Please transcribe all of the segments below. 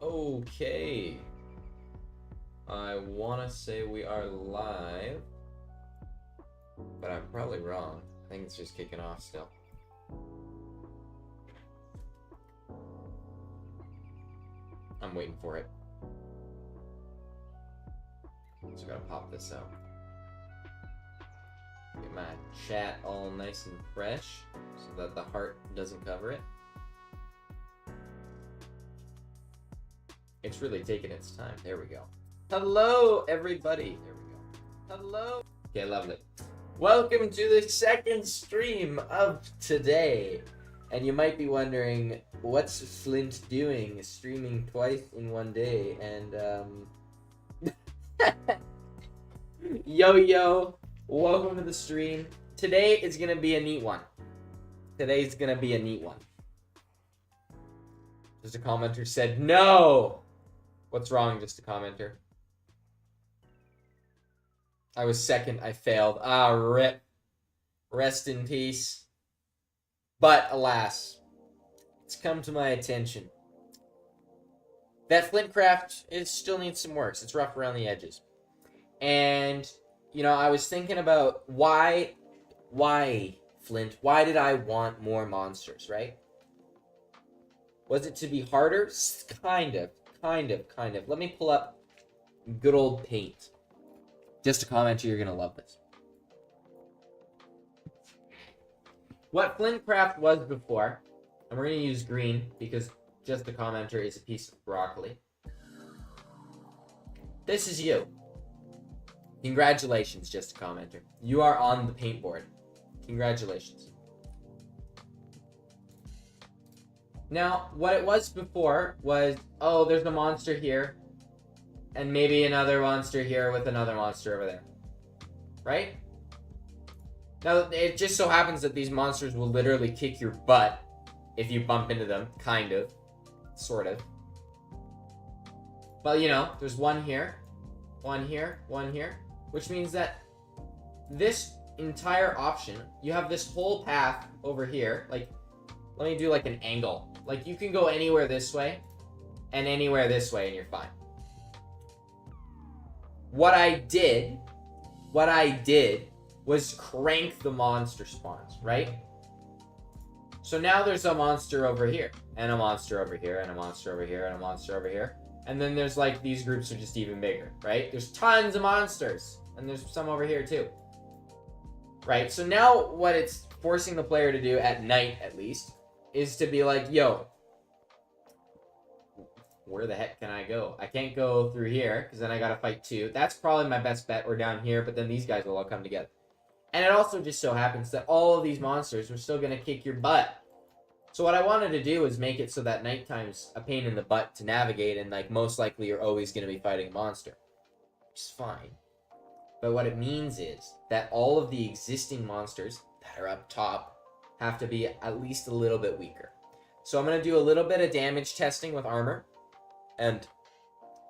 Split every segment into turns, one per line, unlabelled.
Okay. I want to say we are live, but I'm probably wrong. I think it's just kicking off still. I'm waiting for it. So I gotta pop this out. Get my chat all nice and fresh so that the heart doesn't cover it. It's really taking its time. There we go. Hello, everybody. There we go. Hello. Okay, lovely. Welcome to the second stream of today. And you might be wondering, what's Flint doing streaming twice in one day? And, yo, welcome to the stream. Today is going to be a neat one. Today's going to be a neat one. Just a commenter said, no! What's wrong, just a commenter? I was second, I failed. Ah, rip. Rest in peace. But, alas, it's come to my attention that Flintcraft still needs some work. It's rough around the edges. And, you know, I was thinking about why, Flint? Why did I want more monsters, right? Was it to be harder? Kind of. Let me pull up good old paint. Just a commenter, you're gonna love this. What Flintcraft was before, and we're gonna use green because just a commenter is a piece of broccoli. This is you. Congratulations, just a commenter. You are on the paint board. Congratulations. Now, what it was before was, oh, there's a monster here, and maybe another monster here with another monster over there. Right? Now, it just so happens that these monsters will literally kick your butt if you bump into them, kind of, sort of. But, you know, there's one here, which means that this entire option, you have this whole path over here, like, let me do like an angle. Like, you can go anywhere this way and anywhere this way and you're fine. What I did was crank the monster spawns, right? So now there's a monster over here, and a monster over here, and a monster over here, and a monster over here. And then there's like, these groups are just even bigger, right? There's tons of monsters, and there's some over here too. Right, so now what it's forcing the player to do, at night at least, is to be like, yo, where the heck can I go? I can't go through here, because then I gotta fight two. That's probably my best bet, or down here, but then these guys will all come together. And it also just so happens that all of these monsters are still gonna kick your butt. So what I wanted to do is make it so that nighttime's a pain in the butt to navigate, and like most likely you're always gonna be fighting a monster. Which is fine. But what it means is that all of the existing monsters that are up top have to be at least a little bit weaker. So I'm gonna do a little bit of damage testing with armor, and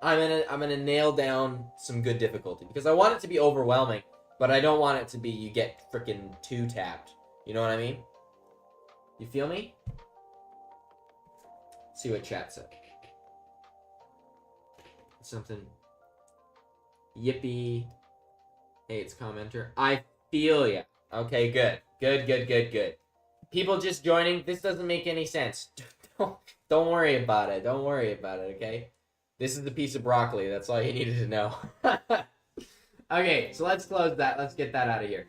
I'm gonna nail down some good difficulty because I want it to be overwhelming, but I don't want it to be you get freaking 2-tapped. You know what I mean? You feel me? Let's see what chat said. Something. Yippee. Hey, it's commenter. I feel ya. Okay, good. Good. People just joining, this doesn't make any sense. Don't worry about it. Don't worry about it, okay? This is a piece of broccoli. That's all you needed to know. Okay, so let's close that. Let's get that out of here.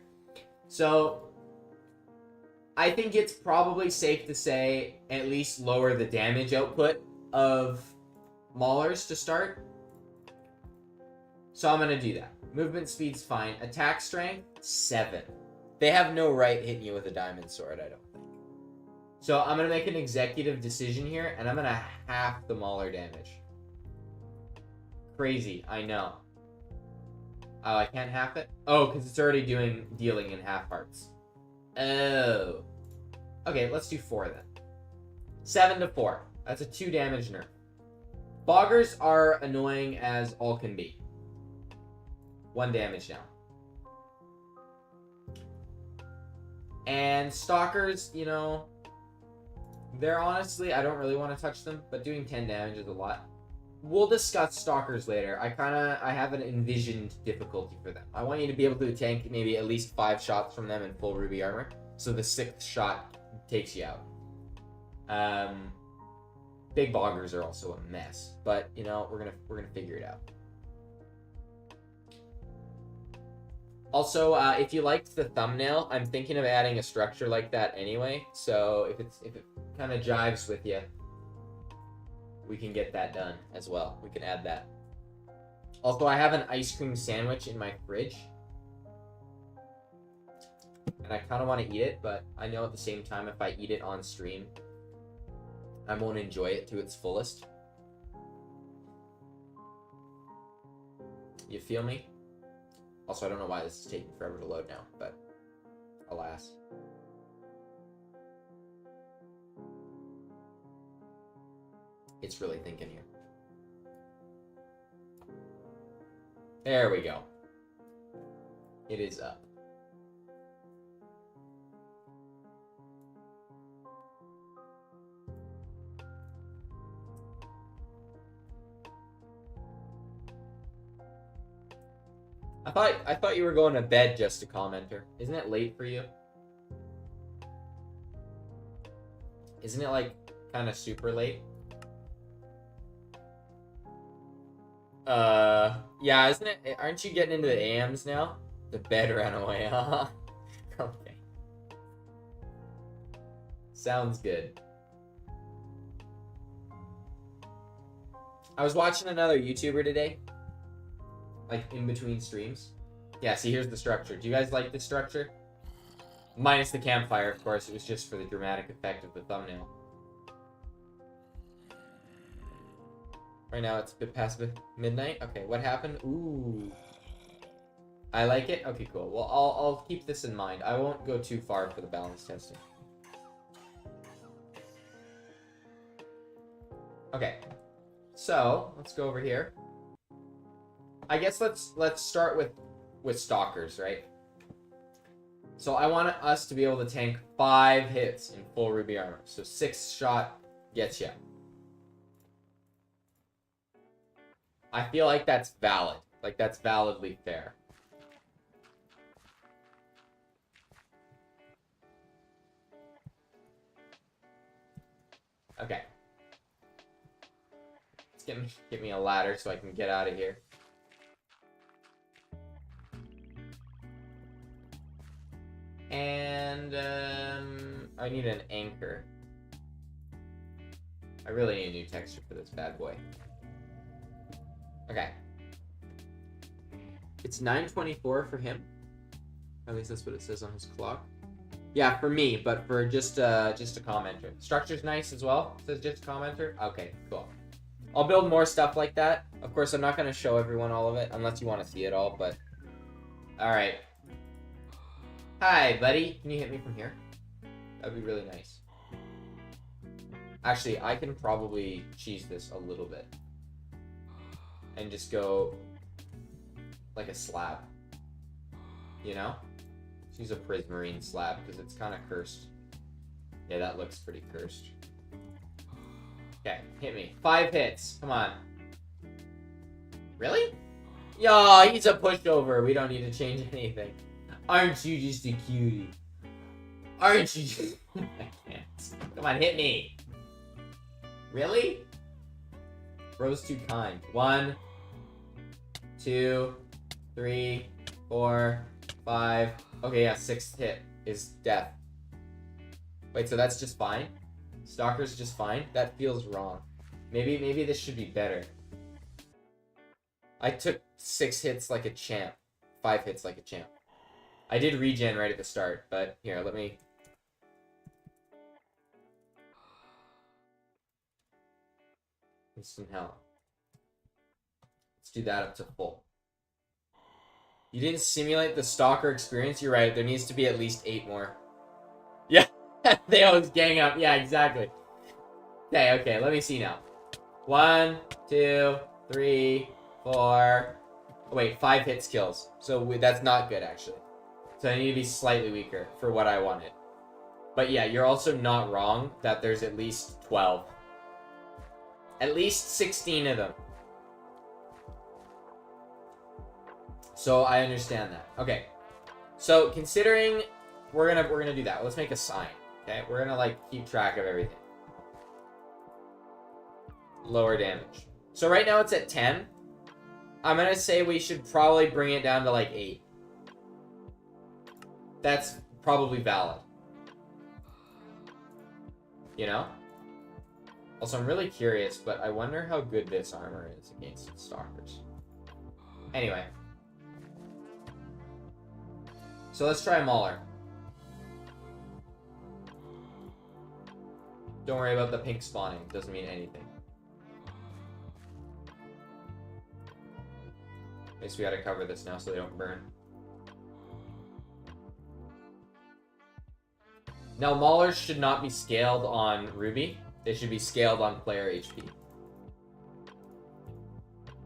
So, I think it's probably safe to say at least lower the damage output of Maulers to start. So I'm going to do that. Movement speed's fine. Attack strength, 7. They have no right hitting you with a diamond sword, I don't think. So I'm going to make an executive decision here, and I'm going to half the Mauler damage. Crazy, I know. Oh, I can't half it? Oh, because it's already dealing in half hearts. Oh. Okay, let's do 4 then. 7 to 4. That's a 2 damage nerf. Boggers are annoying as all can be. 1 damage down. And Stalkers, you know, they're honestly, I don't really want to touch them, but doing 10 damage is a lot. we'll discuss stalkers later. I have an envisioned difficulty for them. I want you to be able to tank maybe at least 5 shots from them in full ruby armor, so the 6th shot takes you out. Big boggers are also a mess, but you know, we're gonna figure it out. Also, if you liked the thumbnail, I'm thinking of adding a structure like that anyway. So if it kind of jives with you, we can get that done as well. We can add that. Also, I have an ice cream sandwich in my fridge, and I kind of want to eat it, but I know at the same time if I eat it on stream, I won't enjoy it to its fullest. You feel me? Also, I don't know why this is taking forever to load now, but alas. It's really thinking here. There we go. It is up. I thought you were going to bed, just a commenter. Isn't it late for you? Isn't it like kind of super late? Yeah, isn't it? Aren't you getting into the AMs now? The bed ran away, huh? Okay. Sounds good. I was watching another YouTuber today, like in between streams. Yeah, see, here's the structure. Do you guys like this structure? Minus the campfire, of course. It was just for the dramatic effect of the thumbnail. Right now it's a bit past midnight. Okay, what happened? Ooh. I like it? Okay, cool. Well, I'll keep this in mind. I won't go too far for the balance testing. Okay. So, let's go over here. I guess let's start with stalkers, right? So I want us to be able to tank 5 hits in full ruby armor. So 6 shot gets you. I feel like that's valid. Like, that's validly fair. Okay. Let's get me a ladder so I can get out of here. And, I need an anchor. I really need a new texture for this bad boy. Okay. It's 9:24 for him. At least that's what it says on his clock. Yeah, for me, but for just a commenter. Structure's nice as well. It says just a commenter. Okay, cool. I'll build more stuff like that. Of course, I'm not going to show everyone all of it unless you want to see it all, but... Alright. Hi, buddy. Can you hit me from here? That'd be really nice. Actually, I can probably cheese this a little bit. And just go like a slab. You know? Let's use a prismarine slab because it's kind of cursed. Yeah, that looks pretty cursed. Okay, hit me. 5 hits. Come on. Really? Yo, he's a pushover. We don't need to change anything. Aren't you just a cutie? Aren't you just... I can't. Come on, hit me. Really? Bro's too kind. 1, 2, 3, 4, 5. Okay, yeah, 6th hit is death. Wait, so that's just fine? Stalker's just fine? That feels wrong. Maybe this should be better. I took 6 hits like a champ. 5 hits like a champ. I did regen right at the start, but here, let me... Instant hell. Let's do that up to full. You didn't simulate the stalker experience? You're right, there needs to be at least 8 more. Yeah, they always gang up. Yeah, exactly. Okay, let me see now. 1, 2, 3, 4... Oh, wait, 5 hits kills. So that's not good, actually. So I need to be slightly weaker for what I wanted. But yeah, you're also not wrong that there's at least 12. At least 16 of them. So I understand that. Okay. So considering we're gonna do that, let's make a sign. Okay, we're gonna like keep track of everything. Lower damage. So right now it's at 10. I'm gonna say we should probably bring it down to like 8. That's probably valid. You know? Also, I'm really curious, but I wonder how good this armor is against stalkers. Anyway. So let's try Mauler. Don't worry about the pink spawning. It doesn't mean anything. I guess we gotta cover this now so they don't burn. Now, Maulers should not be scaled on Ruby. They should be scaled on player HP.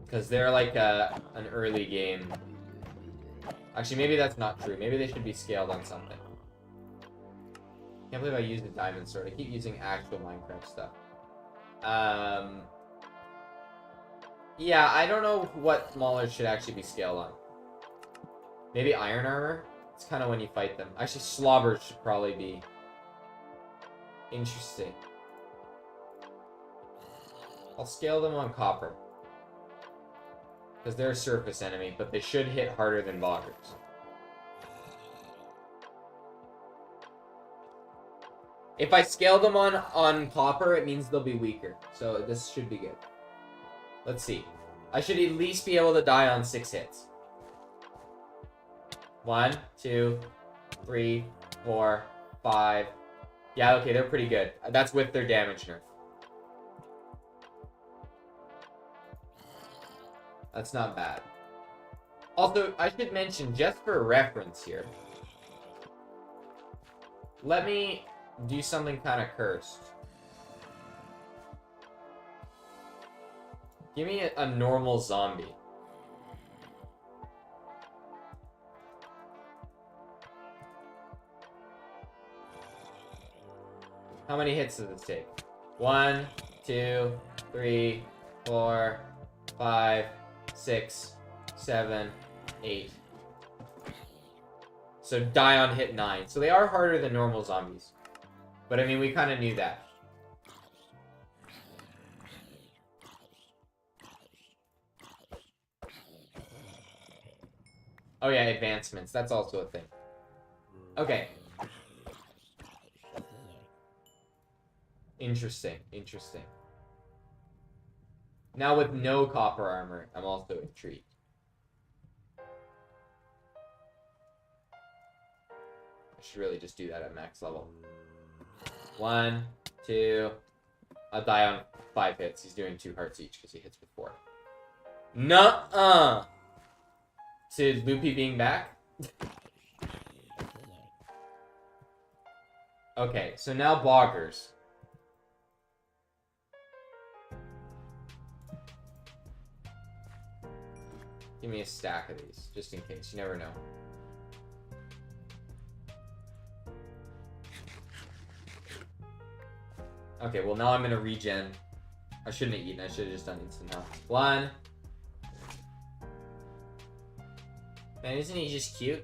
Because they're like an early game. Actually, maybe that's not true. Maybe they should be scaled on something. Can't believe I used a diamond sword. I keep using actual Minecraft stuff. Yeah, I don't know what Maulers should actually be scaled on. Maybe iron armor? It's kind of when you fight them. Actually, slobbers should probably be interesting. I'll scale them on copper. Because they're a surface enemy, but they should hit harder than boggers. If I scale them on copper, it means they'll be weaker. So this should be good. Let's see. I should at least be able to die on 6 hits. 1, 2, 3, 4, 5. Yeah, okay, they're pretty good. That's with their damage nerf. That's not bad. Also, I should mention, just for reference here, let me do something kind of cursed. Give me a normal zombie. How many hits does this take? 1, 2, 3, 4, 5, 6, 7, 8. So die on hit 9. So they are harder than normal zombies. But I mean, we kind of knew that. Oh yeah, advancements. That's also a thing. Okay. Interesting, interesting. Now with no copper armor, I'm also intrigued. I should really just do that at max level. 1, 2. I'll die on 5 hits. He's doing 2 hearts each because he hits with 4. Nuh-uh! So is Loopy being back? Okay, so now boggers. Give me a stack of these, just in case. You never know. Okay, well now I'm gonna regen. I shouldn't have eaten. I should have just done instant health. 1. Man, isn't he just cute?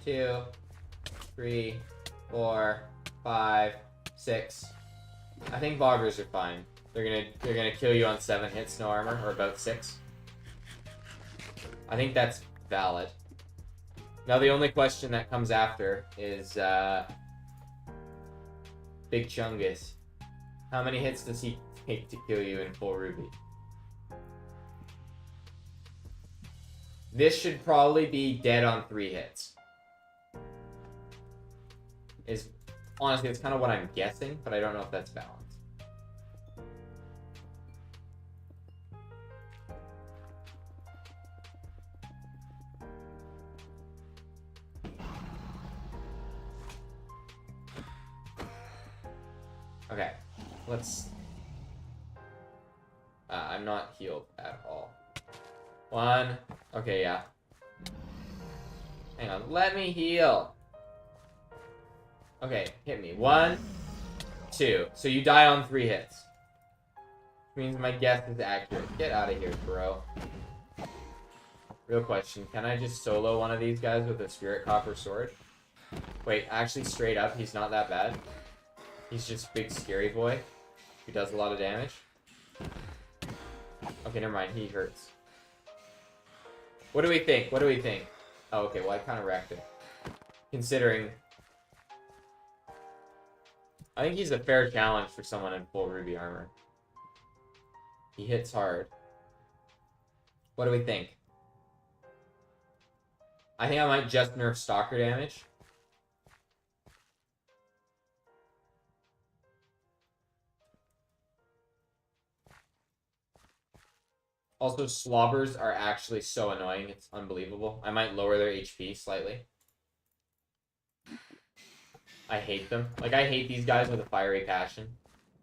2, 3, 4, 5, 6. I think boggers are fine. They're gonna kill you on 7 hits, no armor, or about 6. I think that's valid. Now the only question that comes after is Big Chungus. How many hits does he take to kill you in full Ruby? This should probably be dead on 3 hits. Honestly, it's kind of what I'm guessing, but I don't know if that's balanced. Okay, let's... I'm not healed at all. 1. Okay, yeah. Hang on, let me heal. Okay, hit me. 1, 2. So you die on 3 hits. Which means my guess is accurate. Get out of here, bro. Real question. Can I just solo one of these guys with a Spirit Copper Sword? Wait, actually, straight up, he's not that bad. He's just big scary boy who does a lot of damage. Okay, never mind. He hurts. What do we think? What do we think? Oh, okay. Well, I kind of wrecked him. Considering... I think he's a fair challenge for someone in full ruby armor. He hits hard. What do we think? I think I might just nerf stalker damage. Also, slobbers are actually so annoying. It's unbelievable. I might lower their HP slightly. I hate them. Like, I hate these guys with a fiery passion.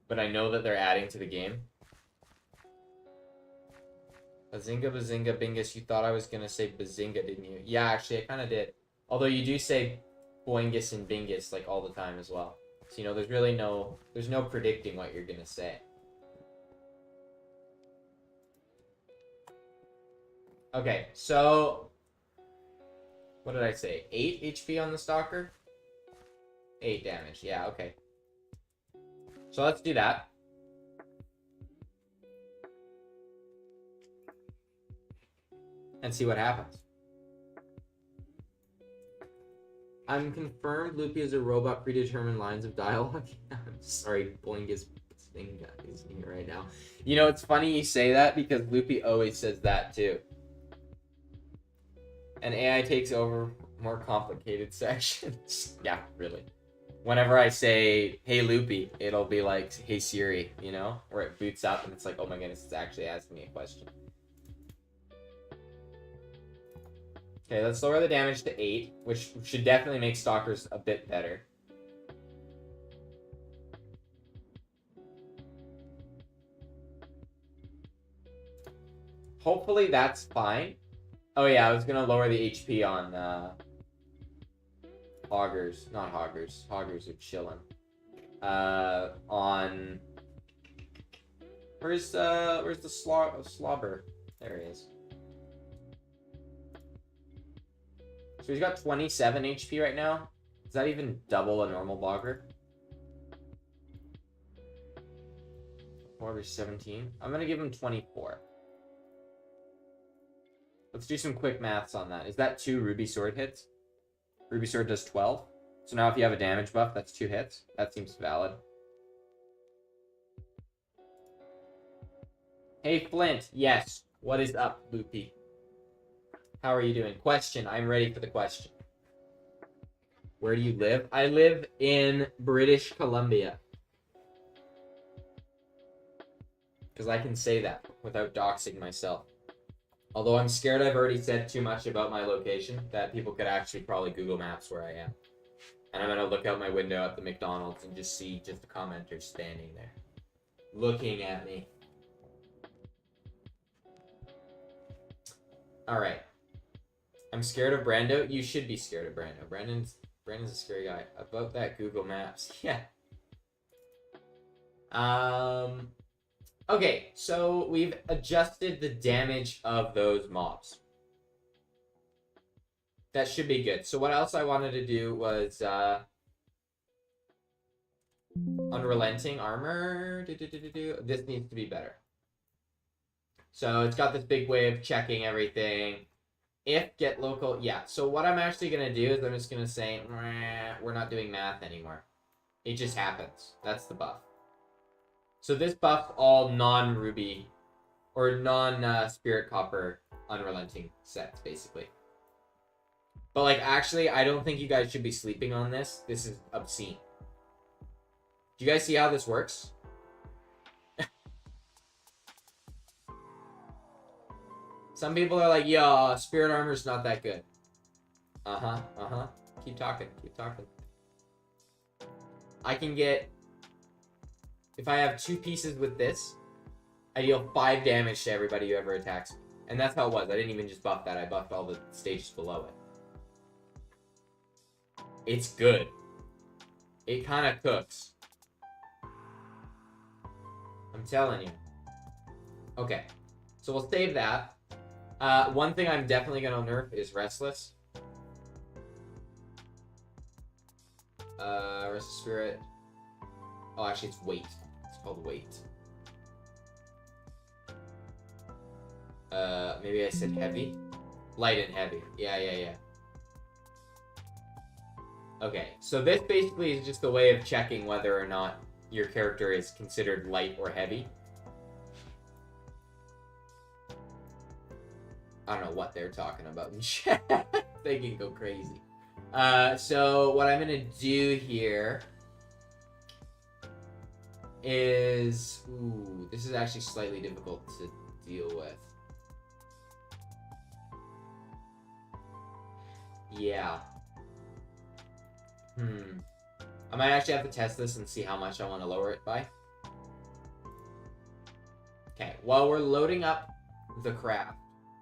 But I know that they're adding to the game. Bazinga, bazinga, bingus. You thought I was going to say bazinga, didn't you? Yeah, actually, I kind of did. Although you do say boingus and bingus, like, all the time as well. So, you know, there's really no... There's no predicting what you're going to say. Okay, so... What did I say? 8 HP on the Stalker? 8 damage. Yeah, okay. So let's do that. And see what happens. I'm confirmed Loopy is a robot, predetermined lines of dialogue. I'm sorry, Boingus thing is here right now. You know, it's funny you say that because Loopy always says that too. And AI takes over more complicated sections. Yeah, really. Whenever I say, hey Loopy, it'll be like, hey Siri, you know? Or it boots up and it's like, oh my goodness, it's actually asking me a question. Okay, let's lower the damage to 8, which should definitely make Stalkers a bit better. Hopefully that's fine. Oh yeah, I was gonna lower the HP on Hoggers. Not Hoggers. Hoggers are chilling. On... Where's the slobber? There he is. So he's got 27 HP right now. Is that even double a normal bogger? Bogger's 17. I'm gonna give him 24. Let's do some quick maths on that. Is that 2 Ruby Sword hits? Ruby Sword does 12. So now if you have a damage buff, that's 2 hits. That seems valid. Hey, Flint. Yes. What is up, Loopy? How are you doing? Question. I'm ready for the question. Where do you live? I live in British Columbia. Because I can say that without doxing myself. Although I'm scared I've already said too much about my location, that people could actually probably Google Maps where I am. And I'm going to look out my window at the McDonald's and just see just a commenter standing there. Looking at me. Alright. I'm scared of Brando. You should be scared of Brando. Brandon's a scary guy. About that Google Maps. Yeah. Okay, so we've adjusted the damage of those mobs. That should be good. So what else I wanted to do was unrelenting armor. This needs to be better. So it's got this big way of checking everything. If get local, yeah. So what I'm actually gonna do is I'm just gonna say we're not doing math anymore. It just happens. That's the buff. So this buffs all non-ruby or non-spirit copper unrelenting sets, basically. But like, actually, I don't think you guys should be sleeping on this. This is obscene. Do you guys see how this works? Some people are like, yo, spirit armor's not that good. Uh-huh. Keep talking. I can get... If I have 2 pieces with this, I deal 5 damage to everybody who ever attacks me. And that's how it was. I didn't even just buff that. I buffed all the stages below it. It's good. It kind of cooks. I'm telling you. Okay. So we'll save that. One thing I'm definitely gonna nerf is Restless. Restless Spirit. Oh, actually, it's Weight. It's called Weight. Maybe I said Heavy? Light and Heavy. Yeah. Okay, so this basically is just a way of checking whether or not your character is considered light or heavy. I don't know what they're talking about in chat. They can go crazy. So what I'm gonna do here is... Ooh, this is actually slightly difficult to deal with. Yeah. I might actually have to test this and see how much I want to lower it by. Okay, while we're loading up the craft,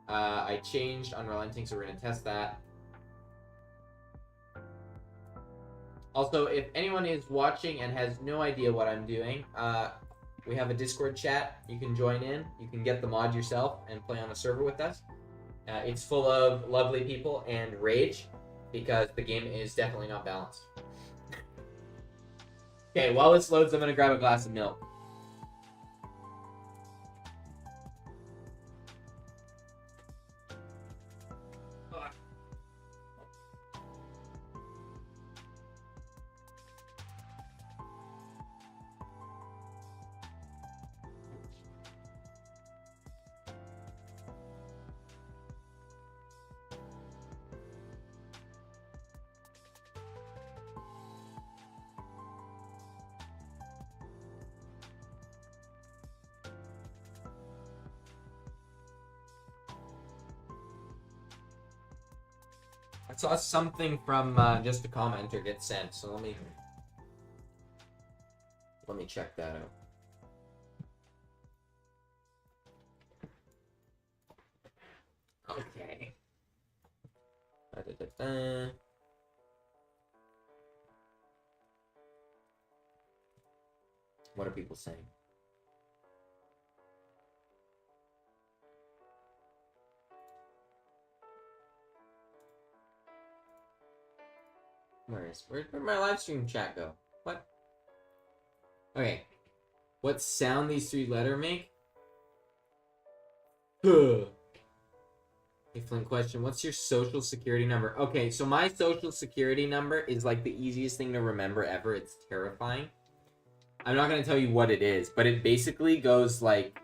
I changed Unrelenting, so we're going to test that. Also, if anyone is watching and has no idea what I'm doing, we have a Discord chat. You can join in. You can get the mod yourself and play on a server with us. It's full of lovely people and rage, because the game is definitely not balanced. Okay, while this loads, I'm going to grab a glass of milk. I saw something from just a commenter get sent, so let me check that out. Okay. What are people saying? Where'd my live stream chat go? What? Okay. What sound these three letters make? Hey, Flint question. What's your social security number? Okay, so my social security number is like the easiest thing to remember ever. It's terrifying. I'm not going to tell you what it is, but it basically goes like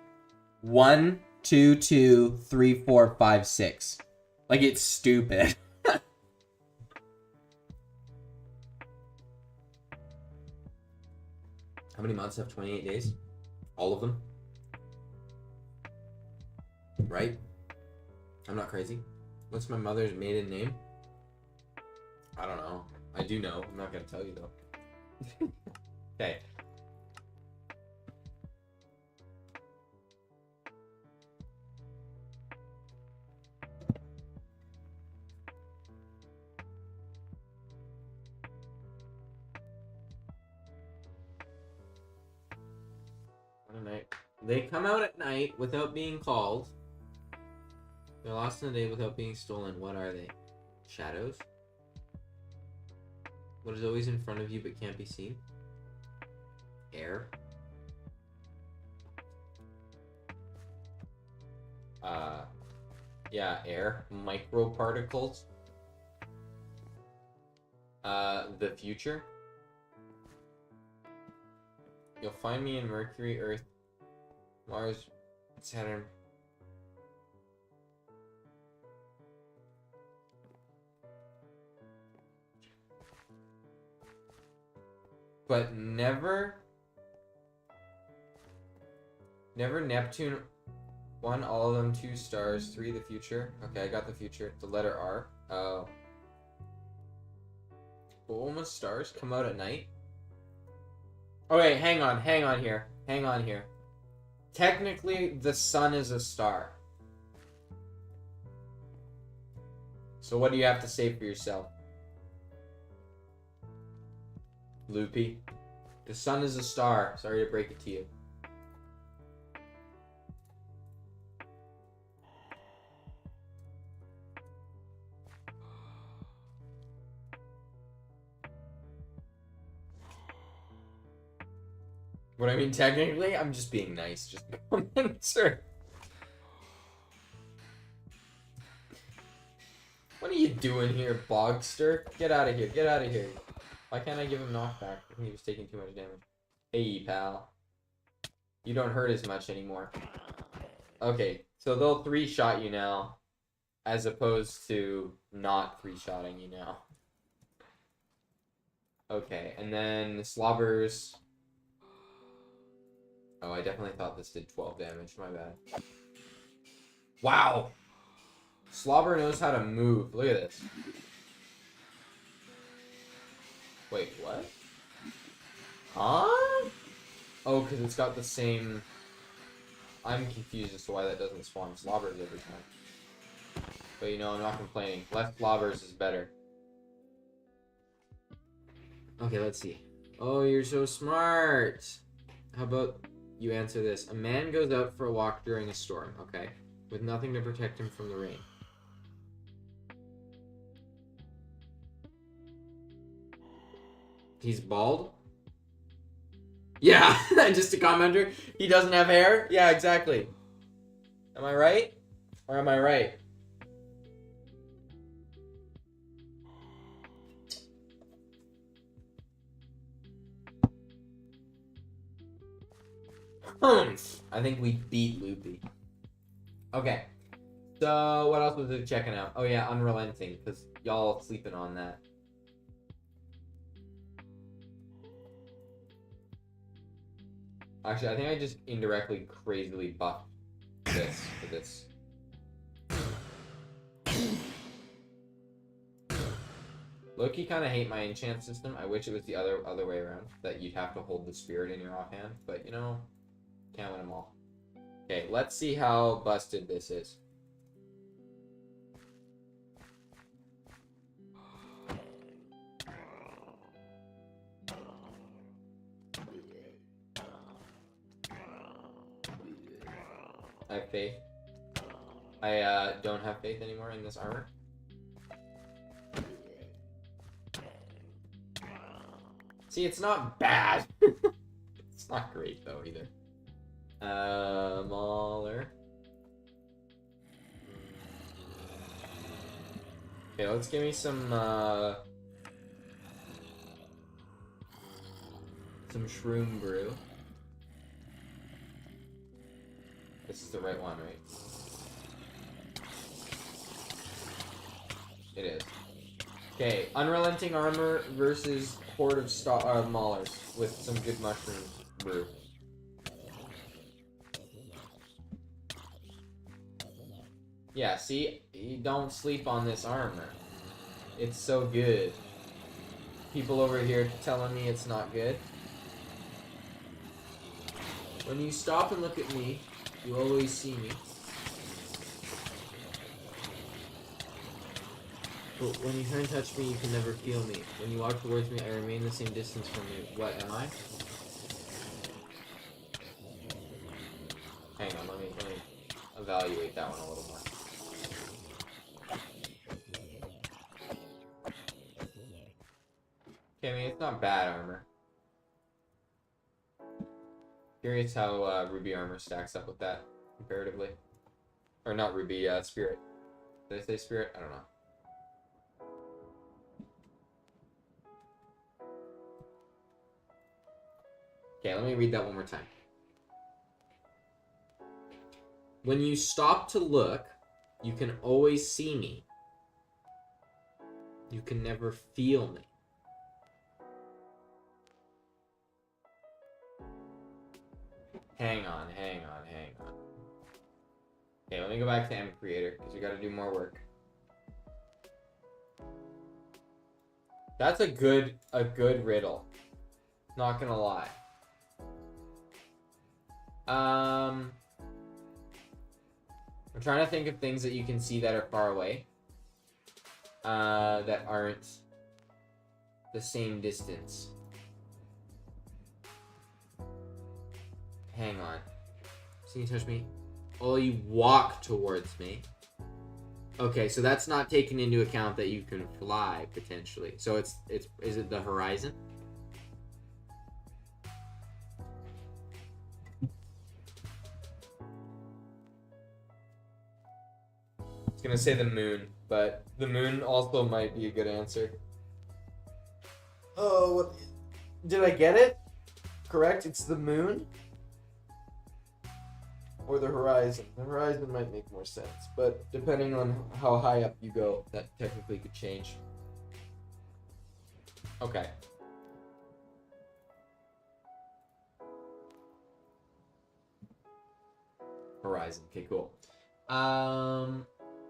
1, 2, 2, 3, 4, 5, 6. Like, it's stupid. How many months have 28 days? All of them. Right? I'm not crazy. What's my mother's maiden name? I don't know. I do know. I'm not going to tell you, though. Okay. They come out at night without being called. They're lost in the day without being stolen. What are they? Shadows? What is always in front of you but can't be seen? Air? Yeah, air. Microparticles. The future? You'll find me in Mercury, Earth, Mars, Saturn. But never Neptune. 1, all of them, 2 stars, 3, the future. Okay, I got the future. The letter R. Oh. Well, almost stars come out at night. Oh wait, hang on here. Technically, the sun is a star. So what do you have to say for yourself? Loopy. The sun is a star. Sorry to break it to you. What I mean technically, I'm just being nice. Just sir. What are you doing here, Bogster? Get out of here. Get out of here. Why can't I give him knockback? He was taking too much damage. Hey, pal. You don't hurt as much anymore. Okay, so they'll 3-shot you now, as opposed to not 3-shotting you now. Okay, and then slobbers. Oh, I definitely thought this did 12 damage. My bad. Wow! Slobber knows how to move. Look at this. Wait, what? Huh? Oh, because it's got the same... I'm confused as to why that doesn't spawn slobbers every time. But you know, I'm not complaining. Less slobbers is better. Okay, let's see. Oh, you're so smart! How about you answer this? A man goes out for a walk during a storm, okay? With nothing to protect him from the rain. He's bald? Yeah, just a commenter. He doesn't have hair? Yeah, exactly. Am I right? Or am I right? I think we beat Loopy. Okay. So, what else was it checking out? Oh yeah, Unrelenting, because y'all sleeping on that. Actually, I think I just indirectly crazily buffed this for this. Loki kind of hate my enchant system. I wish it was the other way around, that you'd have to hold the spirit in your offhand. But you know, can't win them all. Okay, let's see how busted this is. I have faith. I don't have faith anymore in this armor. See, it's not bad. It's not great though either. Mauler. Okay, let's give me some shroom brew. This is the right one, right? It is. Okay, Unrelenting Armor versus Horde of Maulers with some good mushroom brew. Yeah, see? You don't sleep on this armor. It's so good. People over here telling me it's not good. When you stop and look at me, you always see me. But when you turn and touch me, you can never feel me. When you walk towards me, I remain the same distance from you. What am I? Hang on, let me evaluate that one a little more. Okay, I mean, it's not bad armor. Curious how Ruby armor stacks up with that comparatively. Or not Ruby, Spirit. Did I say Spirit? I don't know. Okay, let me read that one more time. When you stop to look, you can always see me. You can never feel me. Hang on. Okay, let me go back to M Creator, because we gotta do more work. That's a good riddle. Not gonna lie. I'm trying to think of things that you can see that are far away. That aren't the same distance. Hang on. See you touch me? Oh, you walk towards me. Okay, so that's not taking into account that you can fly potentially. So is it the horizon? gonna say the moon, but the moon also might be a good answer. Oh, what? Did I get it? Correct? It's the moon? Or the horizon. The horizon might make more sense, but depending on how high up you go, that technically could change. Okay. Horizon. Okay, cool.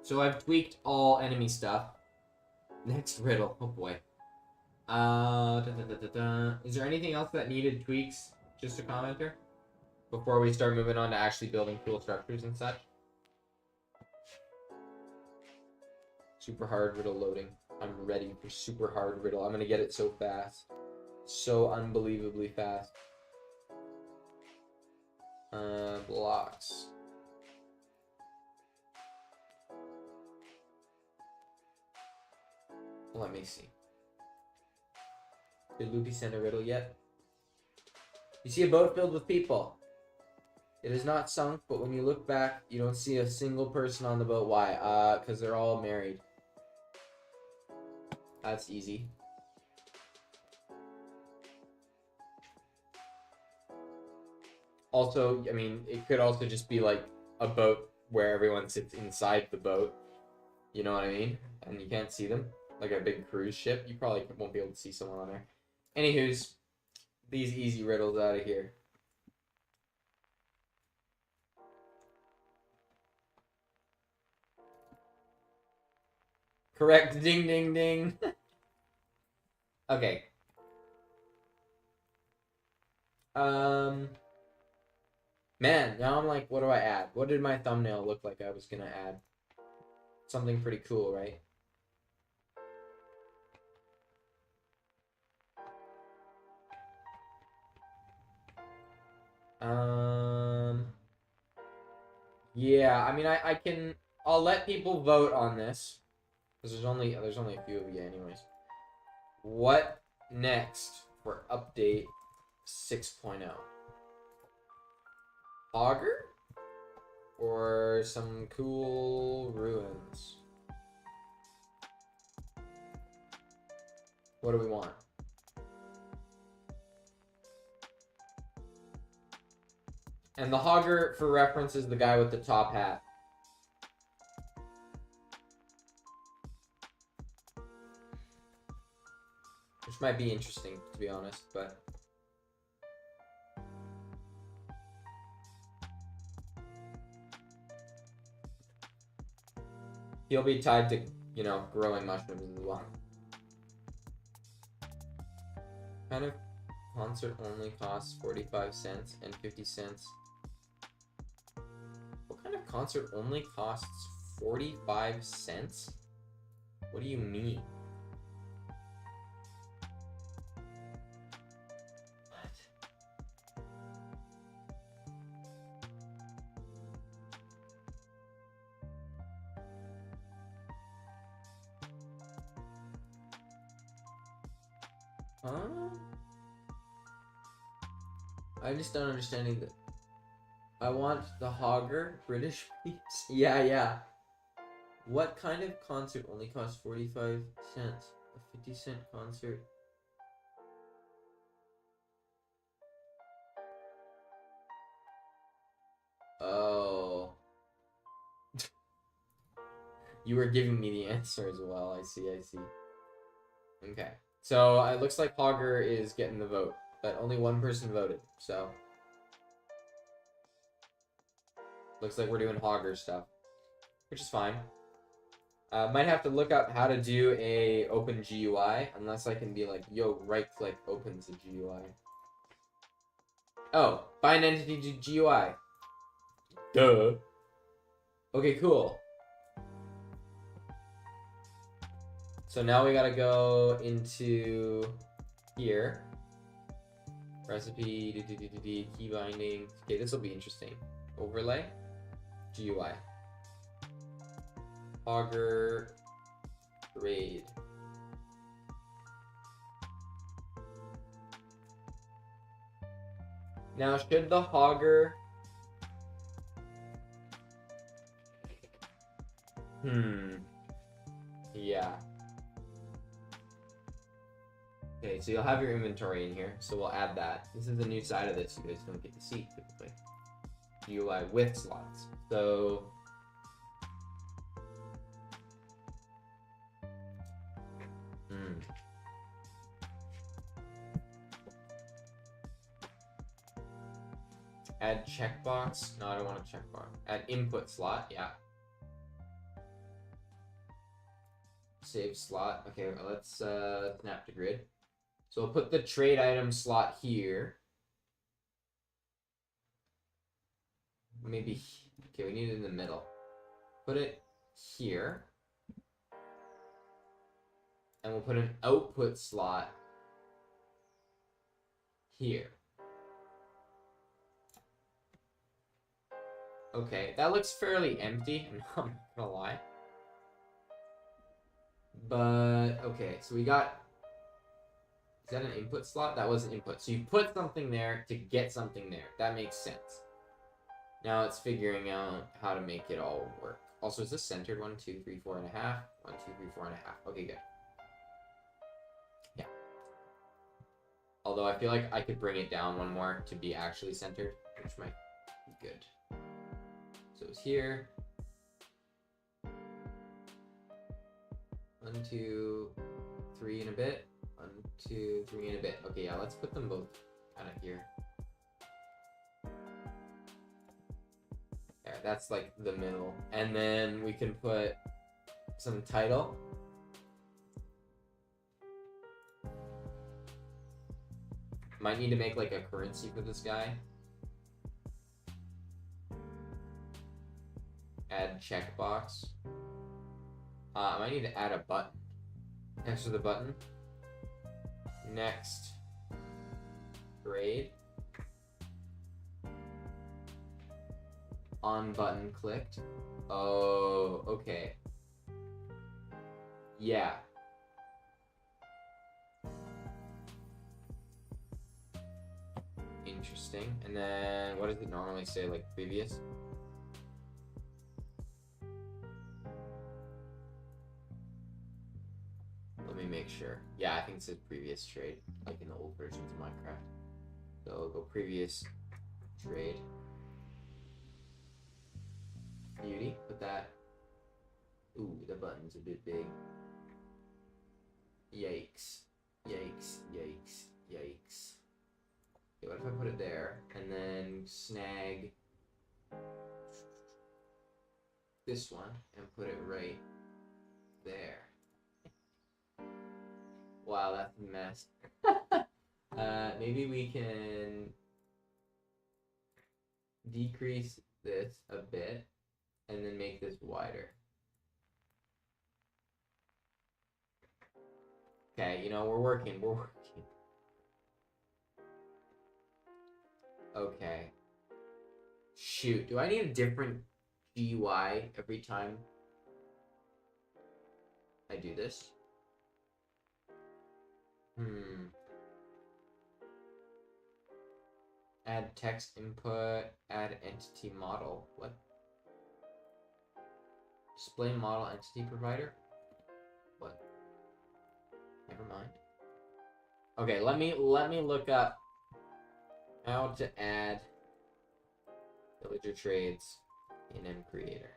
So I've tweaked all enemy stuff. Next riddle. Oh boy. Is there anything else that needed tweaks? Just a commenter? Before we start moving on to actually building cool structures and such. Super hard riddle loading. I'm ready for super hard riddle. I'm gonna get it so fast. So unbelievably fast. Blocks. Let me see. Did Loopy send a riddle yet? You see a boat filled with people. It is not sunk, but when you look back, you don't see a single person on the boat. Why? Because they're all married. That's easy. Also, I mean, it could also just be like a boat where everyone sits inside the boat. You know what I mean? And you can't see them. Like a big cruise ship. You probably won't be able to see someone on there. Anywho's, these easy riddles out of here. Correct. Ding, ding, ding. Okay. Man, now I'm like, what do I add? What did my thumbnail look like I was gonna add? Something pretty cool, right? Yeah, I mean, I'll let people vote on this. Because there's only a few of you anyways. What next for update 6.0? Augur? Or some cool ruins? What do we want? And the Hogger, for reference, is the guy with the top hat. Which might be interesting, to be honest, but... he'll be tied to, you know, growing mushrooms as well. Kind of concert only costs 45 cents and 50 cents. What kind of concert only costs 45 cents? What do you mean? I just don't understand either. I want the Hogger, British peeps. Yeah. What kind of concert only costs 45 cents? A 50-cent concert? Oh. You were giving me the answer as well. I see. Okay. So, it looks like Hogger is getting the vote. But only one person voted, so... looks like we're doing Hogger stuff. Which is fine. Might have to look up how to do a open GUI, unless I can be like, yo, right-click opens a GUI. Oh, bind entity to GUI. Duh. Okay, cool. So now we gotta go into here. Recipe, key binding. Okay, this will be interesting. Overlay, GUI. Hogger, raid. Now, should the Hogger... Yeah. Okay, so you'll have your inventory in here, so we'll add that. This is the new side of this you guys don't get to see typically. UI with slots. So add checkbox. No, I don't want a checkbox. Add input slot. Yeah. Save slot. Okay, well, let's snap to grid. So we'll put the trade item slot here. Maybe. Okay, we need it in the middle. Put it here. And we'll put an output slot here. Okay, that looks fairly empty, I'm not gonna lie. But, okay, so we got... Is that an input slot? That was an input. So you put something there to get something there. That makes sense. Now it's figuring out how to make it all work. Also, is this centered? 1, 2, 3, 4 and a half. 1, 2, 3, 4 and a half. Okay, good. Yeah. Although I feel like I could bring it down one more to be actually centered, which might be good. So it's here. 1, 2, 3 and a bit. 1, 2, 3 and a bit. Okay, yeah, let's put them both kind of here. There, that's like the middle. And then we can put some title. Might need to make like a currency for this guy. Add checkbox. I might need to add a button next to the button. Next, grade. On button clicked. Oh, okay. Yeah. Interesting. And then what does it normally say, like previous? Let me make sure. Yeah, I think it says previous trade, like in the old versions of Minecraft. So I'll go previous trade. Beauty. Put that. Ooh, the button's a bit big. Yikes. Yikes. Yikes. Yikes. Okay, what if I put it there and then snag this one and put it right there? Wow, that's a mess. Maybe we can decrease this a bit and then make this wider. Okay, you know, we're working. Okay. Shoot, do I need a different GUI every time I do this? Add text input, add entity model. What? Display model entity provider? What? Never mind. Okay, let me look up how to add villager trades in mCreator.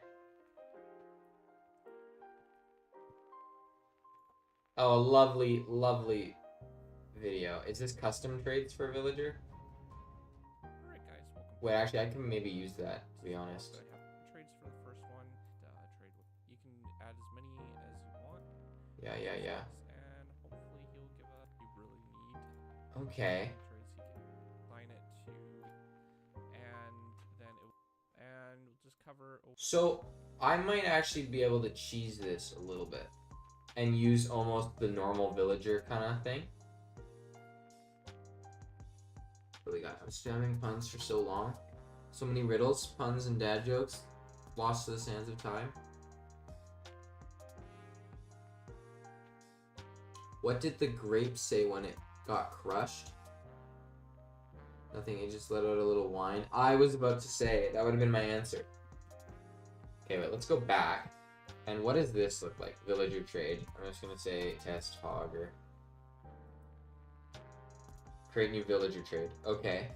Oh, lovely, lovely video. Is this custom trades for villager?
Alright guys, welcome.
Wait, actually, I can maybe use that, to be honest.
So I have trades for the first one. Trade with. You can add as many as you want.
Yeah.
And hopefully he'll give us. You really need.
Okay.
Trades he can assign it to, and then it and we'll just cover.
So I might actually be able to cheese this a little bit and use almost the normal villager kind of thing. What do we got? I'm spamming puns for so long. So many riddles, puns, and dad jokes. Lost to the sands of time. What did the grape say when it got crushed? Nothing, it just let out a little whine. I was about to say, that would have been my answer. Okay, wait, let's go back. And what does this look like? Villager trade. I'm just gonna say test hogger. Create new villager trade. Okay.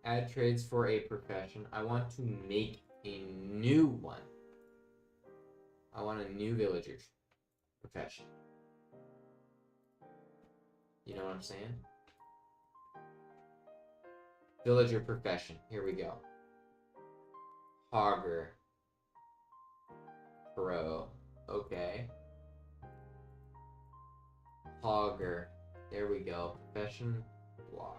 Add trades for a profession. I want to make a new one. I want a new villager profession. You know what I'm saying? Villager profession. Here we go. Hogger. Pro. Okay. Hogger. There we go. Profession. Blah.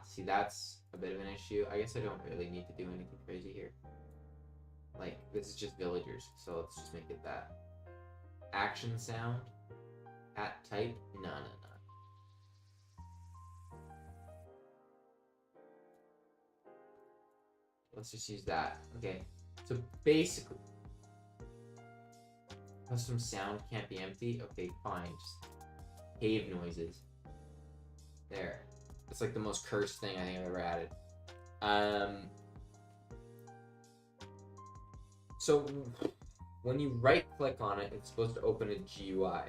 See, that's a bit of an issue. I guess I don't really need to do anything crazy here. Like, this is just villagers, so let's just make it that. Action sound. At type. No. Let's just use that. Okay. So basically, custom sound can't be empty. Okay, fine. Just cave noises. There. It's like the most cursed thing I think I've ever added. So when you right click on it, it's supposed to open a GUI.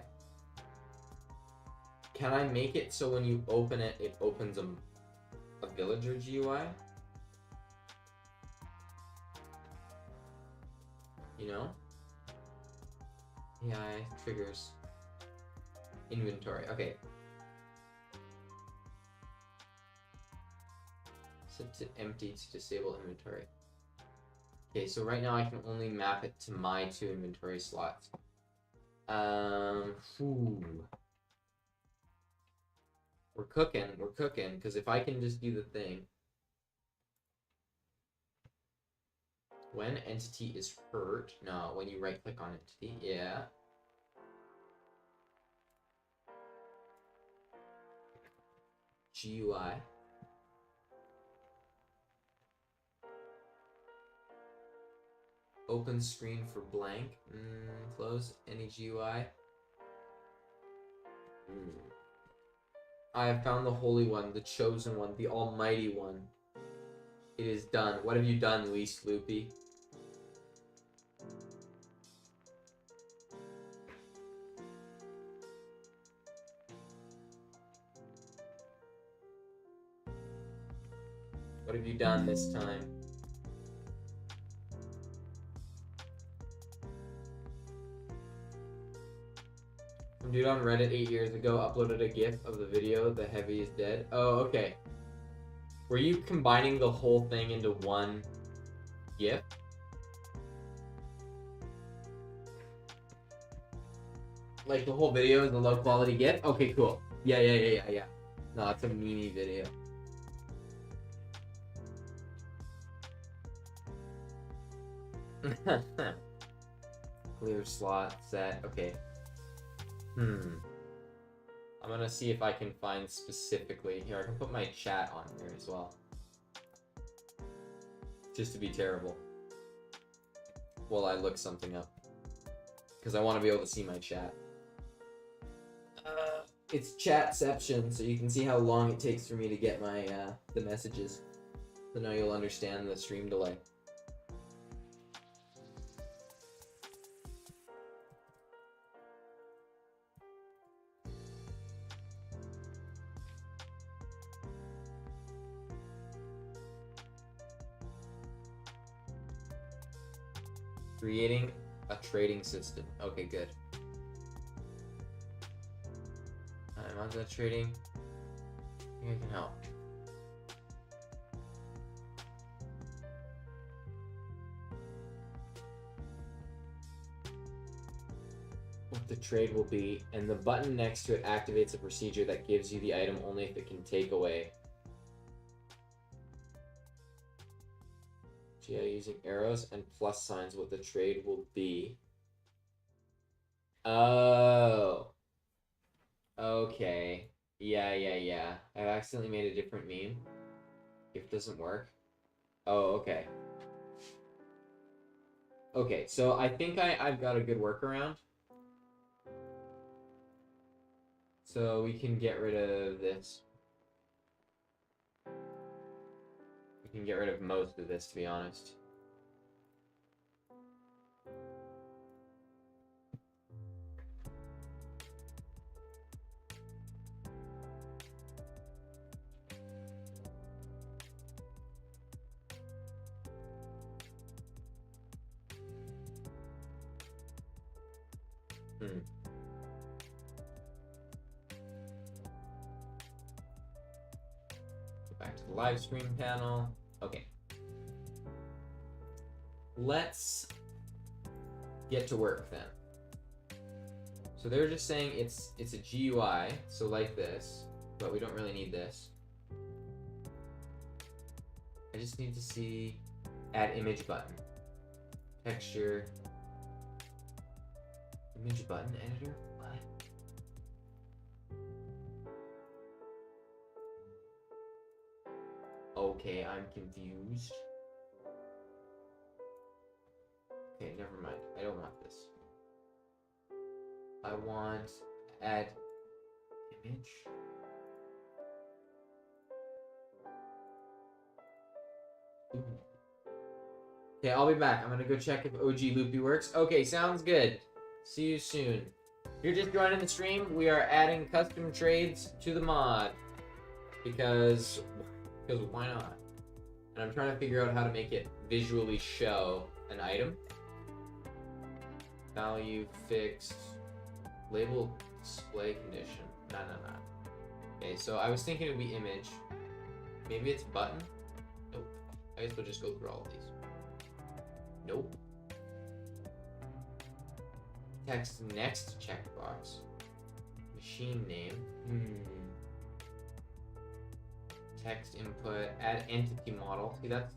Can I make it so when you open it, it opens a villager GUI? You know? AI triggers. Inventory. Okay. Set to empty to disable inventory. Okay, so right now I can only map it to my 2 inventory slots. We're cooking, because if I can just do the thing. When entity is hurt. No, when you right click on entity, yeah. GUI. Open screen for blank. Close any GUI. I have found the Holy One, the Chosen One, the Almighty One. It is done. What have you done, Least Loopy? What have you done this time? Some dude on Reddit 8 years ago uploaded a GIF of the video, The Heavy is Dead. Oh, okay. Were you combining the whole thing into one GIF? Like the whole video is a low quality GIF? Okay, cool. Yeah. No, it's a meme video. Clear slot set. Okay. I'm gonna see if I can find specifically here. I can put my chat on here as well, just to be terrible while I look something up, because I want to be able to see my chat. It's chatception, so you can see how long it takes for me to get my the messages. So now you'll understand the stream delay. Creating a trading system. Okay, good. I'm on that trading. I think I can help. What the trade will be, and the button next to it activates a procedure that gives you the item only if it can take away. Yeah, using arrows and plus signs, what the trade will be. Oh. Okay. Yeah. I've accidentally made a different meme. If it doesn't work. Oh, okay. Okay, so I think I've got a good workaround. So we can get rid of this. We can get rid of most of this, to be honest. Hmm. Go back to the live stream panel. Okay. Let's get to work then. So they're just saying it's a GUI, so like this, but we don't really need this. I just need to see add image button. Texture. Image button editor? What? Okay, I'm confused. Okay, never mind. I don't want this. I want add image. Ooh. Okay, I'll be back. I'm gonna go check if OG Loopy works. Okay, sounds good. See you soon. If you're just joining the stream, we are adding custom trades to the mod. Because why not? And I'm trying to figure out how to make it visually show an item. Value fixed. Label display condition. No. Okay, so I was thinking it would be image. Maybe it's button? Nope. I guess we'll just go through all of these. Nope. Text next checkbox. Machine name. Text input. Add entity model. See, that's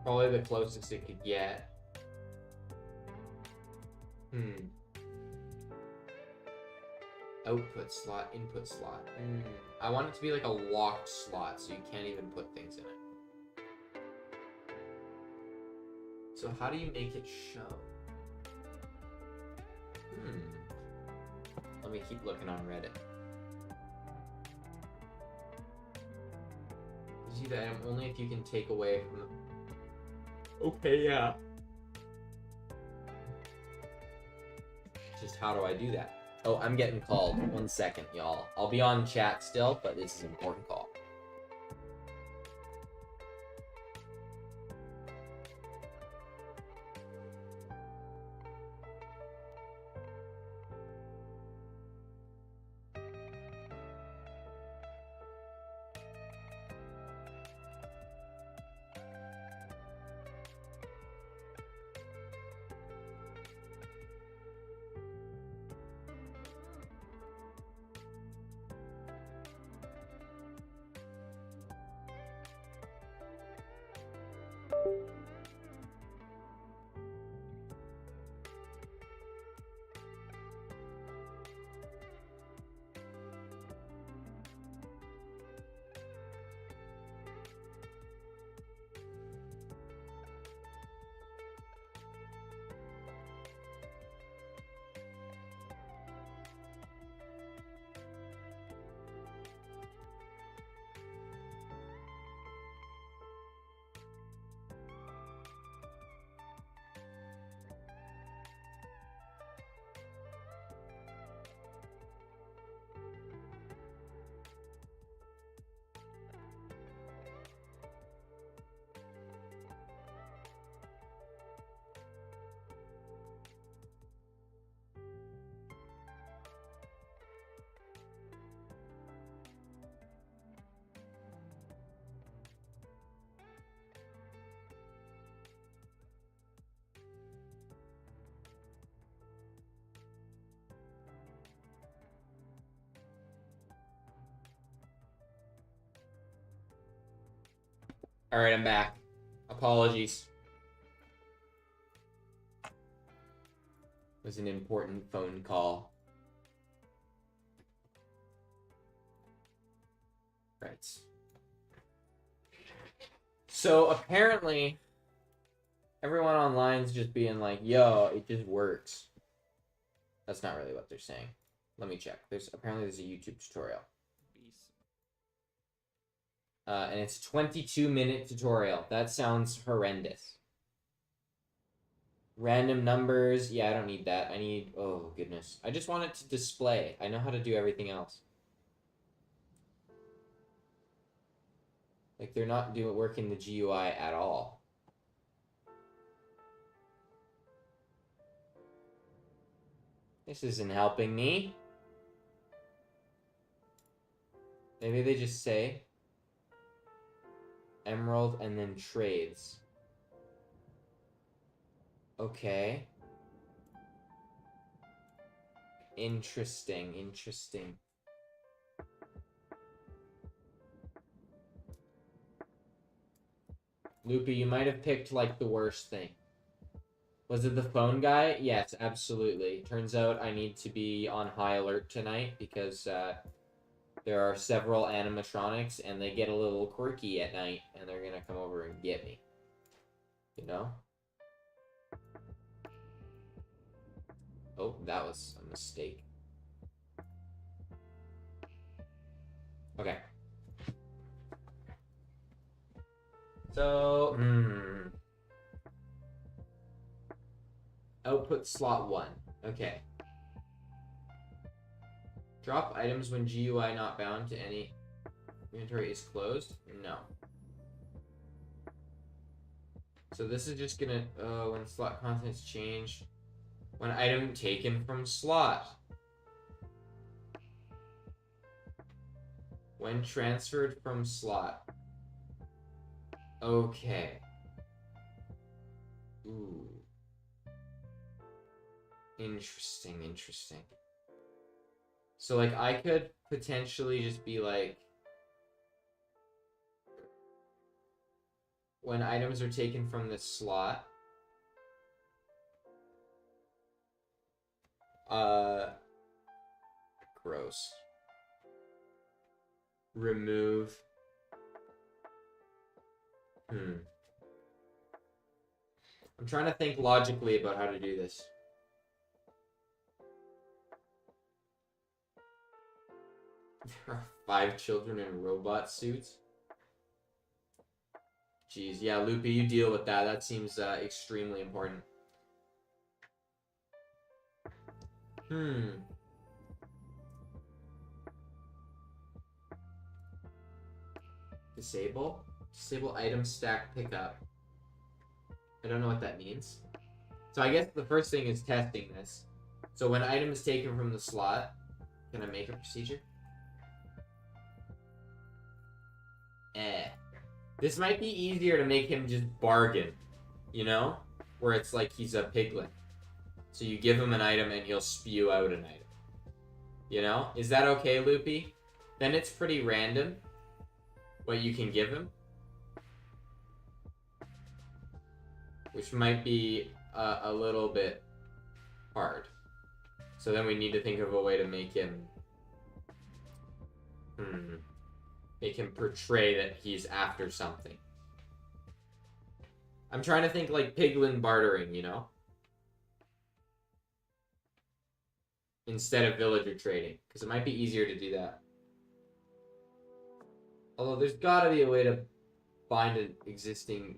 probably the closest it could get. Output slot, input slot. I want it to be like a locked slot, so you can't even put things in it. So how do you make it show? Let me keep looking on Reddit. You see the item only if you can take away from the... Okay, yeah. Just how do I do that? Oh, I'm getting called. 1 second, y'all. I'll be on chat still, but this is an important call. Alright, I'm back. Apologies. It was an important phone call. Right. So apparently, everyone online's just being like, yo, it just works. That's not really what they're saying. Let me check. Apparently there's a YouTube tutorial.
Beast.
And it's a 22-minute tutorial. That sounds horrendous. Random numbers. Yeah, I don't need that. I need... Oh, goodness. I just want it to display. I know how to do everything else. Like, they're not working the GUI at all. This isn't helping me. Maybe they just say Emerald and then trades. Okay. Interesting, interesting. Loopy, you might have picked, like, the worst thing. Was it the phone guy? Yes, absolutely. Turns out I need to be on high alert tonight because there are several animatronics and they get a little quirky at night and they're gonna come over and get me. You know? Oh, that was a mistake. Okay. So, output slot 1. Okay. Drop items when GUI not bound to any inventory is closed? No. So this is just gonna, when slot contents change. When item taken from slot. When transferred from slot. Okay. Ooh. Interesting, interesting. So, like, I could potentially just be like, when items are taken from this slot, gross. Remove. I'm trying to think logically about how to do this. There are 5 children in robot suits. Jeez, yeah, Loopy, you deal with that. That seems extremely important. Disable? Disable item stack pickup. I don't know what that means. So I guess the first thing is testing this. So when item is taken from the slot, can I make a procedure? This might be easier to make him just bargain, you know? Where it's like he's a piglin. So you give him an item and he'll spew out an item. You know? Is that okay, Loopy? Then it's pretty random what you can give him. Which might be a little bit hard. So then we need to think of a way to make him... Make him portray that he's after something. I'm trying to think like piglin bartering, you know? Instead of villager trading. Because it might be easier to do that. Although there's gotta be a way to bind an existing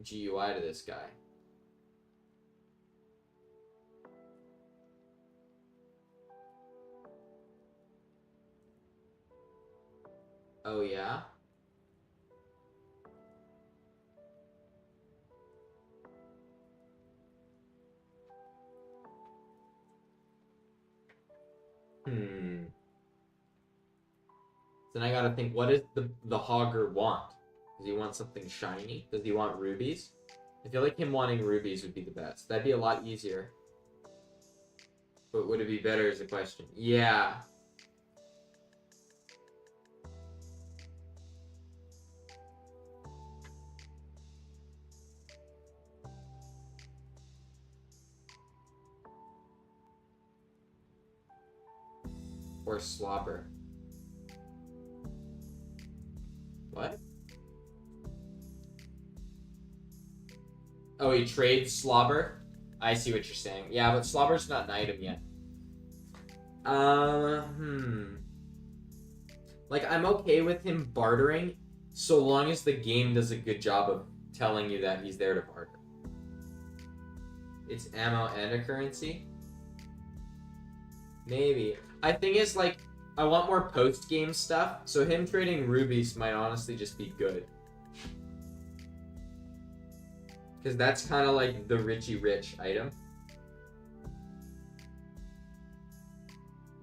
GUI to this guy. Oh, yeah? Then I gotta think, what does the hogger want? Does he want something shiny? Does he want rubies? I feel like him wanting rubies would be the best. That'd be a lot easier. But would it be better is the question. Yeah. Or slobber. What? Oh, he trades slobber? I see what you're saying. Yeah, but slobber's not an item yet. Like, I'm okay with him bartering so long as the game does a good job of telling you that he's there to barter. It's ammo and a currency? Maybe. I think it's like, I want more post-game stuff, so him trading rubies might honestly just be good. Because that's kind of like the Richie Rich item.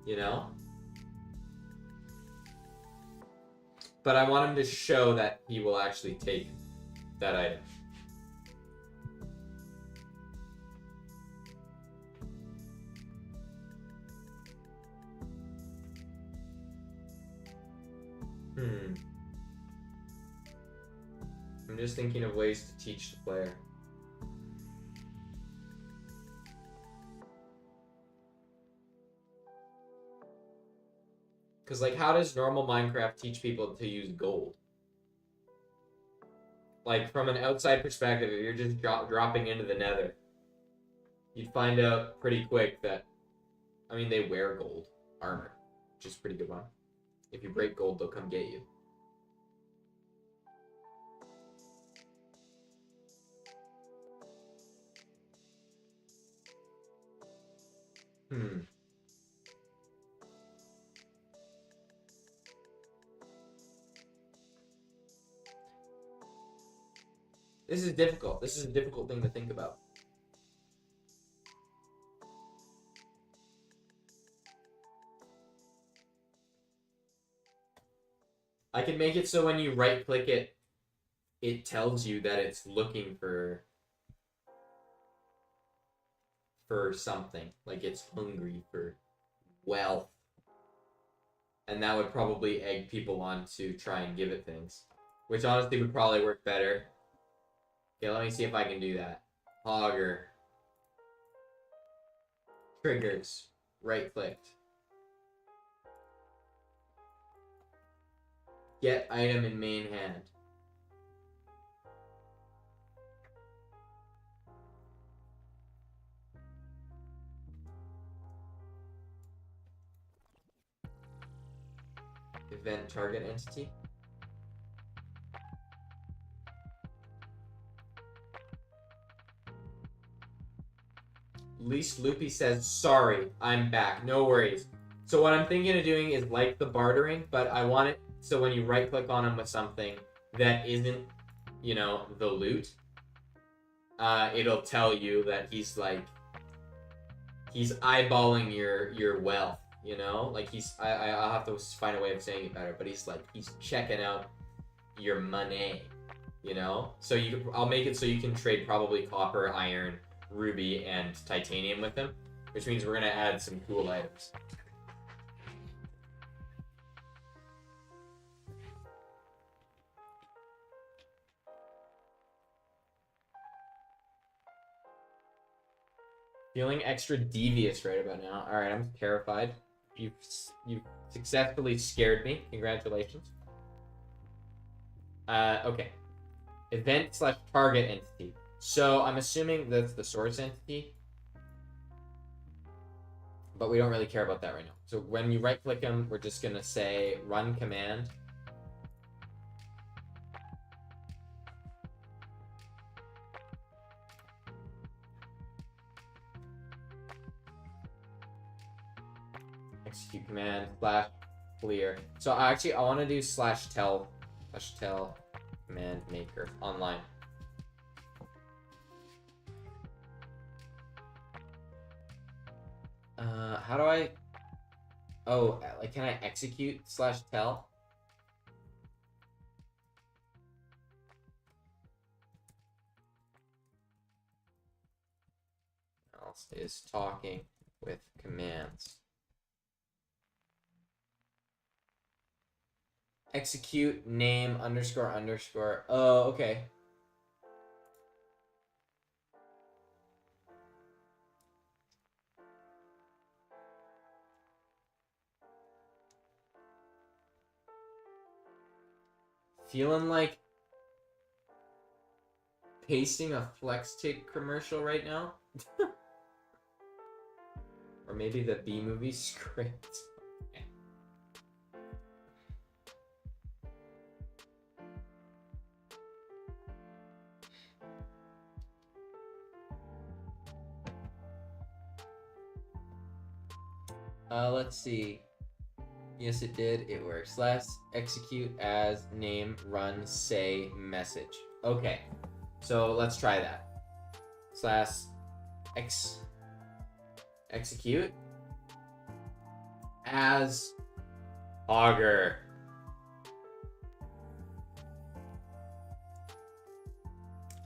You know? But I want him to show that he will actually take that item. I'm just thinking of ways to teach the player. Because, like, how does normal Minecraft teach people to use gold? Like, from an outside perspective, if you're just dropping into the nether, you'd find out pretty quick that, I mean, they wear gold armor, which is a pretty good one. If you break gold, they'll come get you. This is difficult. This is a difficult thing to think about. I can make it so when you right-click it, it tells you that it's looking for something. Like, it's hungry for wealth. And that would probably egg people on to try and give it things. Which honestly would probably work better. Okay, let me see if I can do that. Hogger. Triggers. Right-clicked. Get item in main hand. Event target entity. Least Loopy says, sorry, I'm back. No worries. So what I'm thinking of doing is like the bartering, but I want it so when you right click on him with something that isn't, you know, the loot, it'll tell you that he's like, he's eyeballing your wealth, you know? Like I'll have to find a way of saying it better, but he's checking out your money, you know? So I'll make it so you can trade probably copper, iron, ruby, and titanium with him, which means we're gonna add some cool items. Feeling extra devious right about now. All right, I'm terrified. You've successfully scared me. Congratulations. Okay. Event / target entity. So I'm assuming that's the source entity, but we don't really care about that right now. So when you right click him, we're just gonna say run command. Execute command / clear. So I want to do /tell command maker online. How do I? Oh, like, can I execute /tell? Else is talking with commands. Execute name __. Oh, okay. Feeling like pasting a Flex Tick commercial right now. Or maybe the B-movie script. Let's see. Yes, it did. It works. Let's execute as name, run, say, message. Okay. So let's try that. Slash execute as auger.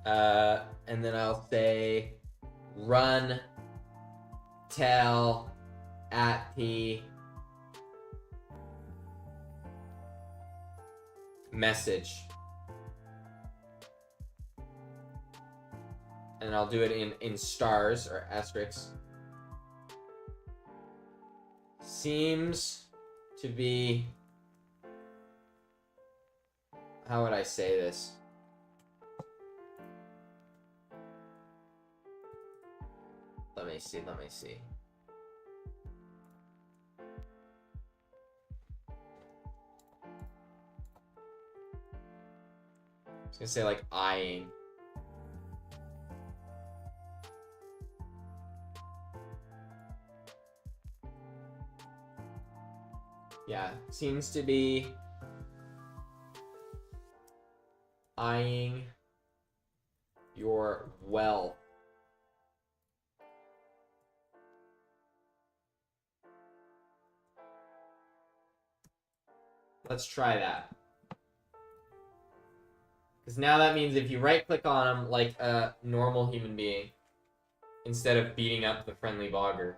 And then I'll say run tell at p message. And I'll do it in stars or asterisks. Seems to be, how would I say this? Let me see. I was gonna say like eyeing. Yeah, seems to be eyeing your wealth. Let's try that. Because now that means if you right-click on him like a normal human being, instead of beating up the friendly bogger,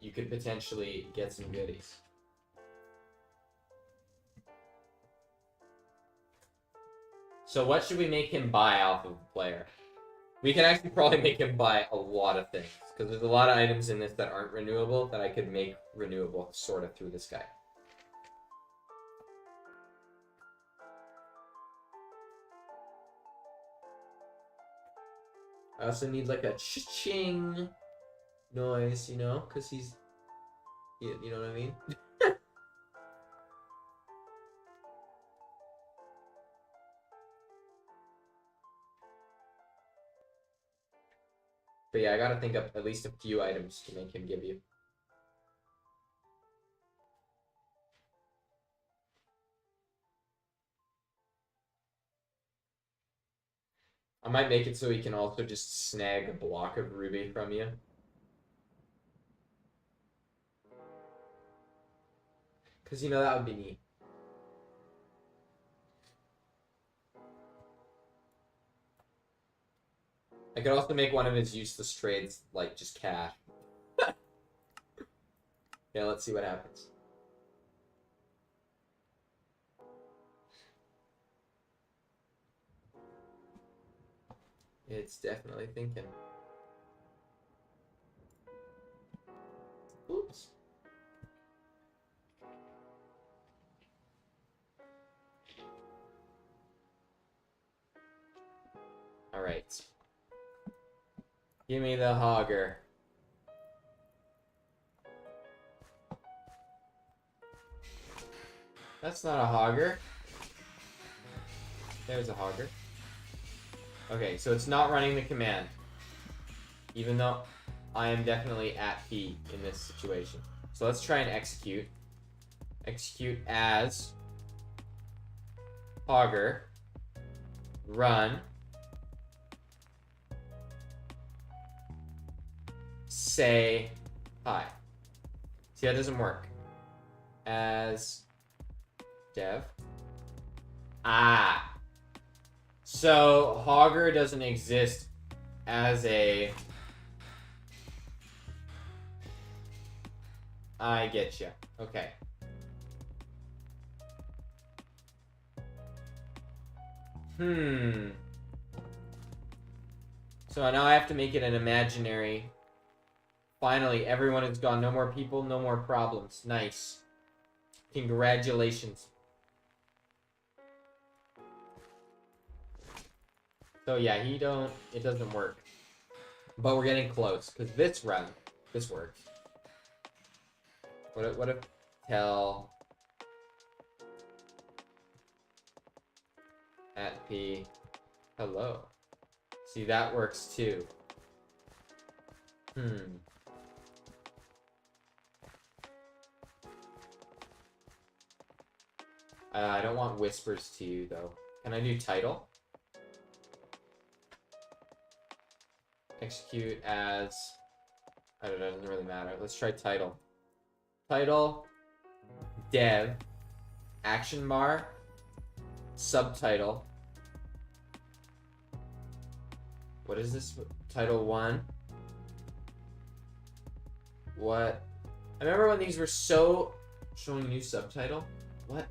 you could potentially get some goodies. So what should we make him buy off of the player? We can actually probably make him buy a lot of things, because there's a lot of items in this that aren't renewable that I could make renewable sort of through this guy. I also need like a cha-ching noise, you know, because he's, you know what I mean? But yeah, I gotta think of at least a few items to make him give you. I might make it so he can also just snag a block of ruby from you. Because, you know, that would be neat. I could also make one of his useless trades, like, just cash. Yeah, let's see what happens. It's definitely thinking. Oops. Alright. Give me the hogger. That's not a hogger. There's a hogger. Okay, so it's not running the command. Even though I am definitely at P in this situation. So let's try and execute. Execute as hogger. Run. Say hi. See, that doesn't work. As dev. Ah. So hogger doesn't exist as a... I get you. Okay. So now I have to make it an imaginary. Finally, everyone is gone. No more people, no more problems. Nice. Congratulations. So yeah, it doesn't work. But we're getting close, because this works. What if tell at P hello? See, that works too. I don't want whispers to you, though. Can I do title? Execute as... I don't know, it doesn't really matter. Let's try title. Title, dev, action bar, subtitle. What is this? Title 1. What? I remember when these were so... Showing new subtitle? What?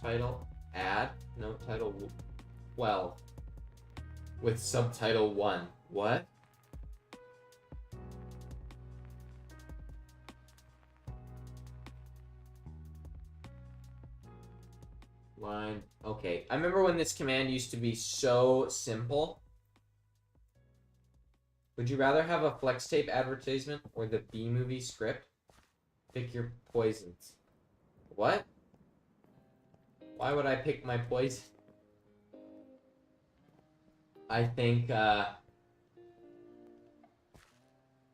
Title, add, no, title 12. With subtitle 1. What? Line. Okay. I remember when this command used to be so simple. Would you rather have a flex tape advertisement or the B-movie script? Pick your poisons. What? Why would I pick my poison? I think I'm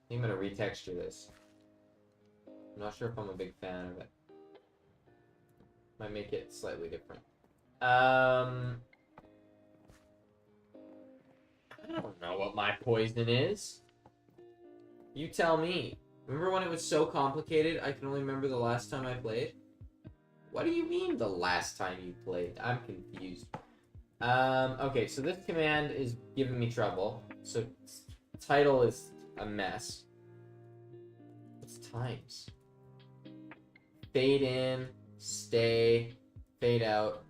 gonna retexture this. I'm not sure if I'm a big fan of it. Might make it slightly different. I don't know what my poison is. You tell me. Remember when it was so complicated, I can only remember the last time I played? What do you mean the last time you played? I'm confused. Okay, so this command is giving me trouble. So title is a mess. What's times? Fade in. Stay, fade out.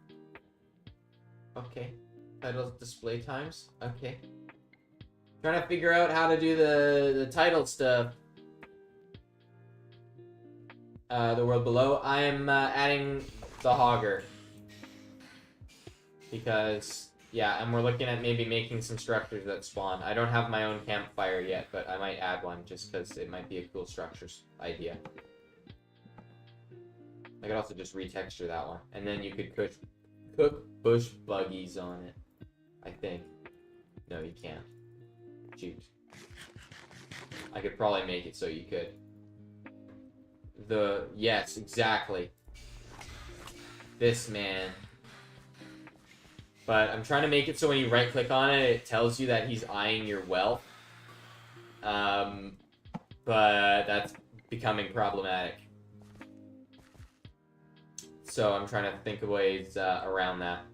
Okay. Title display times. Okay. Trying to figure out how to do the title stuff. The world below. I'm adding the Hogger. Because, yeah, and we're looking at maybe making some structures that spawn. I don't have my own campfire yet, but I might add one just because it might be a cool structures idea. I could also just retexture that one. And then you could cook bush buggies on it. I think. No, you can't. Shoot. I could probably make it so you could. Yes, exactly. This man. But I'm trying to make it so when you right click on it, it tells you that he's eyeing your wealth. But that's becoming problematic. So I'm trying to think of ways around that.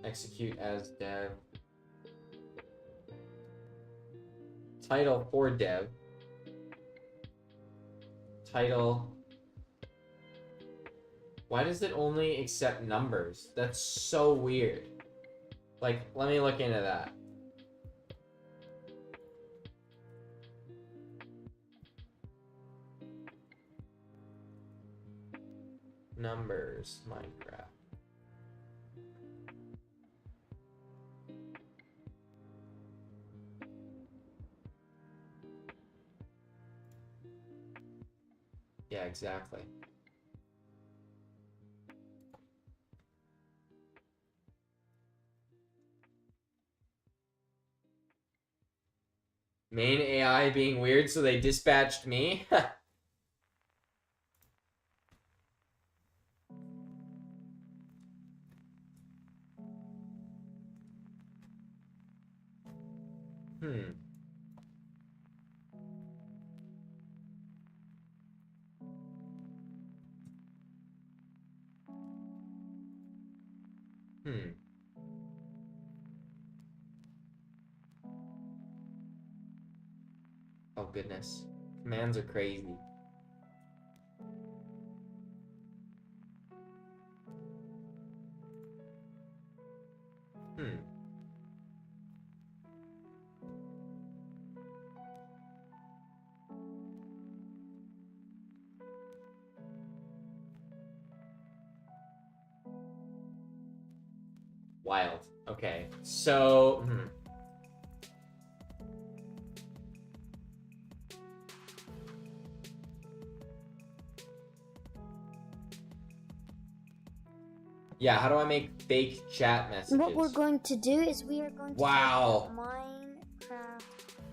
Execute as dev. Title for dev. Title. Why does it only accept numbers? That's so weird. Like, let me look into that. Numbers, Minecraft. Yeah, exactly. Main AI being weird, so they dispatched me? Hmm. Oh, goodness. Commands are crazy. Wild. Okay. So, yeah, how do I make fake chat messages?
What we're going to do is we are going to
Wow.
take the Minecraft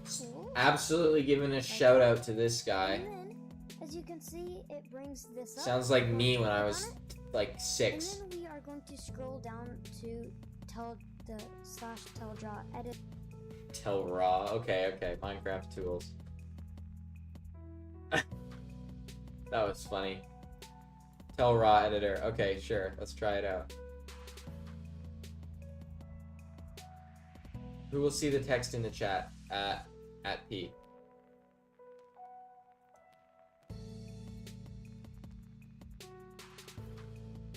tools.
Absolutely giving a shout out to this guy.
And then, as you can see, it brings this up.
Sounds like
We're
me
going
when
to
I
click
was
on it,
like
and
6.
then we are going to scroll down to tell the /tell draw edit.
Tell raw. Okay, okay. Minecraft tools. That was funny. Tell raw editor. Okay, sure. Let's try it out. Who will see the text in the chat at P?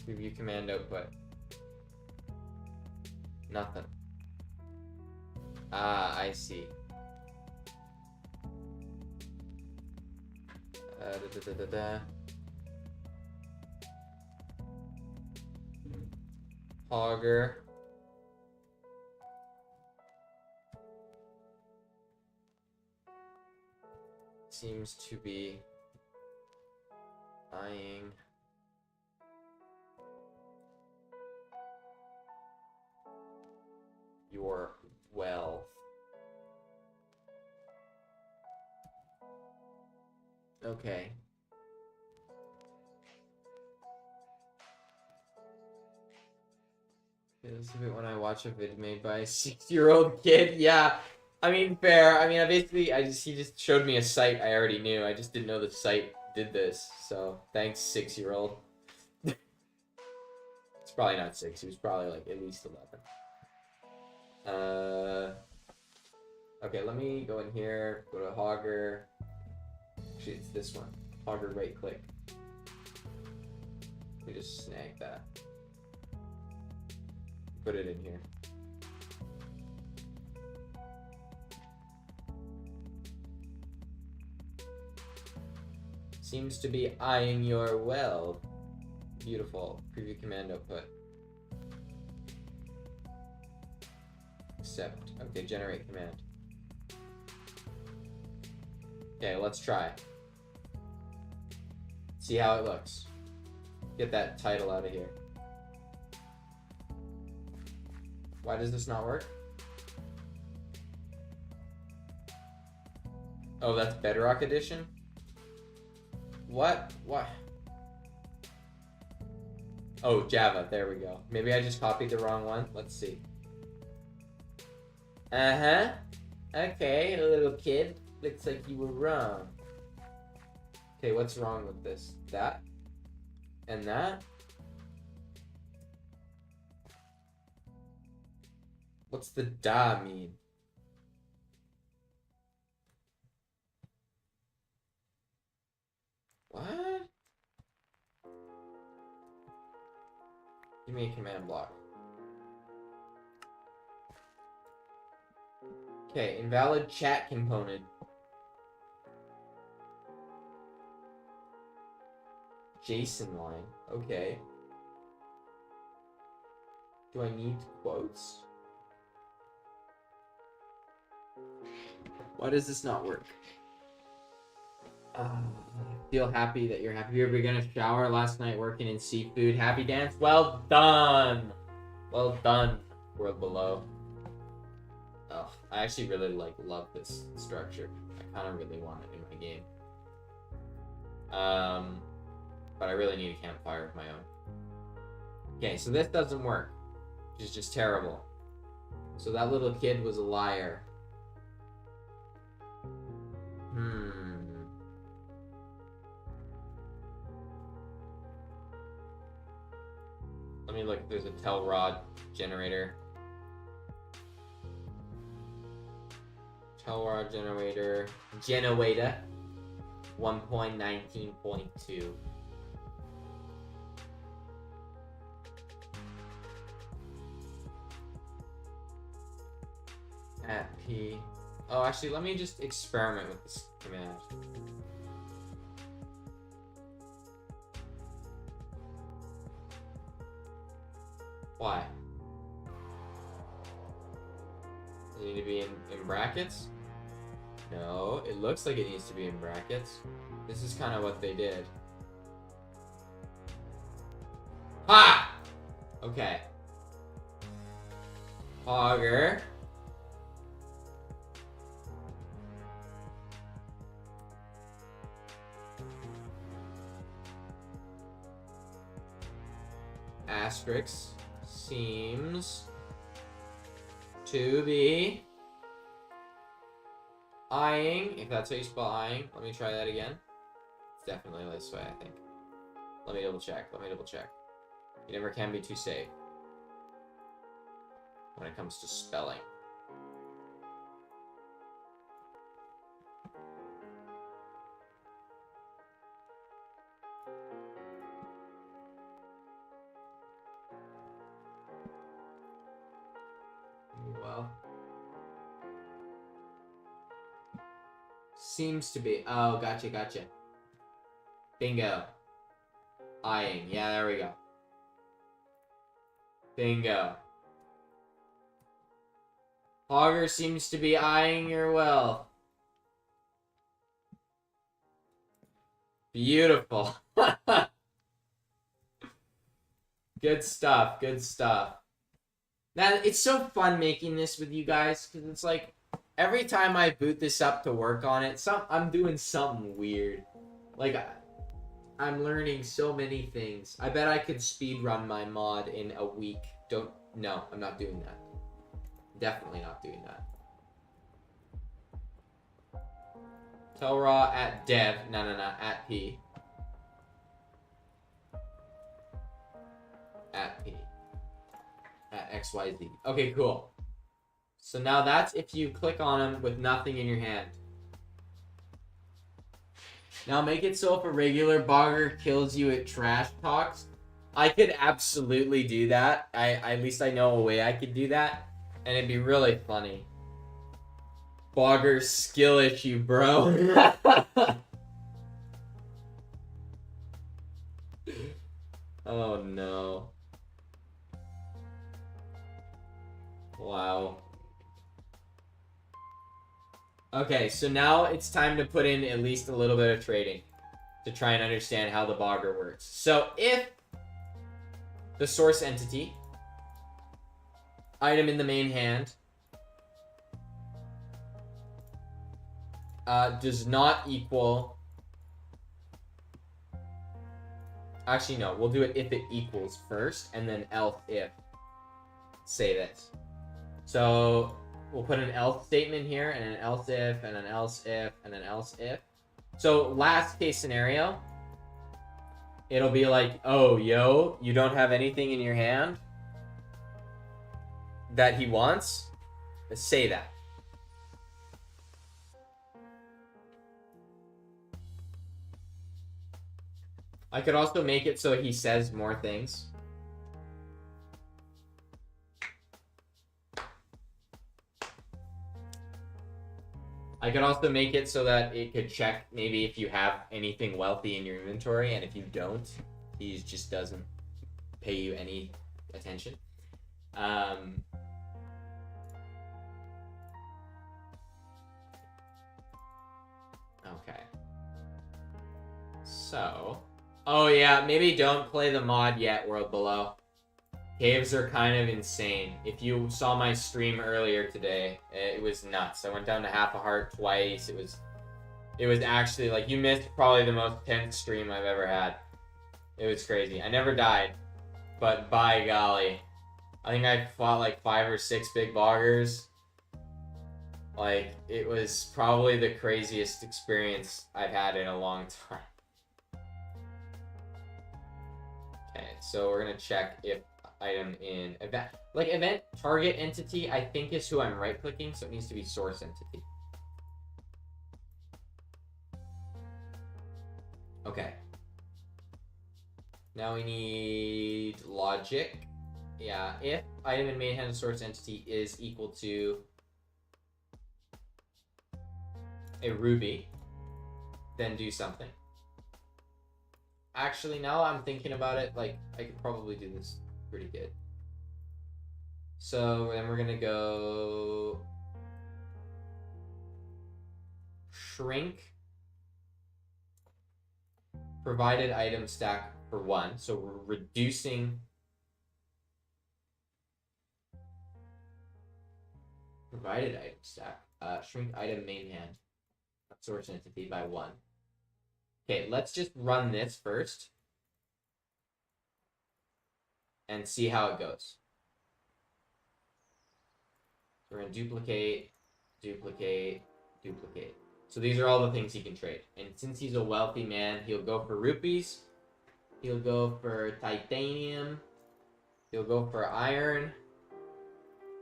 Preview command output. Nothing. Ah, I see. Hogger. Seems to be eyeing your wealth. Okay. Feels a bit when I watch a vid made by a 6-year-old kid. Yeah, I mean, fair. I mean, he just showed me a site I already knew. I just didn't know the site did this. So thanks, 6-year-old. It's probably not 6. He was probably like at least 11. Okay, let me go in here. Go to Hogger. Actually, it's this one. Hogger right click. Let me just snag that. Put it in here. Seems to be eyeing your well. Beautiful. Preview command output. Accept. Okay, generate command. Okay, let's try. See how it looks. Get that title out of here. Why does this not work? Oh, that's Bedrock Edition? What? What? Oh, Java. There we go. Maybe I just copied the wrong one. Let's see. Uh-huh. Okay, little kid. Looks like you were wrong. Okay, what's wrong with this? That? And that? What's the da mean? What? Give me a command block. Okay, invalid chat component. JSON line. Okay. Do I need quotes? Why does this not work? I feel happy that you're happy. You ever gonna shower last night working in seafood? Happy dance? Well done! Well done, world below. Oh, I actually really love this structure. I kind of really want it in my game. But I really need a campfire of my own. Okay, so this doesn't work, which is just terrible. So that little kid was a liar. Let me look if there's a tell rod generator. Tell rod generator. 1.19.2. At P. Oh, actually, let me just experiment with this command. Why? it need to be in brackets? No, it looks like it needs to be in brackets. This is kind of what they did. Ha! Okay. Hogger. Asterisk seems to be eyeing, if that's how you spell eyeing. Let me try that again. It's definitely this way, I think. Let me double check. You never can be too safe when it comes to spelling. Well, seems to be. Oh, gotcha. Bingo. Eyeing. Yeah, there we go. Bingo. Hogger seems to be eyeing your wealth. Beautiful. Good stuff. Now, it's so fun making this with you guys, because it's like, every time I boot this up to work on it, I'm doing something weird. Like, I'm learning so many things. I bet I could speedrun my mod in a week. No, I'm not doing that. Definitely not doing that. Tell raw at dev. No, at p. At p. At XYZ. Okay, cool. So now that's if you click on them with nothing in your hand. Now make it so if a regular bogger kills you, it trash talks. I could absolutely do that. At least I know a way I could do that. And it'd be really funny. Bogger skill issue, bro. Oh no. Wow. Okay, so now it's time to put in at least a little bit of trading to try and understand how the bogger works. So if the source entity, item in the main hand, does not equal... Actually, no. We'll do it if it equals first, and then else if. Say this. So we'll put an else statement here, and an else if, and an else if, and an else if. So last case scenario, it'll be like, oh, yo, you don't have anything in your hand that he wants. Say that. I could also make it so he says more things. I could also make it so that it could check maybe if you have anything wealthy in your inventory, and if you don't, he just doesn't pay you any attention. Okay. So... Oh yeah, maybe don't play the mod yet, World Below. Caves are kind of insane. If you saw my stream earlier today, it was nuts. I went down to half a heart twice. It was actually like, you missed probably the most tense stream I've ever had. It was crazy. I never died, but by golly, I think I fought like 5 or 6 big boggers. Like, it was probably the craziest experience I've had in a long time. Okay, so we're gonna check if item in event, like event target entity, I think is who I'm right clicking, so it needs to be source entity. Okay. Now we need logic. Yeah, if item in main hand source entity is equal to a ruby, then do something. Actually, now I'm thinking about it, like, I could probably do this pretty good. So then we're gonna go shrink provided item stack for 1. So we're reducing provided item stack. Shrink item main hand. Source entity by 1. Okay, let's just run this first. And see how it goes. So we're going to duplicate, duplicate, duplicate. So these are all the things he can trade. And since he's a wealthy man, he'll go for rupees. He'll go for titanium. He'll go for iron.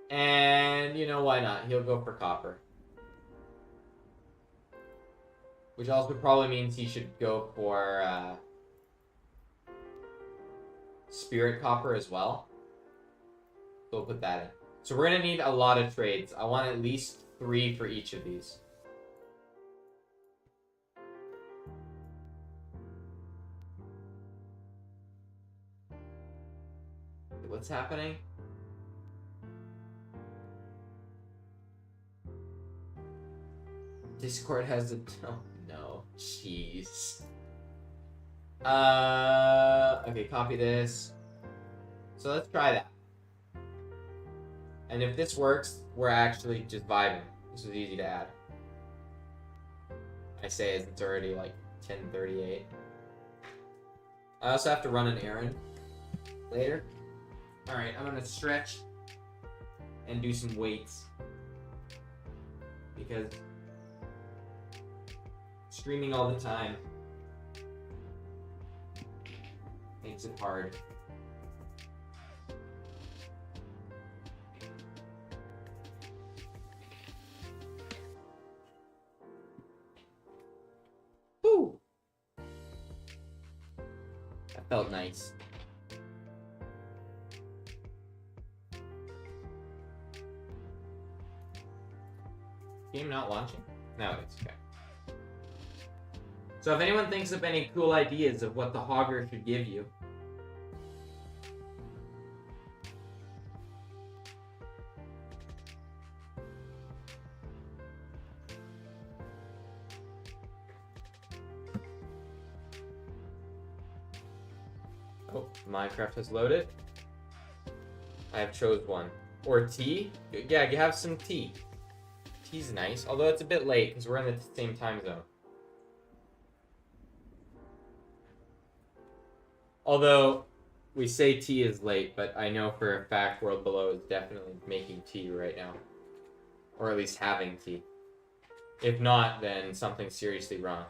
And, you know, why not? He'll go for copper. Which also probably means he should go for spirit copper as well. So we'll put that in. So we're going to need a lot of trades. I want at least 3 for each of these. What's happening? Discord has a... Oh, no. Jeez. Okay, copy this. So let's try that. And if this works, we're actually just vibing. This is easy to add. I say as it's already like 10:38. I also have to run an errand later. Alright, I'm gonna stretch and do some weights. Because streaming all the time makes it hard. Woo! That felt nice. Game not launching? No, it's okay. So if anyone thinks of any cool ideas of what the Hogger should give you, oh, Minecraft has loaded. I have chose one. Or tea? Yeah, you have some tea. Tea's nice, although it's a bit late because we're in the same time zone. Although, we say tea is late, but I know for a fact World Below is definitely making tea right now. Or at least having tea. If not, then something's seriously wrong.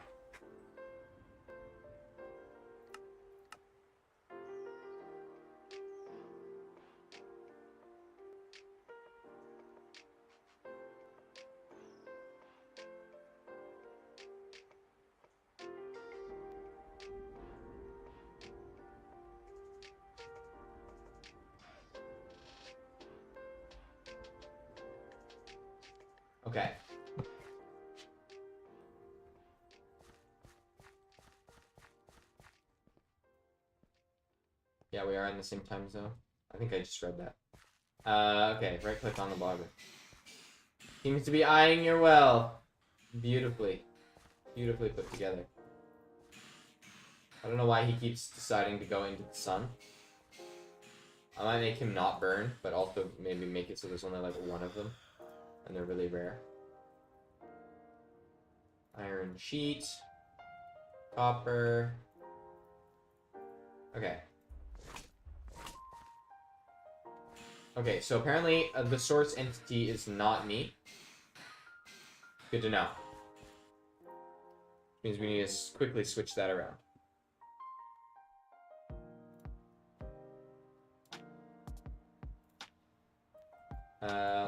Okay. Yeah, we are in the same time zone. I think I just read that. Okay, right click on the blogger. Seems to be eyeing your well. Beautifully. Beautifully put together. I don't know why he keeps deciding to go into the sun. I might make him not burn, but also maybe make it so there's only like one of them. And they're really rare. Iron sheet. Copper. Okay. Okay, so apparently the source entity is not me. Good to know. Means we need to quickly switch that around.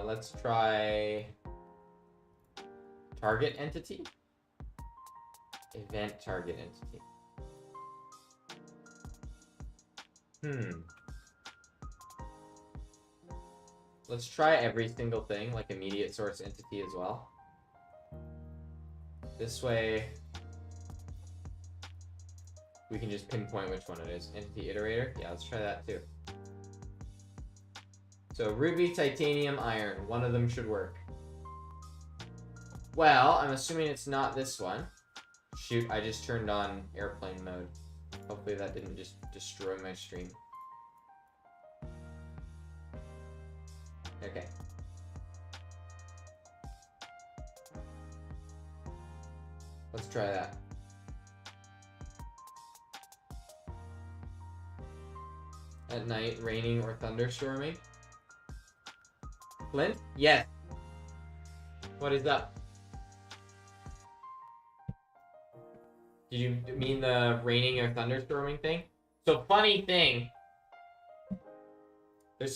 Let's try target entity. Event target entity. Let's try every single thing, like immediate source entity as well. This way, we can just pinpoint which one it is. Entity iterator? Yeah, let's try that too. So ruby, titanium, iron. One of them should work. Well, I'm assuming it's not this one. Shoot, I just turned on airplane mode. Hopefully that didn't just destroy my stream. Okay. Let's try that. At night, raining or thunderstorming. Flint? Yes. What is up? Did you mean the raining or thunderstorming thing? So funny thing.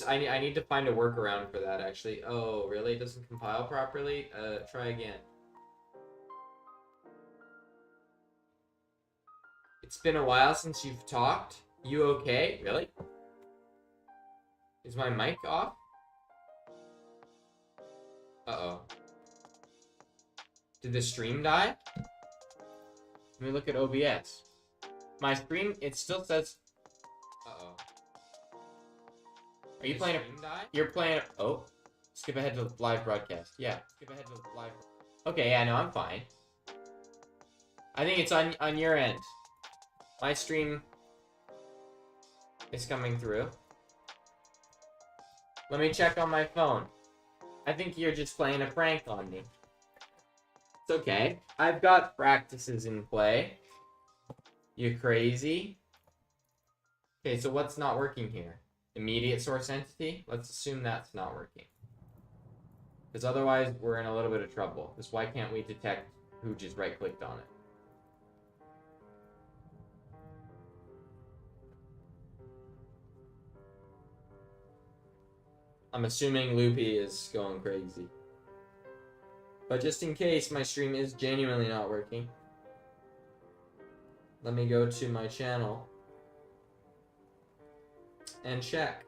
I need to find a workaround for that actually. Oh, really? It doesn't compile properly? Try again. It's been a while since you've talked. You okay? Really? Is my mic off? Uh-oh. Did the stream die? Let me look at OBS. My stream, it still says... Uh-oh. Are you playing a... You're playing... Oh. Skip ahead to live broadcast. Yeah. Skip ahead to live... Okay, yeah, no, I'm fine. I think it's on your end. My stream is coming through. Let me check on my phone. I think you're just playing a prank on me. It's okay. I've got practices in play. You crazy? Okay, so what's not working here? Immediate source entity? Let's assume that's not working. Because otherwise, we're in a little bit of trouble. Because why can't we detect who just right-clicked on it? I'm assuming Loopy is going crazy. But just in case my stream is genuinely not working, let me go to my channel and check.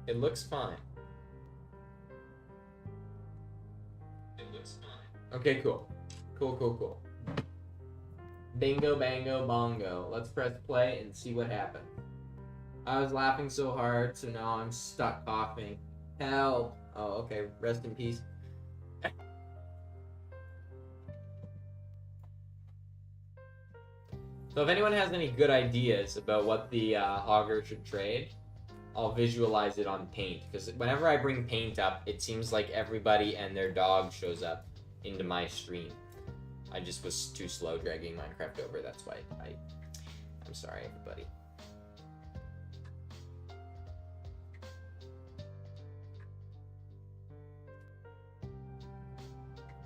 It looks fine. Okay, cool. Cool. Bingo, bango, bongo. Let's press play and see what happens. I was laughing so hard, so now I'm stuck coughing. Help! Oh, okay. Rest in peace. So if anyone has any good ideas about what the Hogger should trade, I'll visualize it on Paint. Because whenever I bring Paint up, it seems like everybody and their dog shows up into my stream. I just was too slow dragging Minecraft over. That's why I'm sorry, everybody.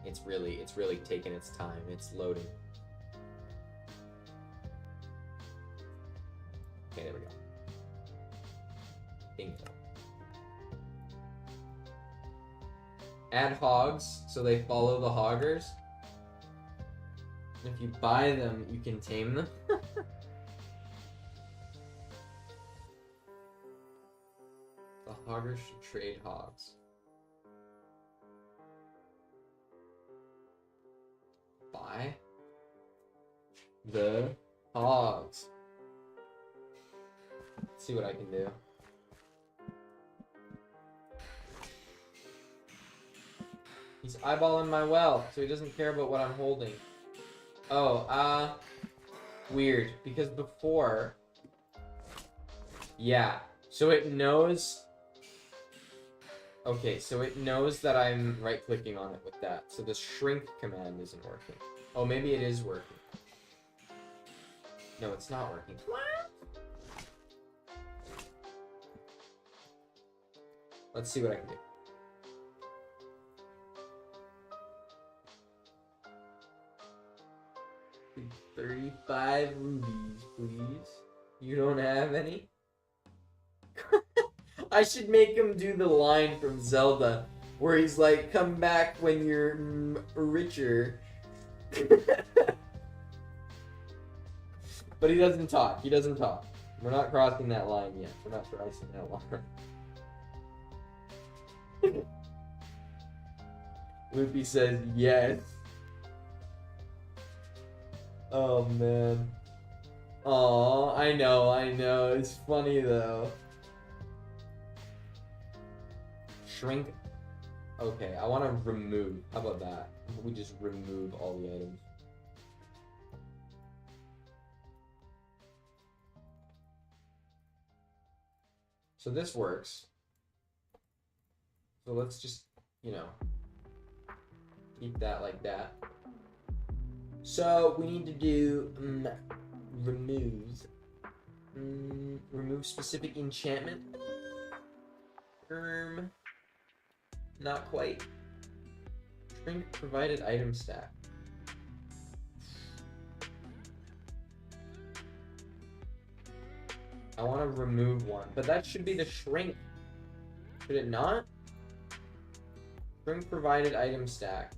It's really taking its time. It's loading. Okay, there we go. Bingo. Add hogs so they follow the hoggers. If you buy them, you can tame them. The hoggers should trade hogs. Buy the hogs. Let's see what I can do. He's eyeballing my well, so he doesn't care about what I'm holding. Oh, weird. Because before... Yeah. So it knows... Okay, so it knows that I'm right-clicking on it with that. So the shrink command isn't working. Oh, maybe it is working. No, it's not working. Let's see what I can do. 35 rubies, please. You don't have any? I should make him do the line from Zelda, where he's like, come back when you're richer. But he doesn't talk. He doesn't talk. We're not crossing that line yet. We're not crossing that line. Loopy says yes. Oh man. Aw, I know. It's funny though. Shrink. Okay, I want to remove. How about that? We just remove all the items. So this works. So let's just, you know, keep that like that. So we need to do remove specific enchantment. Not quite. Shrink provided item stack. I want to remove one, but that should be the shrink. Should it not? Shrink provided item stack.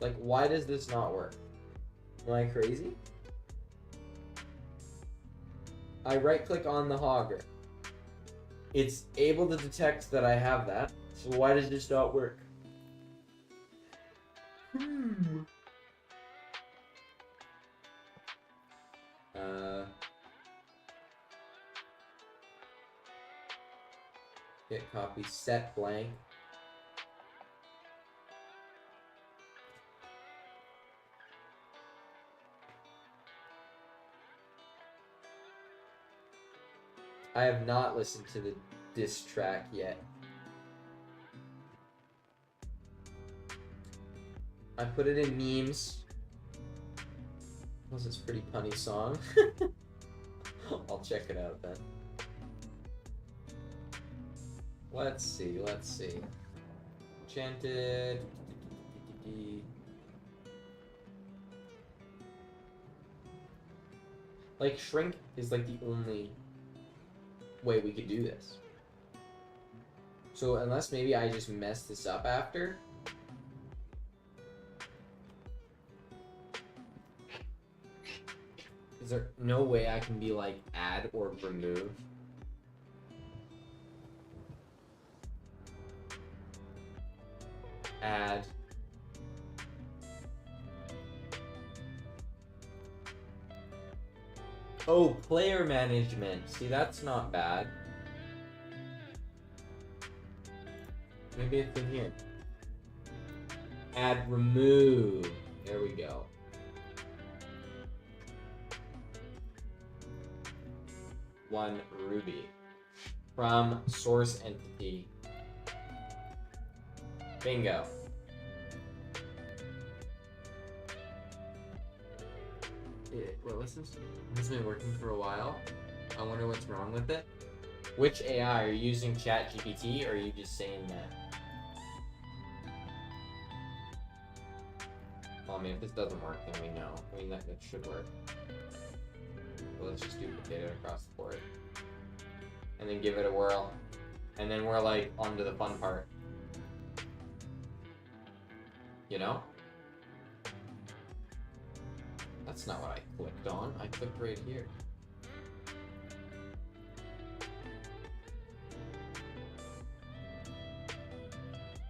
Like, why does this not work? Am I crazy? I right click on the hogger. It's able to detect that I have that. So why does this not work? Get copy, set blank. I have not listened to the diss track yet. I put it in memes. Plus it's a pretty punny song. I'll check it out then. Let's see. Enchanted. Like, shrink is like the only way we could do this. So unless maybe I just mess this up after. Is there no way I can be like add or remove? Add. Oh, player management. See, that's not bad. Maybe it's in here. Add remove. There we go. One ruby. From source entity. Bingo. Well, this has been working for a while. I wonder what's wrong with it. Which AI? Are you using ChatGPT or are you just saying that? Well, I mean, if this doesn't work, then we know. I mean, that should work. Well, let's just duplicate it across the board. And then give it a whirl. And then we're like, on to the fun part. You know? That's not what I clicked on. I clicked right here.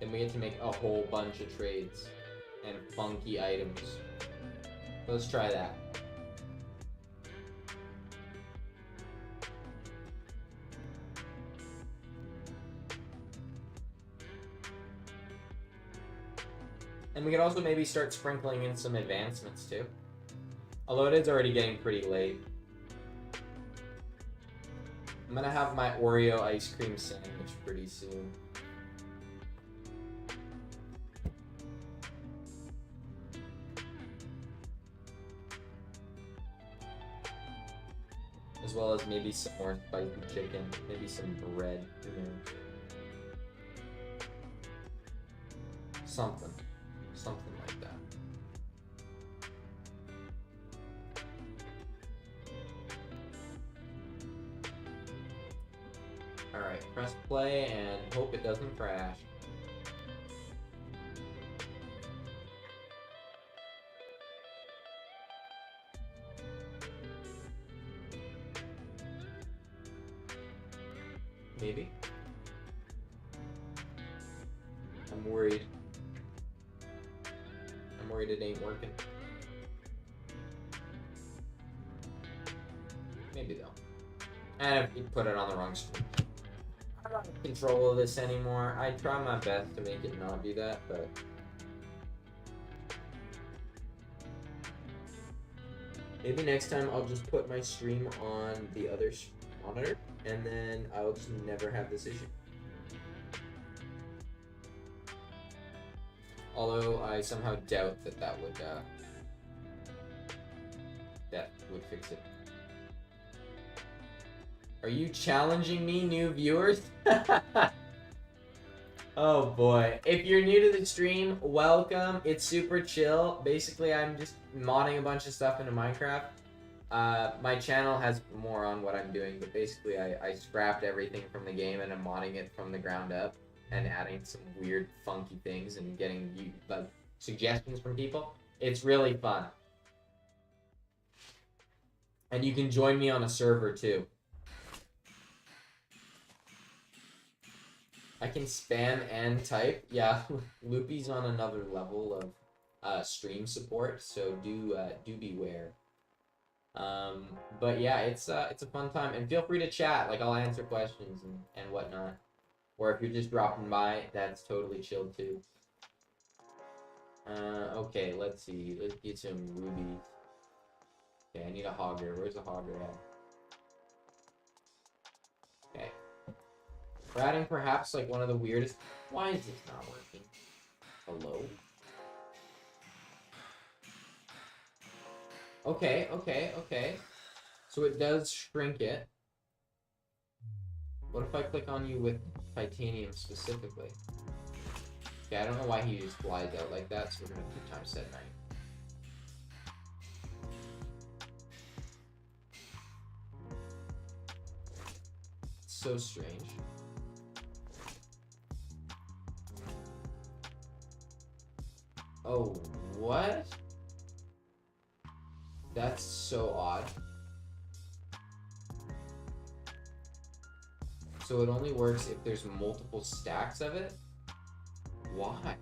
Then we get to make a whole bunch of trades and funky items. Let's try that. And we could also maybe start sprinkling in some advancements too. Although it is already getting pretty late. I'm gonna have my Oreo ice cream sandwich pretty soon. As well as maybe some more spicy chicken, maybe some bread, who knows. Something like that. Alright, press play and hope it doesn't crash. Maybe. I'm worried. I'm worried it ain't working. Maybe though. And if you put it on the wrong stream. I'm not in control of this anymore. I try my best to make it not do that, but maybe next time I'll just put my stream on the other monitor, and then I'll just never have this issue. Although I somehow doubt that that would fix it. Are you challenging me, new viewers? Oh boy. If you're new to the stream, welcome. It's super chill. Basically, I'm just modding a bunch of stuff into Minecraft. My channel has more on what I'm doing, but basically I scrapped everything from the game and I'm modding it from the ground up and adding some weird, funky things and getting like suggestions from people. It's really fun. And you can join me on a server too. I can spam and type. Yeah, Loopy's on another level of stream support, so do beware. But yeah, it's a fun time, and feel free to chat. Like, I'll answer questions and whatnot. Or if you're just dropping by, that's totally chill too. Okay, let's see. Let's get some rubies. Okay, I need a hogger. Where's the hogger at? Okay. We're adding perhaps like one of the weirdest. Why is this not working? Hello? Okay. So it does shrink it. What if I click on you with titanium specifically? Okay, I don't know why he just flies out like that, so we're gonna keep time set 9. It's so strange. Oh, what? That's so odd. So it only works if there's multiple stacks of it? Why?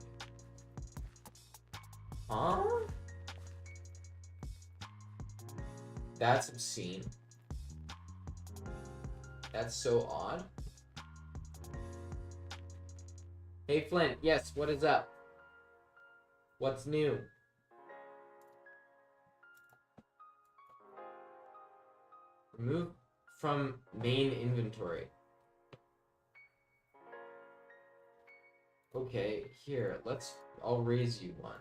Huh? That's obscene. That's so odd. Hey Flint, yes, what is up? What's new? Remove from main inventory. Okay, here, I'll raise you one.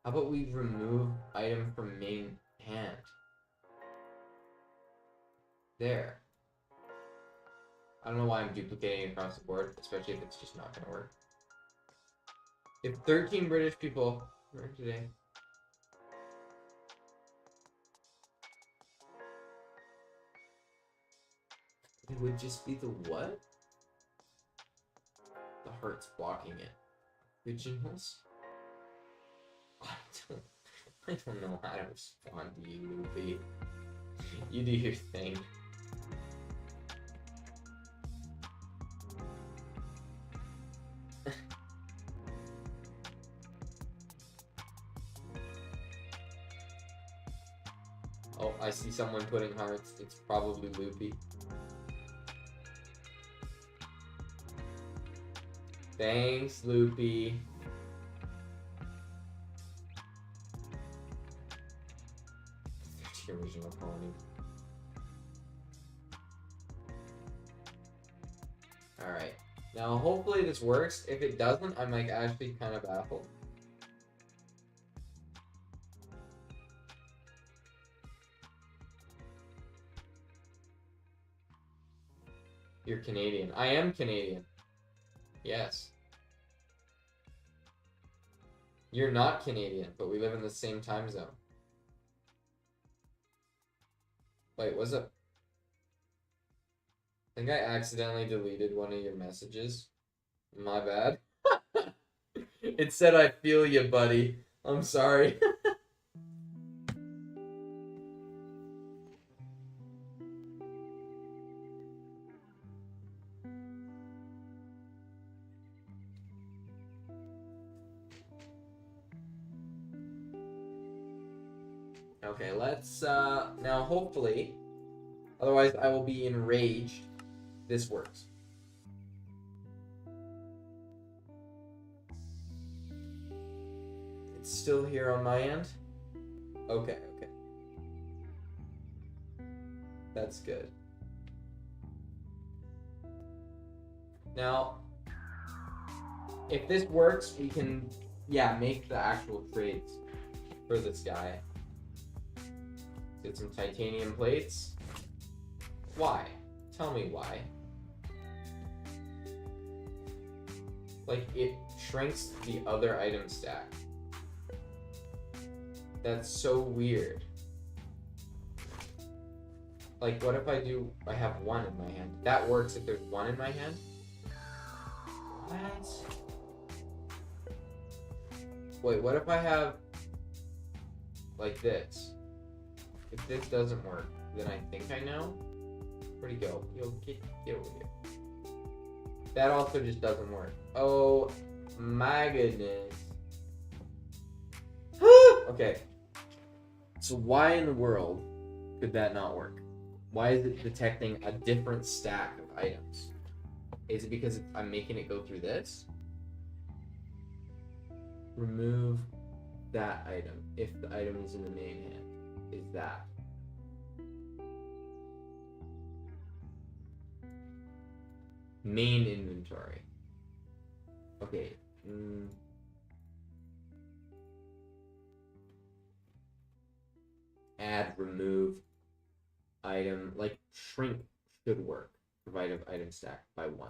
How about we remove item from main hand? There. I don't know why I'm duplicating across the board, especially if it's just not gonna work. If 13 British people were today. It would just be the what? The heart's blocking it. Originals? I don't know how to respond to you, Loopy. You do your thing. Oh, I see someone putting hearts. It's probably Loopy. Thanks, Loopy. The original pony. Alright. Now, hopefully this works. If it doesn't, I'm like actually kind of baffled. You're Canadian. I am Canadian. Yes. You're not Canadian, but we live in the same time zone. Wait, what's up? I think I accidentally deleted one of your messages. My bad. It said I feel you, buddy. I'm sorry. Okay, let's now hopefully Otherwise, I will be enraged. This works. It's still here on my end. Okay. That's good. Now, if this works, we can, make the actual trades for this guy. Get some titanium plates. Why? Tell me why. Like, it shrinks the other item stack. That's so weird. Like, what if I have one in my hand? That works if there's one in my hand? What? Wait, what if I have, like this? If this doesn't work, then I think I know. Where'd he go? You'll get over here. That also just doesn't work. Oh my goodness. Okay. So why in the world could that not work? Why is it detecting a different stack of items? Is it because I'm making it go through this? Remove that item if the item is in the main hand. Is that? Main inventory. Okay. Add, remove, item, like shrink should work. Provide item stack by 1.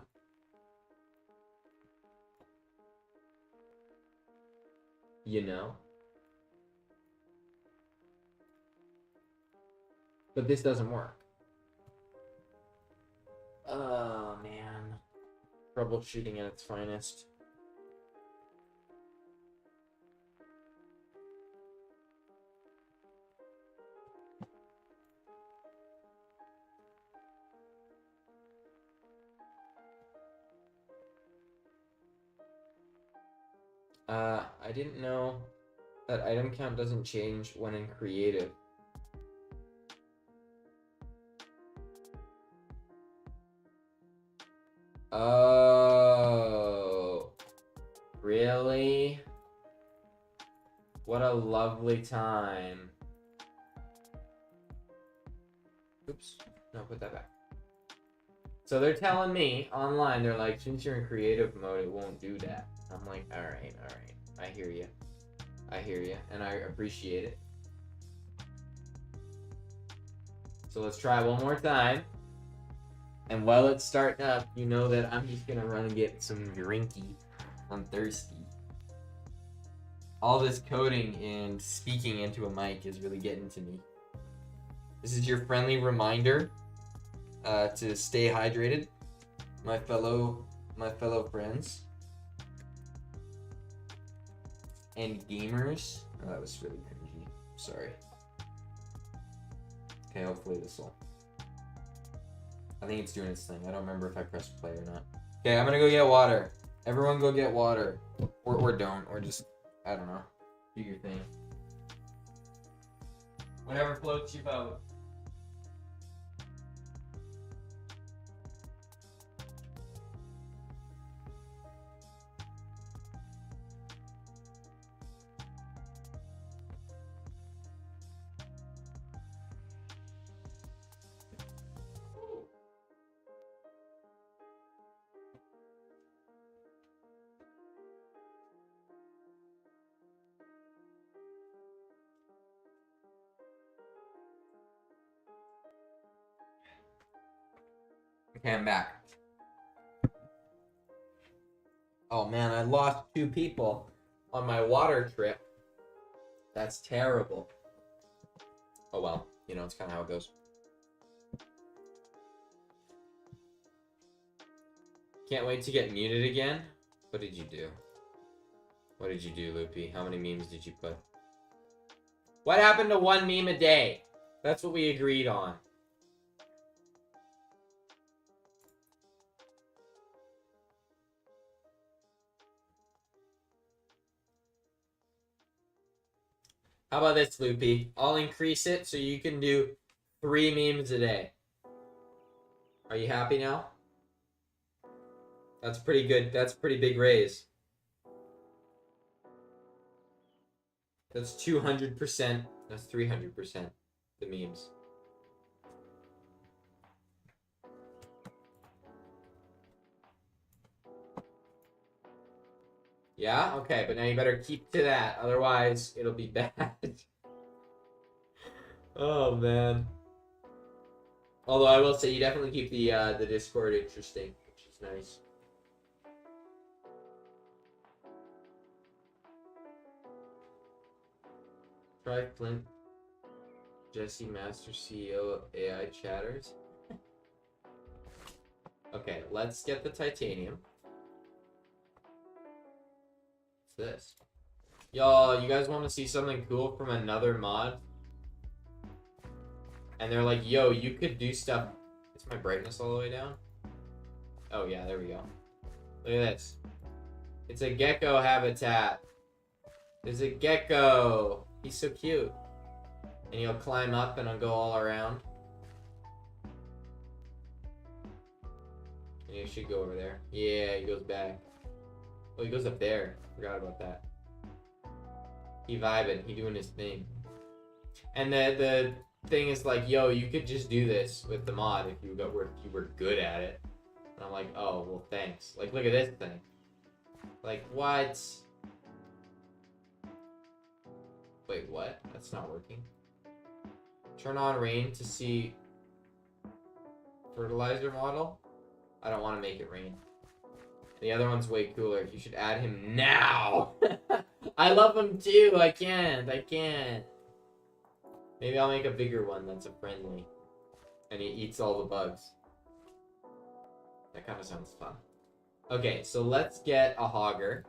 You know? But this doesn't work. Oh, man. Troubleshooting at its finest. I didn't know that item count doesn't change when in creative. Oh, really? What a lovely time. Oops, no, put that back. So they're telling me online, they're like, since you're in creative mode, it won't do that. I'm like, all right. I hear you, and I appreciate it. So let's try one more time. And while it's starting up, you know that I'm just gonna run and get some drinky. I'm thirsty. All this coding and speaking into a mic is really getting to me. This is your friendly reminder to stay hydrated, my fellow friends and gamers. Oh, that was really cringy. Sorry. Okay, hopefully this will. I think it's doing its thing. I don't remember if I pressed play or not. Okay, I'm gonna go get water. Everyone go get water. Or don't. Or just, I don't know. Do your thing. Whatever floats your boat. Okay, I'm back. Oh man, I lost 2 people on my water trip. That's terrible. Oh well, you know, it's kind of how it goes. Can't wait to get muted again. What did you do? What did you do, Loopy? How many memes did you put? What happened to 1 meme a day? That's what we agreed on. How about this, Loopy? I'll increase it so you can do 3 memes a day. Are you happy now? That's pretty good. That's a pretty big raise. That's 200%. That's 300%. The memes. Yeah? Okay, but now you better keep to that. Otherwise, it'll be bad. Oh, man. Although I will say, you definitely keep the Discord interesting, which is nice. Try Flint. Jesse Master CEO of AI Chatters. Okay, let's get the titanium. What's this? Y'all, you guys want to see something cool from another mod? And they're like, yo, you could do stuff. Is my brightness all the way down? Oh, yeah, there we go. Look at this. It's a gecko habitat. There's a gecko. He's so cute. And he'll climb up and he'll go all around. And he should go over there. Yeah, he goes back. Oh, he goes up there. Forgot about that. He vibing. He doing his thing. And the thing is like, yo, you could just do this with the mod if you were good at it. And I'm like, oh, well, thanks. Like, look at this thing. Like, what? Wait, what? That's not working. Turn on rain to see fertilizer model. I don't want to make it rain. The other one's way cooler. You should add him now. I love him too. I can't. Maybe I'll make a bigger one that's a friendly. And he eats all the bugs. That kind of sounds fun. Okay, so let's get a hogger.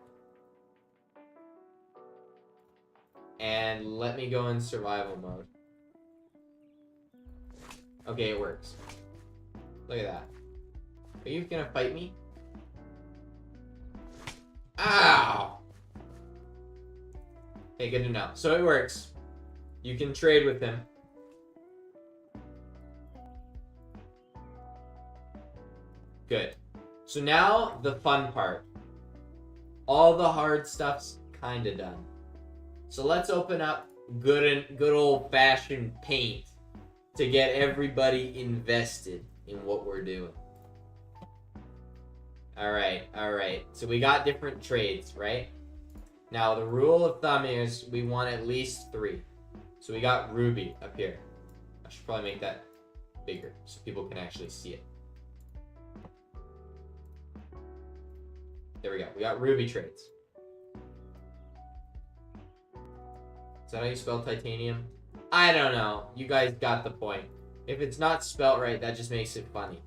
And let me go in survival mode. Okay, it works. Look at that. Are you gonna fight me? Ow! Okay, good to know. So it works. You can trade with him. Good. So now the fun part. All the hard stuff's kinda done. So let's open up good old-fashioned paint to get everybody invested in what we're doing. Alright. So we got different trades, right? Now the rule of thumb is we want at least 3. So we got Ruby up here. I should probably make that bigger so people can actually see it. There we go. We got Ruby trades. Is that how you spell titanium? I don't know. You guys got the point. If it's not spelt right, that just makes it funny.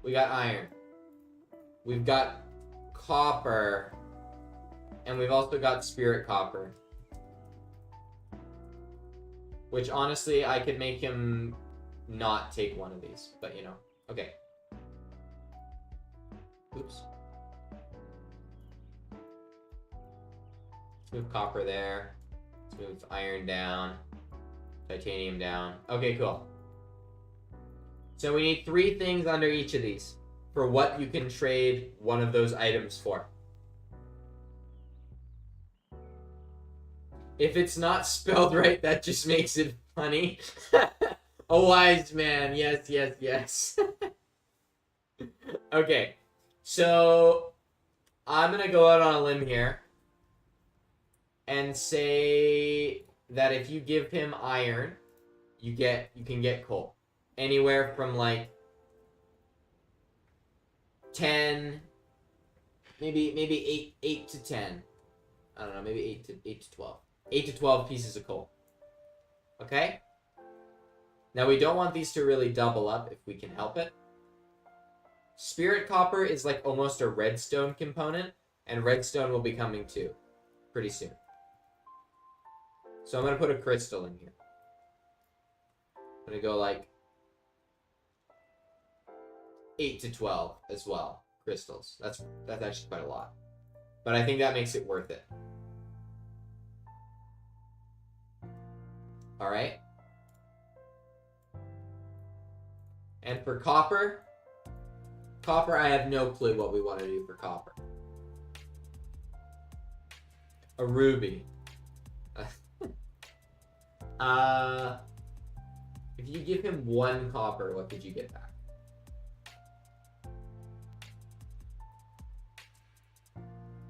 We got iron. We've got copper. And we've also got spirit copper. Which, honestly, I could make him not take one of these. But, you know. Okay. Oops. Let's move copper there. Let's move iron down. Titanium down. Okay, cool. So we need 3 things under each of these for what you can trade one of those items for. If it's not spelled right, that just makes it funny. A wise man. Yes. Okay. So I'm going to go out on a limb here and say that if you give him iron, you can get coal. Anywhere from like 10, maybe 8 to 10. I don't know, maybe 8 to 12. 8 to 12 pieces of coal. Okay? Now we don't want these to really double up if we can help it. Spirit copper is like almost a redstone component, and redstone will be coming too pretty soon. So I'm going to put a crystal in here. I'm going to go like 8 to 12 as well. Crystals. That's actually quite a lot. But I think that makes it worth it. Alright. And for copper, I have no clue what we want to do for copper. A ruby. If you give him 1 copper, what could you get back?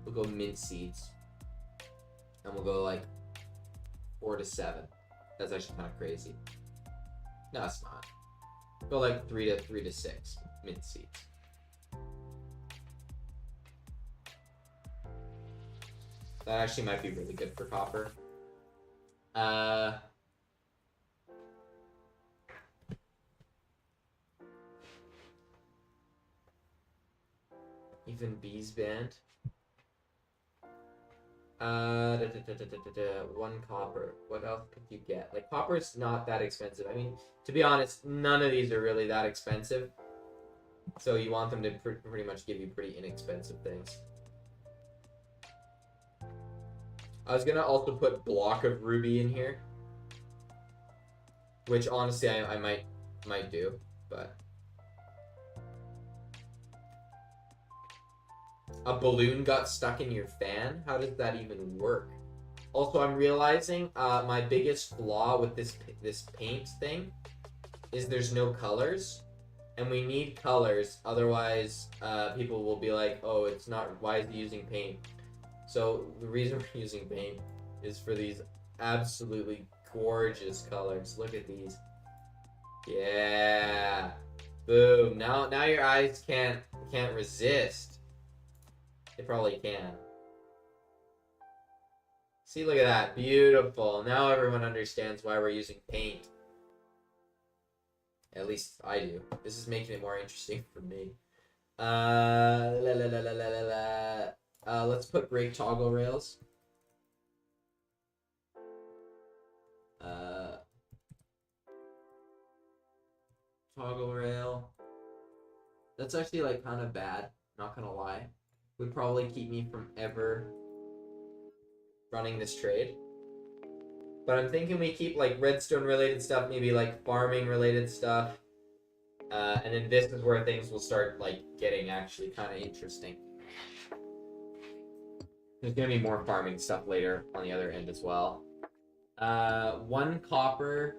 We'll go mint seeds. And we'll go like 4 to 7. That's actually kind of crazy. No, it's not. Go like 3 to 6 mint seeds. That actually might be really good for copper. Even B's band. 1 copper. What else could you get? Like, copper's not that expensive. I mean, to be honest, none of these are really that expensive. So you want them to pretty much give you pretty inexpensive things. I was gonna also put block of ruby in here, which honestly I might do, but a balloon got stuck in your fan? How does that even work? Also, I'm realizing my biggest flaw with this paint thing is there's no colors, and we need colors, otherwise people will be like, oh, it's not, why is he using paint? So the reason we're using paint is for these absolutely gorgeous colors. Look at these. Yeah. Boom. Now your eyes can't resist. They probably can. See, look at that. Beautiful. Now everyone understands why we're using paint. At least I do. This is making it more interesting for me. Let's put break toggle rails. Toggle rail. That's actually like kind of bad, not gonna lie. Would probably keep me from ever running this trade. But I'm thinking we keep like redstone related stuff, maybe like farming related stuff. And then this is where things will start like getting actually kind of interesting. There's gonna be more farming stuff later on the other end as well. 1 copper.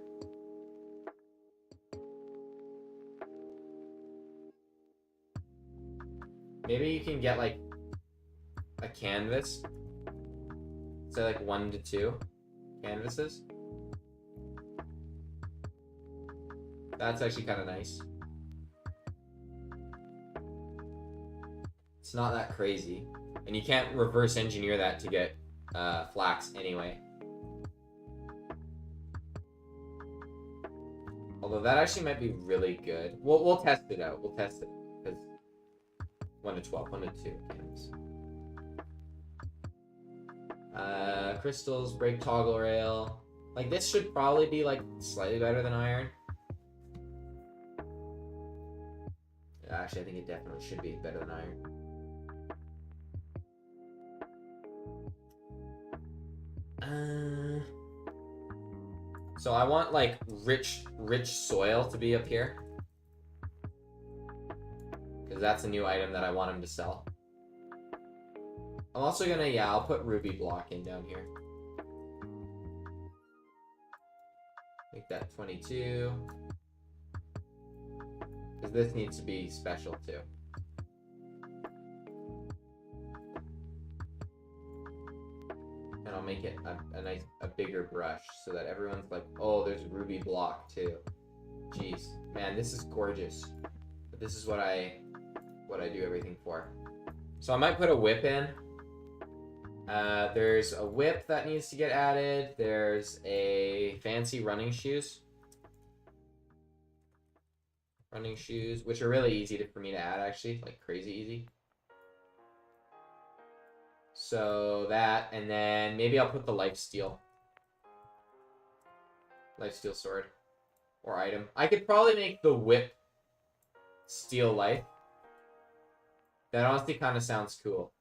Maybe you can get like a canvas. Say like 1 to 2 canvases. That's actually kind of nice. It's not that crazy. And you can't reverse engineer that to get flax anyway. Although that actually might be really good. We'll test it out. We'll test it. Because 1 to 12, 1 to 2 canvas. Crystals, break toggle rail. Like this should probably be like slightly better than iron. Actually, I think it definitely should be better than iron. So I want like rich soil to be up here. Because that's a new item that I want him to sell. I'm also gonna, I'll put ruby block in down here. Make that 22. Because this needs to be special too. And I'll make it a bigger brush so that everyone's like, oh, there's ruby block too. Jeez, man, this is gorgeous. But this is what I do everything for. So I might put a whip in. There's a whip that needs to get added. There's a fancy running shoes. Running shoes, which are really easy for me to add, actually, like crazy easy. So that, and then maybe I'll put the lifesteal sword or item. I could probably make the whip steel life. That honestly kind of sounds cool.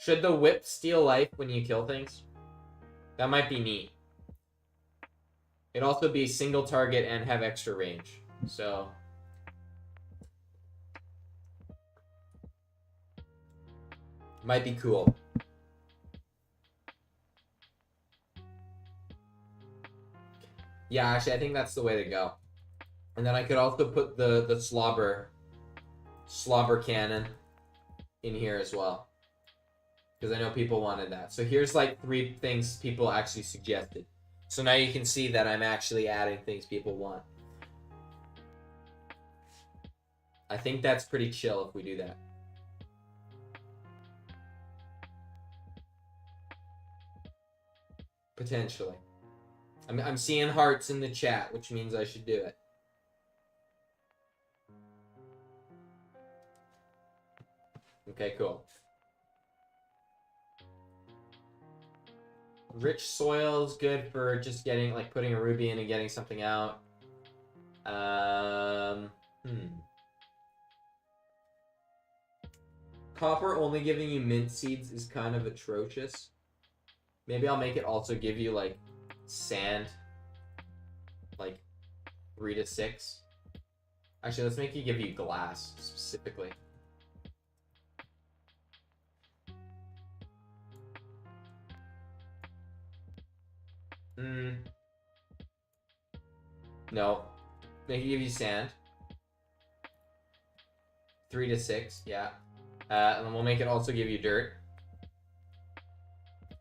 Should the whip steal life when you kill things? That might be neat. It'd also be single target and have extra range. So might be cool. Yeah, actually, I think that's the way to go. And then I could also put the slobber cannon in here as well, because I know people wanted that. So here's like 3 things people actually suggested. So now you can see that I'm actually adding things people want. I think that's pretty chill if we do that. Potentially. I'm seeing hearts in the chat, which means I should do it. Okay, cool. Rich soil is good for just getting, like, putting a ruby in and getting something out. Copper only giving you mint seeds is kind of atrocious. Maybe I'll make it also give you, like, sand. Like, 3 to 6. Actually, let's make it give you glass, specifically. No. Make it give you sand. 3 to 6, yeah. And then we'll make it also give you dirt.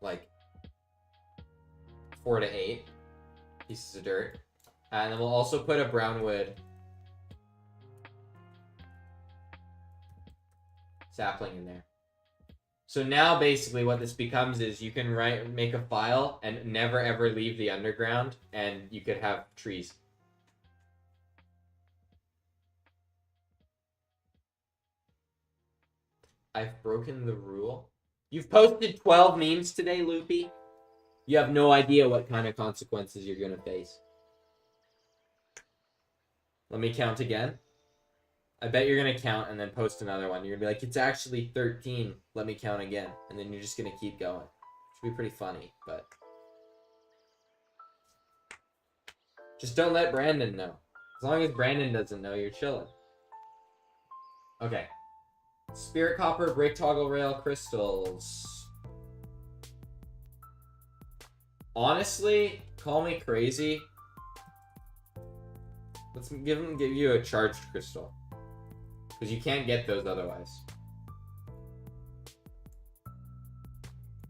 Like 4 to 8 pieces of dirt. And then we'll also put a brown wood sapling in there. So now basically what this becomes is you can make a file and never ever leave the underground, and you could have trees. I've broken the rule. You've posted 12 memes today, Loopy. You have no idea what kind of consequences you're gonna face. Let me count again. I bet you're gonna count and then post another one. You're gonna be like, it's actually 13. Let me count again. And then you're just gonna keep going. Should be pretty funny, but just don't let Brandon know. As long as Brandon doesn't know, you're chilling. Okay. Spirit copper, break toggle rail, crystals. Honestly, call me crazy. Let's give you a charged crystal. Because you can't get those otherwise.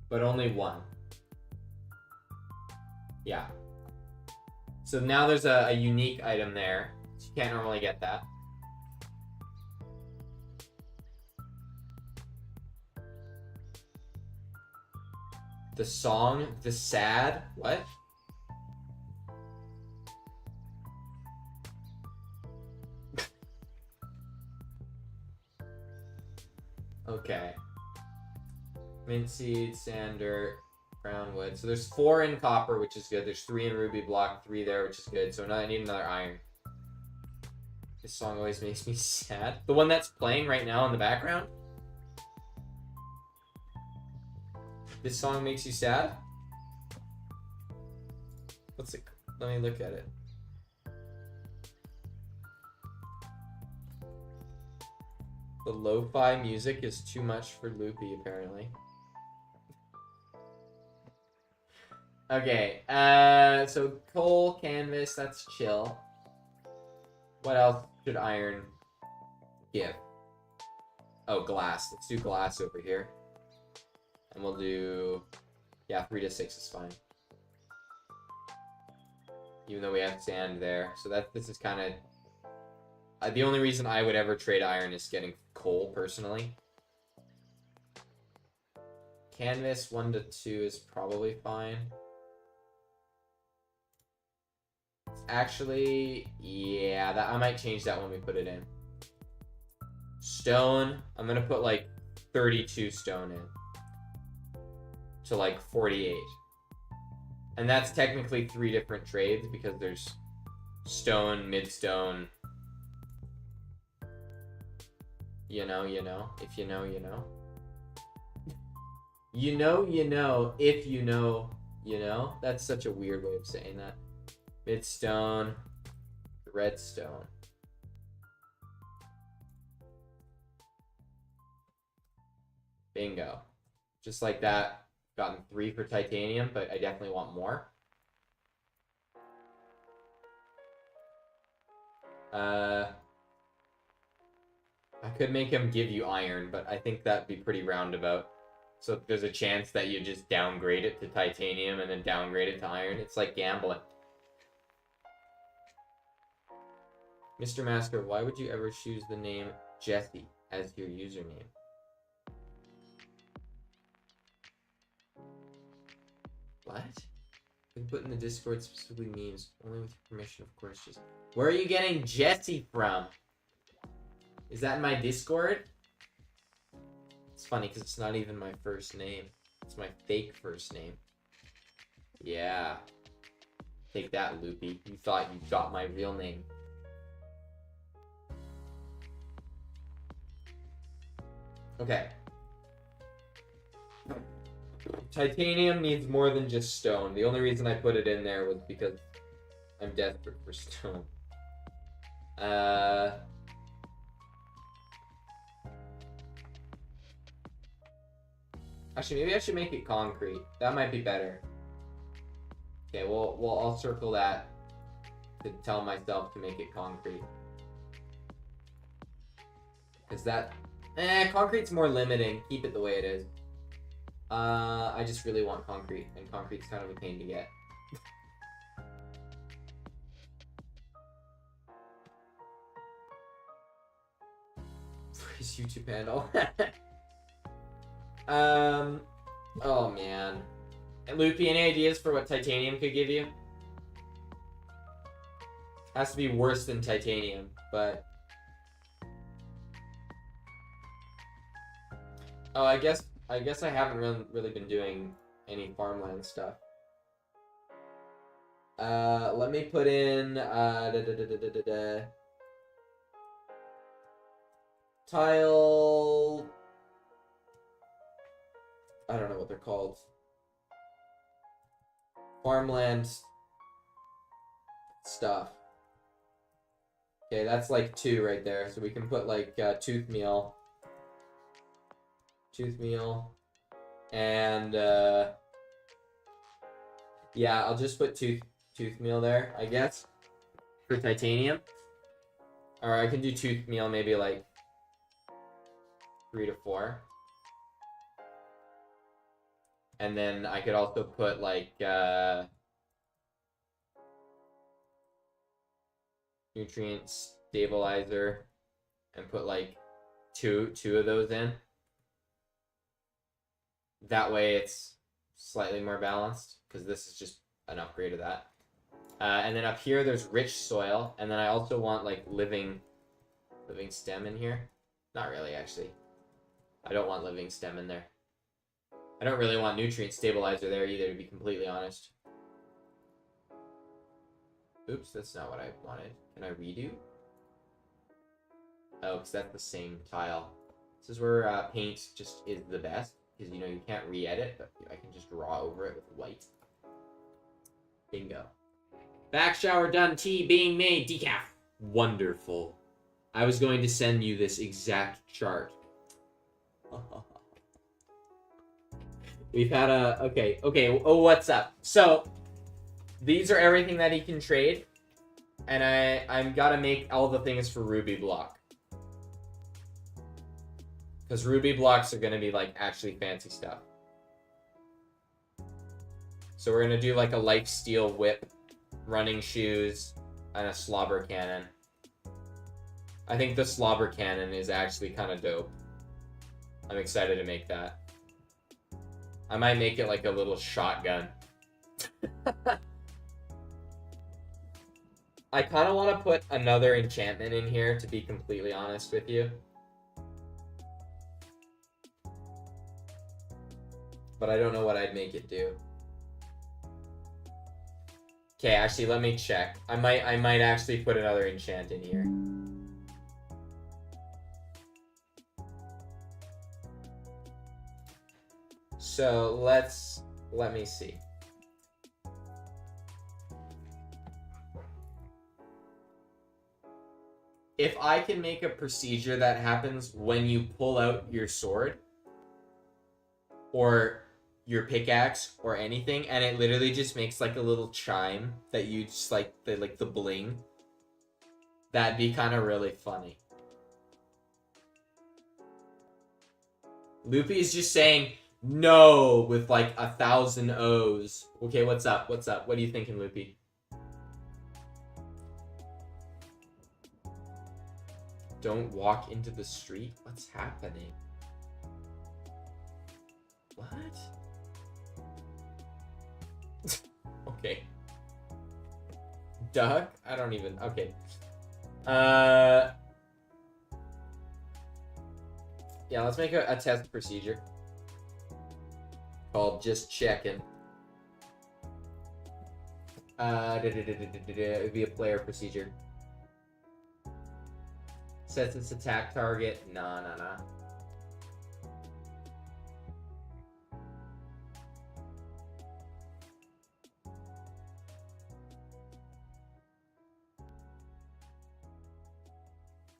But only 1. Yeah. So now there's a unique item there. So you can't normally get that. The song, the sad, what? Okay. Mint seed, sand, dirt, brown wood. So there's 4 in copper, which is good. There's 3 in ruby block, 3 there, which is good. So now I need another iron. This song always makes me sad. The one that's playing right now in the background? This song makes you sad? What's it? Let me look at it. The lo-fi music is too much for Loopy, apparently. Okay, so coal, canvas, that's chill. What else should iron give? Oh, glass. Let's do glass over here. And we'll do, yeah, 3 to 6 is fine. Even though we have sand there. So this is kind of, the only reason I would ever trade iron is getting coal, personally. Canvas 1 to 2 is probably fine. Actually, yeah, I might change that when we put it in. Stone, I'm gonna put like 32 stone in. To like 48. And that's technically 3 different trades because there's stone, midstone. You know, if you know, you know. You know, if you know, you know. That's such a weird way of saying that. Midstone. Redstone. Bingo. Just like that. Gotten 3 for titanium, but I definitely want more. I could make him give you iron, but I think that'd be pretty roundabout. So there's a chance that you just downgrade it to titanium and then downgrade it to iron. It's like gambling. Mr. Masker, why would you ever choose the name Jesse as your username? What? We put in the Discord specifically means only with your permission, of course. Just where are you getting Jesse from? Is that in my Discord? It's funny because it's not even my first name. It's my fake first name. Yeah. Take that, Loopy. You thought you got my real name. Okay. Titanium needs more than just stone. The only reason I put it in there was because I'm desperate for stone. Actually, maybe I should make it concrete. That might be better. Okay, well, I'll circle that to tell myself to make it concrete. Because that... concrete's more limiting. Keep it the way it is. I just really want concrete, and concrete's kind of a pain to get. For his YouTube handle. Oh man. And Loopy, any ideas for what titanium could give you? Has to be worse than titanium, but... Oh, I guess I haven't really been doing any farmland stuff. Let me put in tile. I don't know what they're called. Farmland stuff. Okay, that's like 2 right there. So we can put like tooth meal. And yeah, I'll just put tooth meal there, I guess, for titanium. Or I can do tooth meal maybe like 3 to 4. And then I could also put like nutrient stabilizer and put like two of those in. That way it's slightly more balanced, because this is just an upgrade of that. And then up here there's rich soil, and then I also want like living stem in here. Not really, actually. I don't want living stem in there. I don't really want nutrient stabilizer there either, to be completely honest. Oops, that's not what I wanted. Can I redo? Oh, because that's the same tile. This is where paint just is the best. Because, you know, you can't re-edit, but I can just draw over it with white. Bingo. Back shower done, tea being made, decaf. Wonderful. I was going to send you this exact chart. We've had a... Okay. Oh, what's up? So, these are everything that he can trade. And I'm gotta make all the things for Ruby Block. Because Ruby blocks are going to be, like, actually fancy stuff. So we're going to do, like, a life steal whip, running shoes, and a slobber cannon. I think the slobber cannon is actually kind of dope. I'm excited to make that. I might make it, like, a little shotgun. I kind of want to put another enchantment in here, to be completely honest with you. But I don't know what I'd make it do. Okay, actually, let me check. I might actually put another enchant in here. So let me see. I can make a procedure that happens when you pull out your sword or your pickaxe or anything, and it literally just makes like a little chime that you just like the bling. That'd be kind of really funny. Loopy is just saying no with like 1,000 O's. Okay, what's up? What's up? What are you thinking, Loopy? Don't walk into the street? What's happening? What? Okay. Doug? I don't even... Okay. Yeah, let's make a test procedure. Called just checking. It would be a player procedure. Sets its attack target. Nah.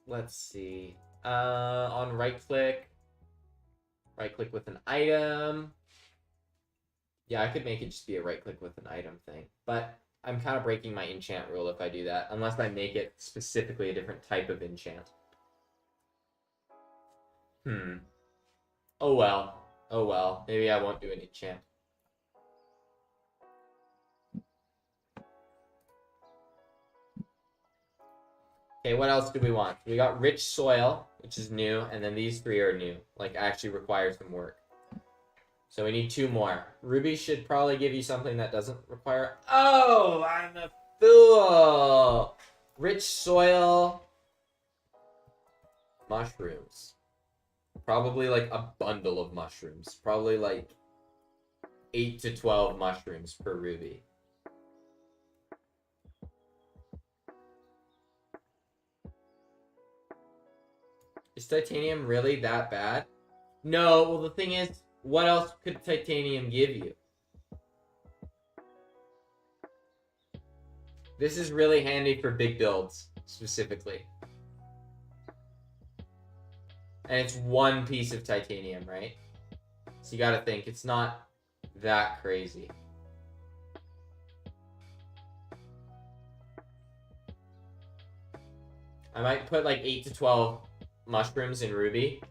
Let's see. On right click with an item. Yeah, I could make it just be a right click with an item thing, but I'm kind of breaking my enchant rule if I do that, unless I make it specifically a different type of enchant. Oh well. Maybe I won't do an enchant. Okay, what else do we want? We got rich soil, which is new, and then these three are new. Like, actually require some work. So we need 2 more. Ruby should probably give you something that doesn't require... Oh, I'm a fool! Rich soil. Mushrooms. Probably like a bundle of mushrooms. Probably like 8 to 12 mushrooms per ruby. Is titanium really that bad? No, well the thing is, what else could titanium give you? This is really handy for big builds, specifically. And it's 1 piece of titanium, right? So you gotta think, it's not that crazy. I might put like 8 to 12 mushrooms in ruby,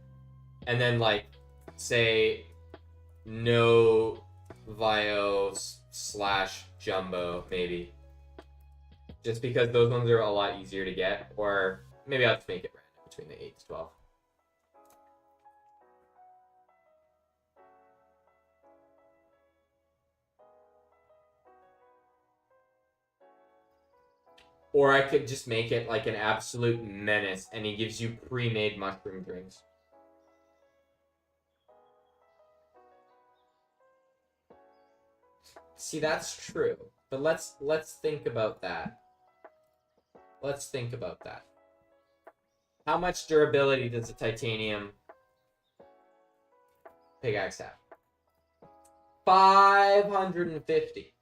and then like say no Vio / jumbo maybe, just because those ones are a lot easier to get, or maybe I'll just make it random between the 8 to 12. Or I could just make it like an absolute menace, and he gives you pre-made mushroom drinks. See, that's true. But let's think about that. Let's think about that. How much durability does a titanium pickaxe have? 550.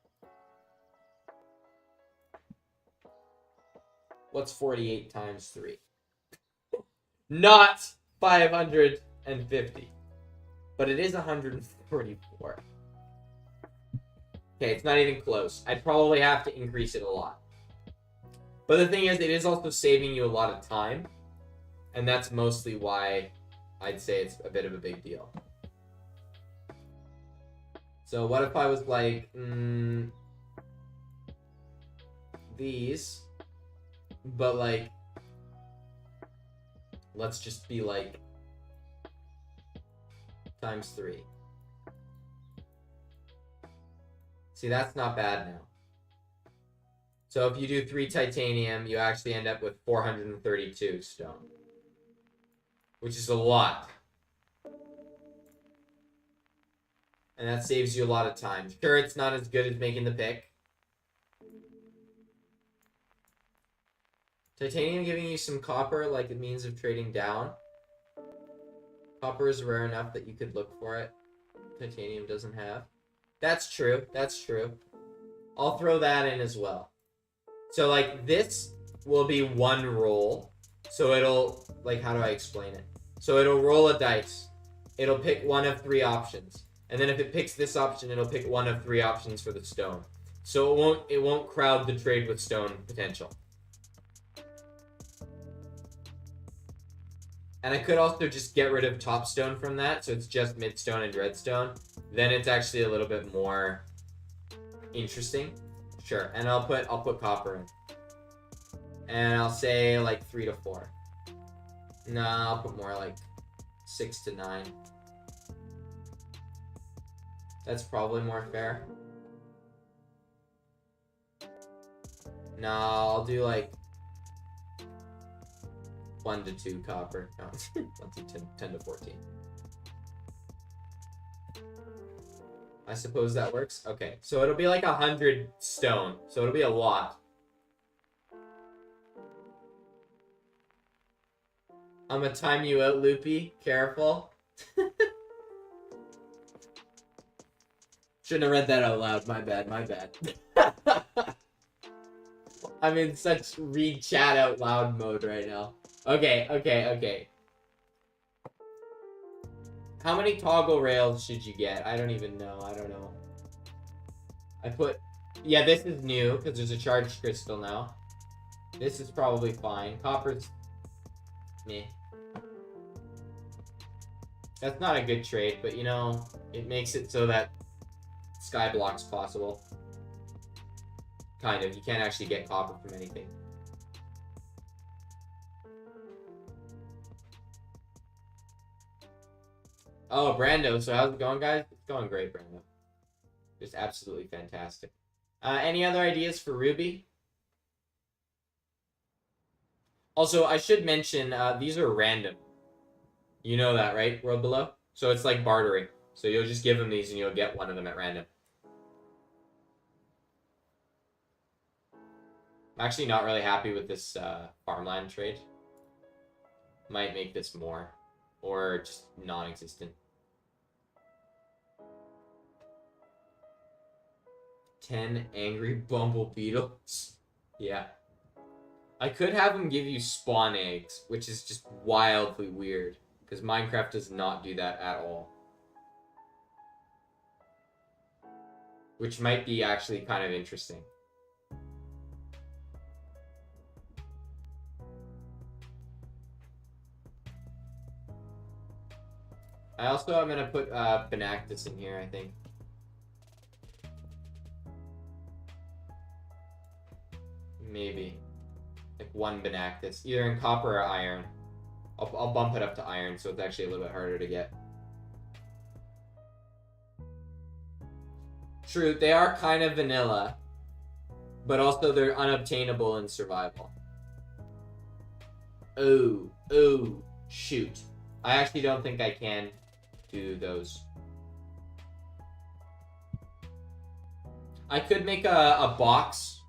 What's 48 times 3? Not 550. But it is 144. Okay, it's not even close. I'd probably have to increase it a lot. But the thing is, it is also saving you a lot of time. And that's mostly why I'd say it's a bit of a big deal. So what if I was like, these... But, like, let's just be, like, times 3. See, that's not bad now. So if you do 3 titanium, you actually end up with 432 stone. Which is a lot. And that saves you a lot of time. Sure, it's not as good as making the pick. Titanium giving you some copper, like a means of trading down. Copper is rare enough that you could look for it. Titanium doesn't have. That's true. That's true. I'll throw that in as well. So, like, this will be 1 roll. So it'll, like, how do I explain it? So it'll roll a dice. It'll pick one of 3 options. And then if it picks this option, it'll pick one of 3 options for the stone. So it won't crowd the trade with stone potential. And I could also just get rid of top stone from that, so it's just midstone and dreadstone. Then it's actually a little bit more interesting. Sure, and I'll put copper in. And I'll say like 3 to 4. No, I'll put more like 6 to 9. That's probably more fair. No, I'll do like 1 to 2 copper. No, 1 to 10 to 14. I suppose that works. Okay, so it'll be like 100 stone. So it'll be a lot. I'm gonna time you out, Loopy. Careful. Shouldn't have read that out loud. My bad, my bad. I'm in such read chat out loud mode right now. Okay. How many toggle rails should you get? I don't even know. I don't know. Yeah, this is new because there's a charged crystal now. This is probably fine. Copper's meh. That's not a good trade, but you know, it makes it so that skyblock's possible. Kind of. You can't actually get copper from anything. Oh, Brando. So how's it going, guys? It's going great, Brando. Just absolutely fantastic. Any other ideas for Ruby? Also, I should mention, these are random. You know that, right, World Below? So it's like bartering. So you'll just give them these and you'll get one of them at random. I'm actually not really happy with this farmland trade. Might make this more. Or just non-existent. 10 angry bumble beetles. Yeah. I could have him give you spawn eggs, which is just wildly weird. Because Minecraft does not do that at all. Which might be actually kind of interesting. I also am going to put Benactus in here, I think. Maybe. Like 1 Benactus. Either in copper or iron. I'll bump it up to iron, so it's actually a little bit harder to get. True, they are kind of vanilla. But also they're unobtainable in survival. Oh, shoot. I actually don't think I can do those. I could make a box.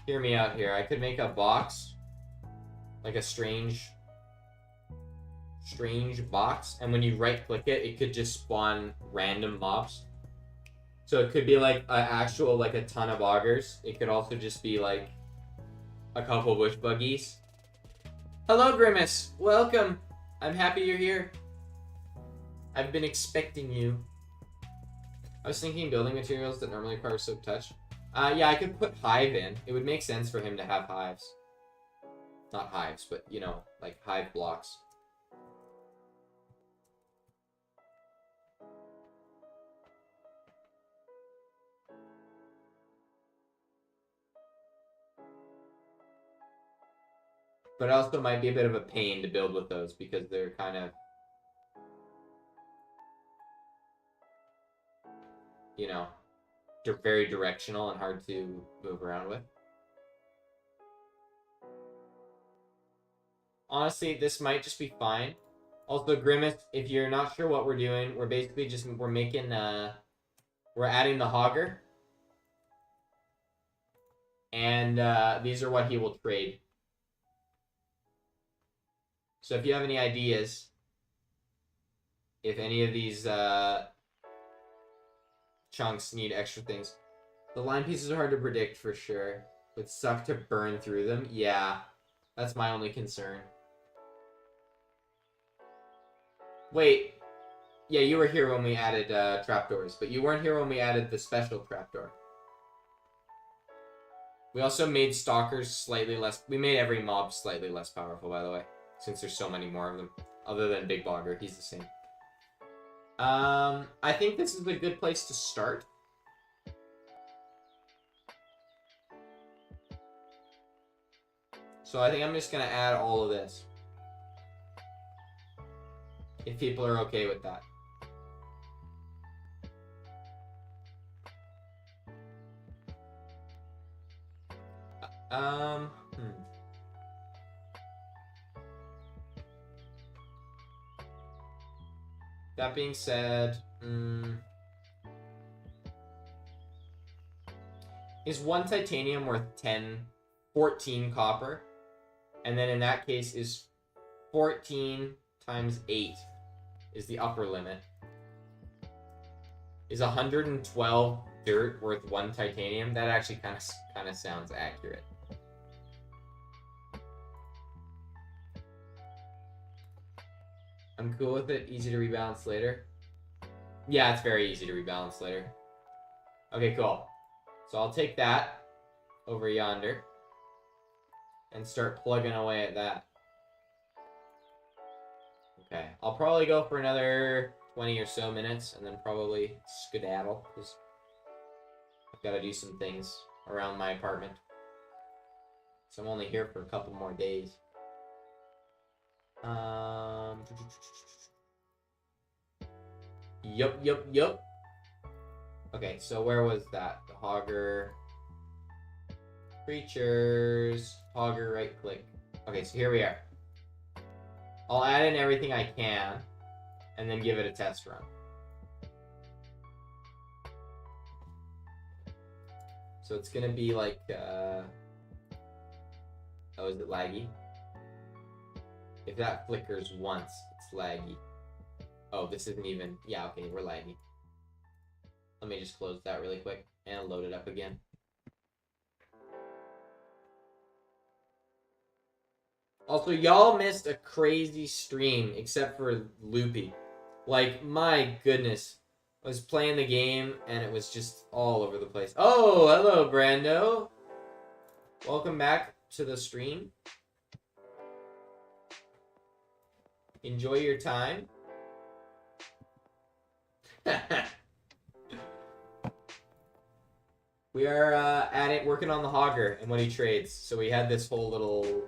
Hear me out here. I could make a box. Like a strange box. And when you right click it, it could just spawn random mobs. So it could be like an actual, like a ton of augers. It could also just be like a couple bush buggies. Hello, Grimace. Welcome. I'm happy you're here. I've been expecting you. I was thinking building materials that normally require silk touch. Yeah, I could put hive in. It would make sense for him to have hives. Not hives, but, you know, like hive blocks. But it also might be a bit of a pain to build with those because they're kind of, you know, they're very directional and hard to move around with. Honestly, this might just be fine. Also, Grimace, if you're not sure what we're doing, we're basically just, we're adding the Hogger. And these are what he will trade. So if you have any ideas, if any of these chunks need extra things. The line pieces are hard to predict for sure. But suck to burn through them. Yeah. That's my only concern. Wait. Yeah, you were here when we added trapdoors, but you weren't here when we added the special trapdoor. We also made stalkers slightly less... We made every mob slightly less powerful, by the way, since there's so many more of them. Other than Big Bogger, he's the same. I think this is a good place to start. So I think I'm just going to add all of this. If people are okay with that. That being said, is 1 titanium worth 14 copper? And then in that case, is 14 times 8 is the upper limit. Is 112 dirt worth 1 titanium? That actually kind of sounds accurate. I'm cool with it. Easy to rebalance later. Yeah, it's very easy to rebalance later. Okay, cool. So I'll take that over yonder and start plugging away at that. Okay, I'll probably go for another 20 or so minutes and then probably skedaddle because I've got to do some things around my apartment. So I'm only here for a couple more days. Yup. Okay, so where was that? The Hogger. Creatures. Hogger, right click. Okay, so here we are. I'll add in everything I can, and then give it a test run. So it's gonna be like, oh, is it laggy? If that flickers once, it's laggy. Oh, this isn't even... Yeah, okay, we're laggy. Let me just close that really quick and load it up again. Also, y'all missed a crazy stream, except for Loopy. Like, my goodness. I was playing the game, and it was just all over the place. Oh, hello, Brando. Welcome back to the stream. Enjoy your time. We are working on the Hogger and what he trades. So we had this whole little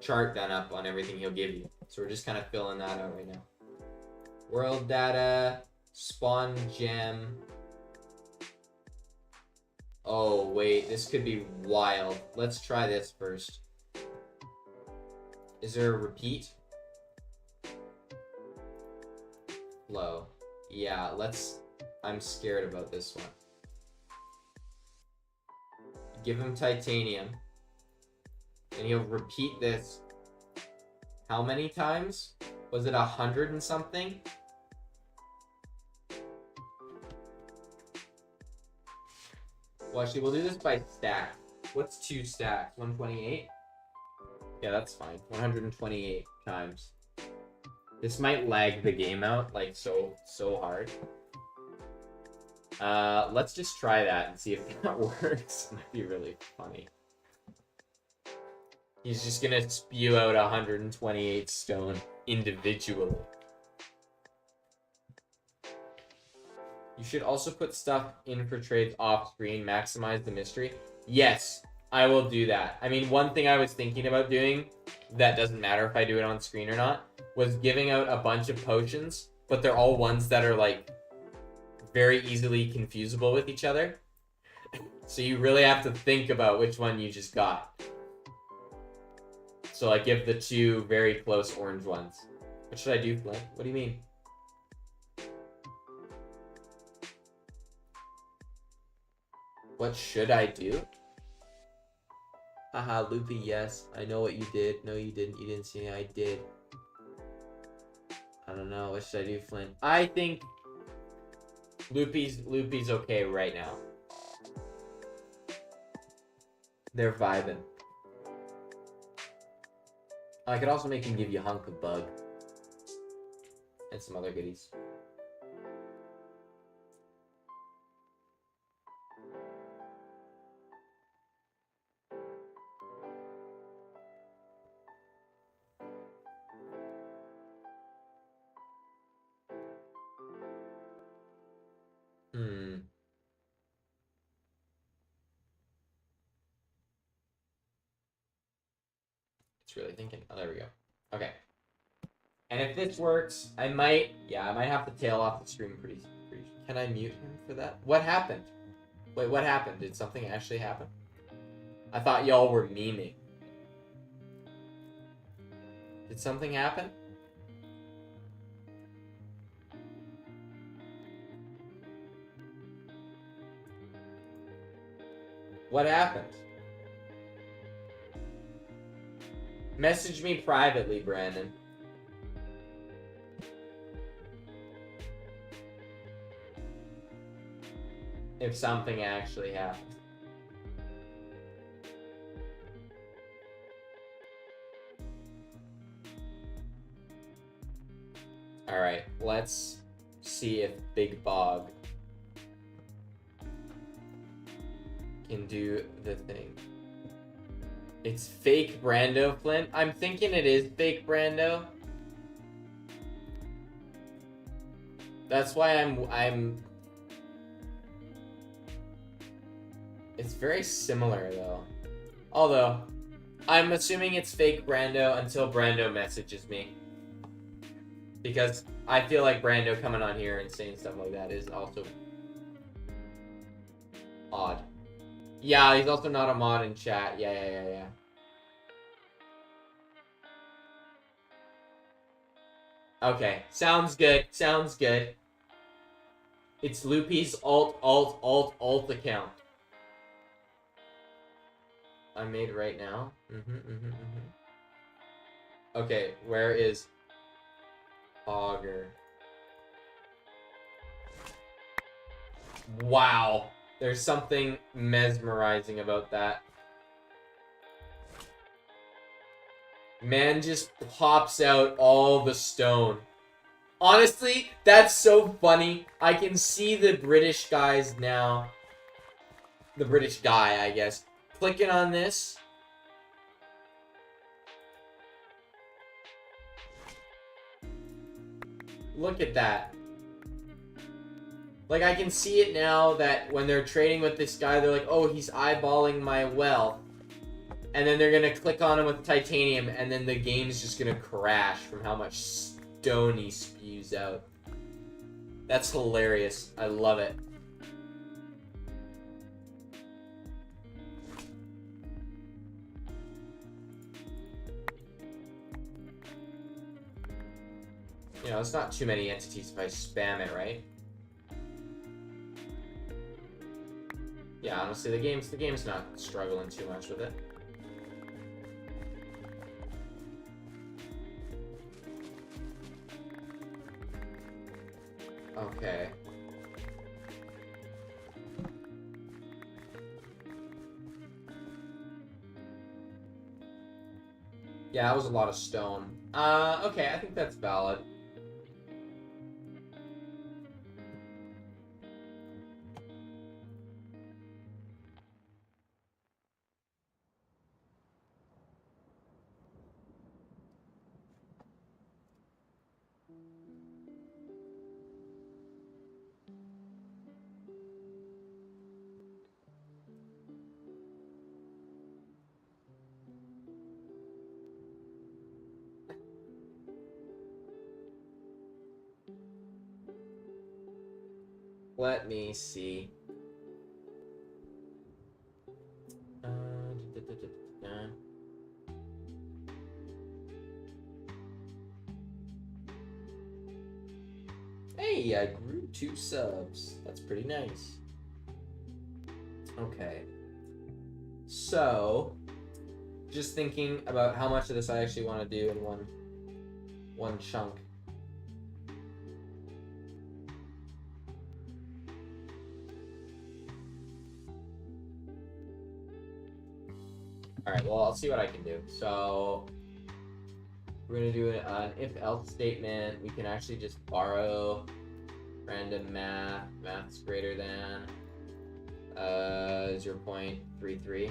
chart done up on everything he'll give you. So we're just kind of filling that out right now. World data, spawn gem. Oh, wait, this could be wild. Let's try this first. Is there a repeat? Low. Yeah, I'm scared about this one. Give him titanium. And he'll repeat this. How many times? Was it 100 and something? Well, actually, we'll do this by stack. What's 2 stacks? 128? Yeah, that's fine. 128 times. This might lag the game out, like, so hard. Let's just try that and see if that works. Might be really funny. He's just gonna spew out 128 stone individually. You should also put stuff in for trades off screen, maximize the mystery. Yes, I will do that. I mean, one thing I was thinking about doing, that doesn't matter if I do it on screen or not, was giving out a bunch of potions, but they're all ones that are, like, very easily confusable with each other. So you really have to think about which one you just got. So I give the 2 very close orange ones. What should I do, Flint? What do you mean? What should I do? Haha, Loopy, yes. I know what you did. No, you didn't. You didn't see me. I did. I don't know. What should I do, Flint? I think Loopy's okay right now. They're vibing. I could also make him give you hunk of bug. And some other goodies. It's really thinking. Oh, there we go. Okay. And if this works, I might have to tail off the stream pretty. Can I mute him for that? What happened? Wait, what happened? Did something actually happen? I thought y'all were memeing. Did something happen? What happened? Message me privately, Brandon. If something actually happened. Alright, let's see if Big Bog can do the thing. It's fake Brando, Flint. I'm thinking it is fake Brando. That's why I'm It's very similar though. Although I'm assuming it's fake Brando until Brando messages me. Because I feel like Brando coming on here and saying stuff like that is also odd. Yeah, he's also not a mod in chat. Yeah. Okay, sounds good. It's Loopy's alt account. I made right now. Okay, where is Auger? Wow, there's something mesmerizing about that. Man just pops out all the stone. Honestly, that's so funny. I can see the British guys now. The British guy, I guess. Clicking on this. Look at that. Like, I can see it now that when they're trading with this guy, they're like, oh, he's eyeballing my wealth. And then they're gonna click on him with titanium, and then the game's just gonna crash from how much stone he spews out. That's hilarious. I love it. You know, it's not too many entities if I spam it, right? Yeah, honestly, the game's not struggling too much with it. Okay. Yeah, that was a lot of stone. Okay, I think that's valid. Let me see. Hey, I grew 2 subs. That's pretty nice. Okay. So, just thinking about how much of this I actually want to do in one chunk. Alright, well, I'll see what I can do. So, we're gonna do an if-else statement. We can actually just borrow random math. Math's greater than 0.33.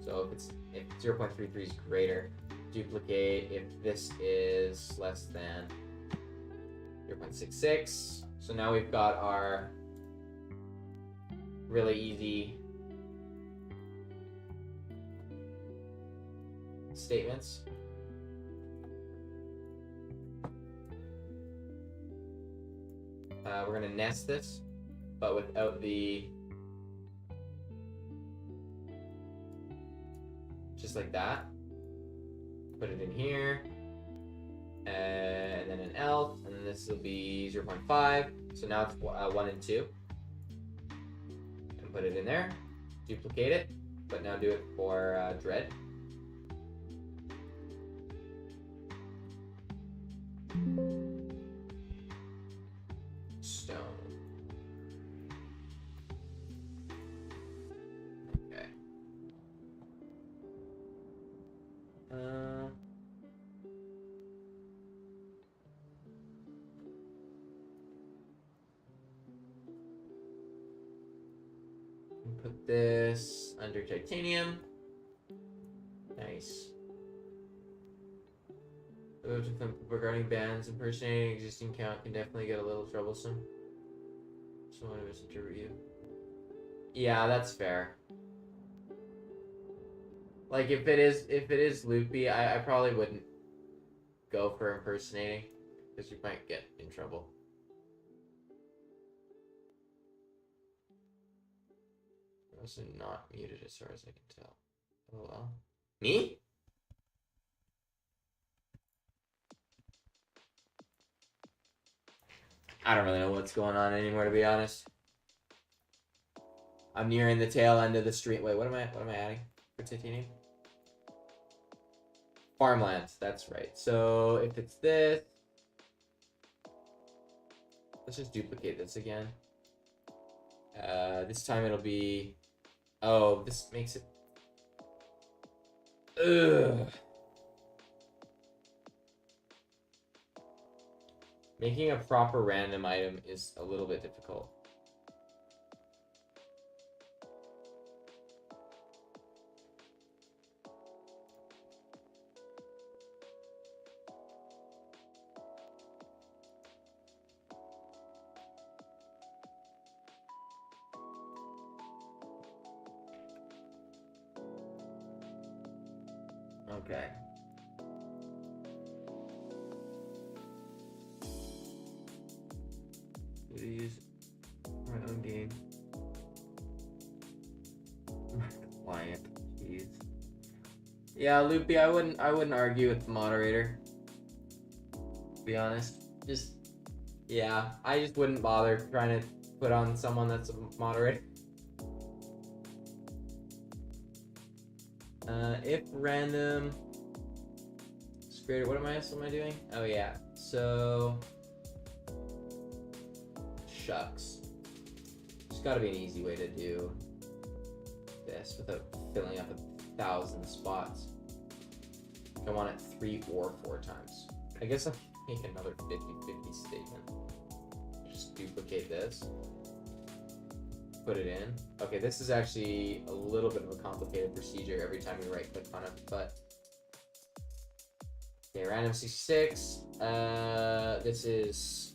So if 0.33 is greater, duplicate if this is less than 0.66. So now we've got our really easy statements. We're gonna nest this, but without the, just like that. Put it in here, and then an else, and then this will be 0.5. So now it's 1 and 2. And put it in there, duplicate it, but now do it for dread. Stone. Okay. Put this under titanium. Nice. Regarding bans impersonating existing count can definitely get a little troublesome. Someone misinterpret you. Yeah, that's fair. Like if it is loopy, I probably wouldn't go for impersonating because you might get in trouble. I'm also not muted as far as I can tell. Oh well. Me? I don't really know what's going on anymore, to be honest. I'm nearing the tail end of the stream. Wait, what am I adding for titanium? Farmlands, that's right. So if it's this, let's just duplicate this again. This time it'll be, oh, this makes it, ugh. Making a proper random item is a little bit difficult. Okay. We use my own game. Client, jeez. Yeah, Loopy, I wouldn't argue with the moderator. To be honest, just yeah, I just wouldn't bother trying to put on someone that's a moderator. If random is greater, what am I doing? Oh yeah, so shucks. There's got to be an easy way to do this without filling up 1,000 spots. I want it 3 or 4 times. I guess I can make another 50-50 statement. Just duplicate this. Put it in. Okay, this is actually a little bit of a complicated procedure every time you right click on it, but okay, random 66. This is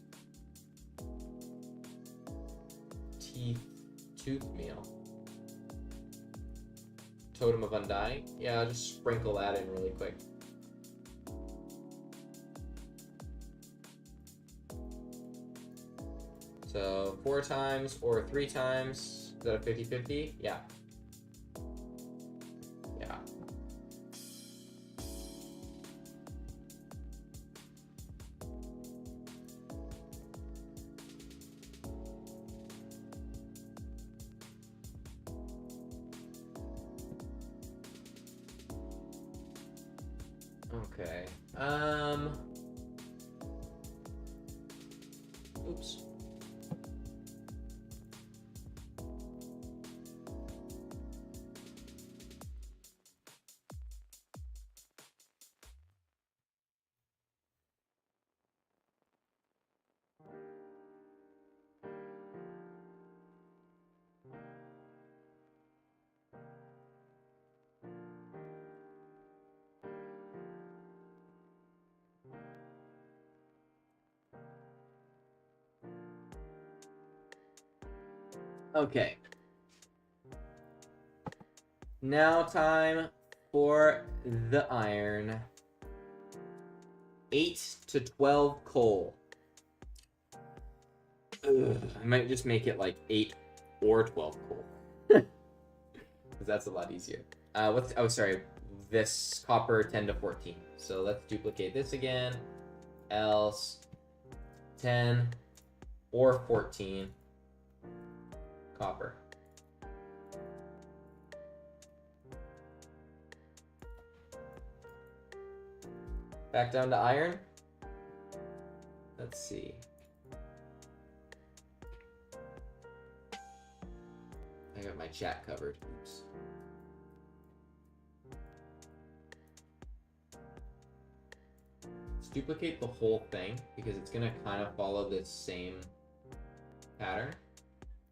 tooth meal. Totem of Undying. Yeah, I'll just sprinkle that in really quick. So 4 times or 3 times. Is that a 50-50? Yeah. Yeah. Okay. Oops. Okay. Now time for the iron. 8 to 12 coal. Ugh, I might just make it like 8 or 12 coal. Because that's a lot easier. Oh, sorry. This copper 10 to 14. So let's duplicate this again. Else 10 or 14 copper. Back down to iron. Let's see. I got my chat covered. Oops. Let's duplicate the whole thing because it's going to kind of follow this same pattern.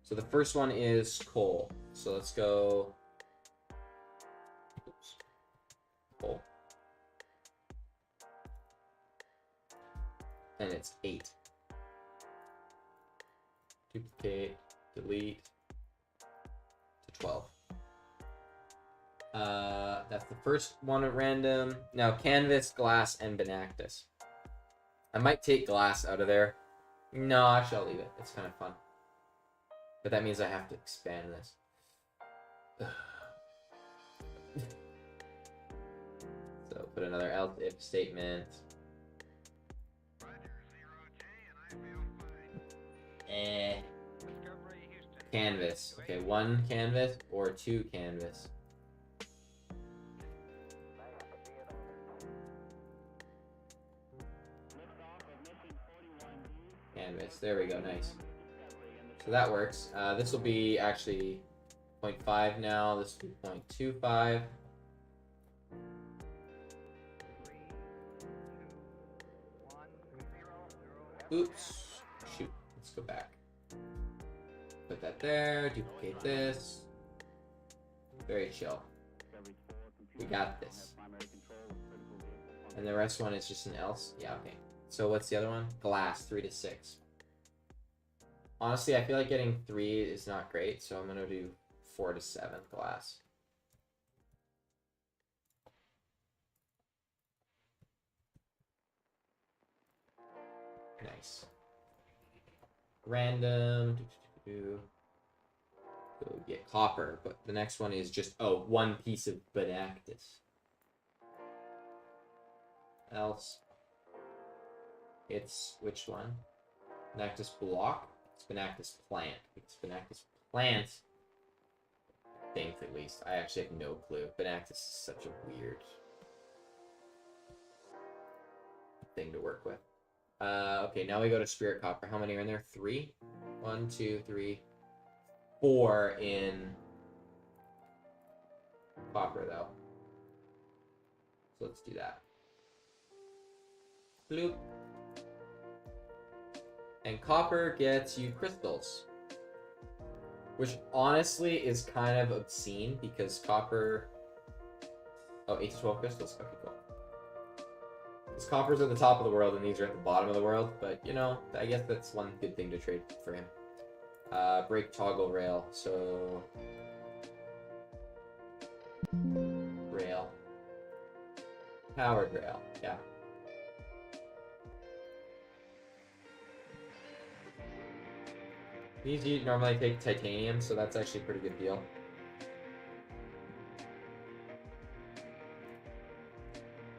So the first one is coal. So let's go. Oops. Coal. And it's 8. Duplicate, delete to 12. That's the first one at random. Now canvas, glass, and Benactus. I might take glass out of there. No, actually I'll leave it. It's kind of fun. But that means I have to expand this. So put another else if statement. Canvas. Okay, 1 canvas or 2 canvas. Canvas. There we go. Nice. So that works. This will be actually 0.5 now. This will be 0.25. Oops. Shoot. Let's go back. Put that there. Duplicate this. Very chill. We got this. And the rest one is just an else? Yeah, okay. So what's the other one? Glass, 3 to 6. Honestly, I feel like getting 3 is not great, so I'm going to do 4 to 7 glass. Nice. Random. Go get copper, but the next one is just, 1 piece of Benactus. Else. It's which one? Benactus block? It's Benactus plant. It's Benactus plant. I think at least. I actually have no clue. Benactus is such a weird thing to work with. Okay, now we go to Spirit Copper. How many are in there? 3? 1, 2, 3, 4 in copper, though. So let's do that. Bloop. And copper gets you crystals. Which honestly is kind of obscene because copper... Oh, 8 to 12 crystals? Okay, cool. Because coppers are at the top of the world and these are at the bottom of the world. But, you know, I guess that's one good thing to trade for him. Break toggle rail. So... Rail. Powered rail. Yeah. These you normally take titanium, so that's actually a pretty good deal.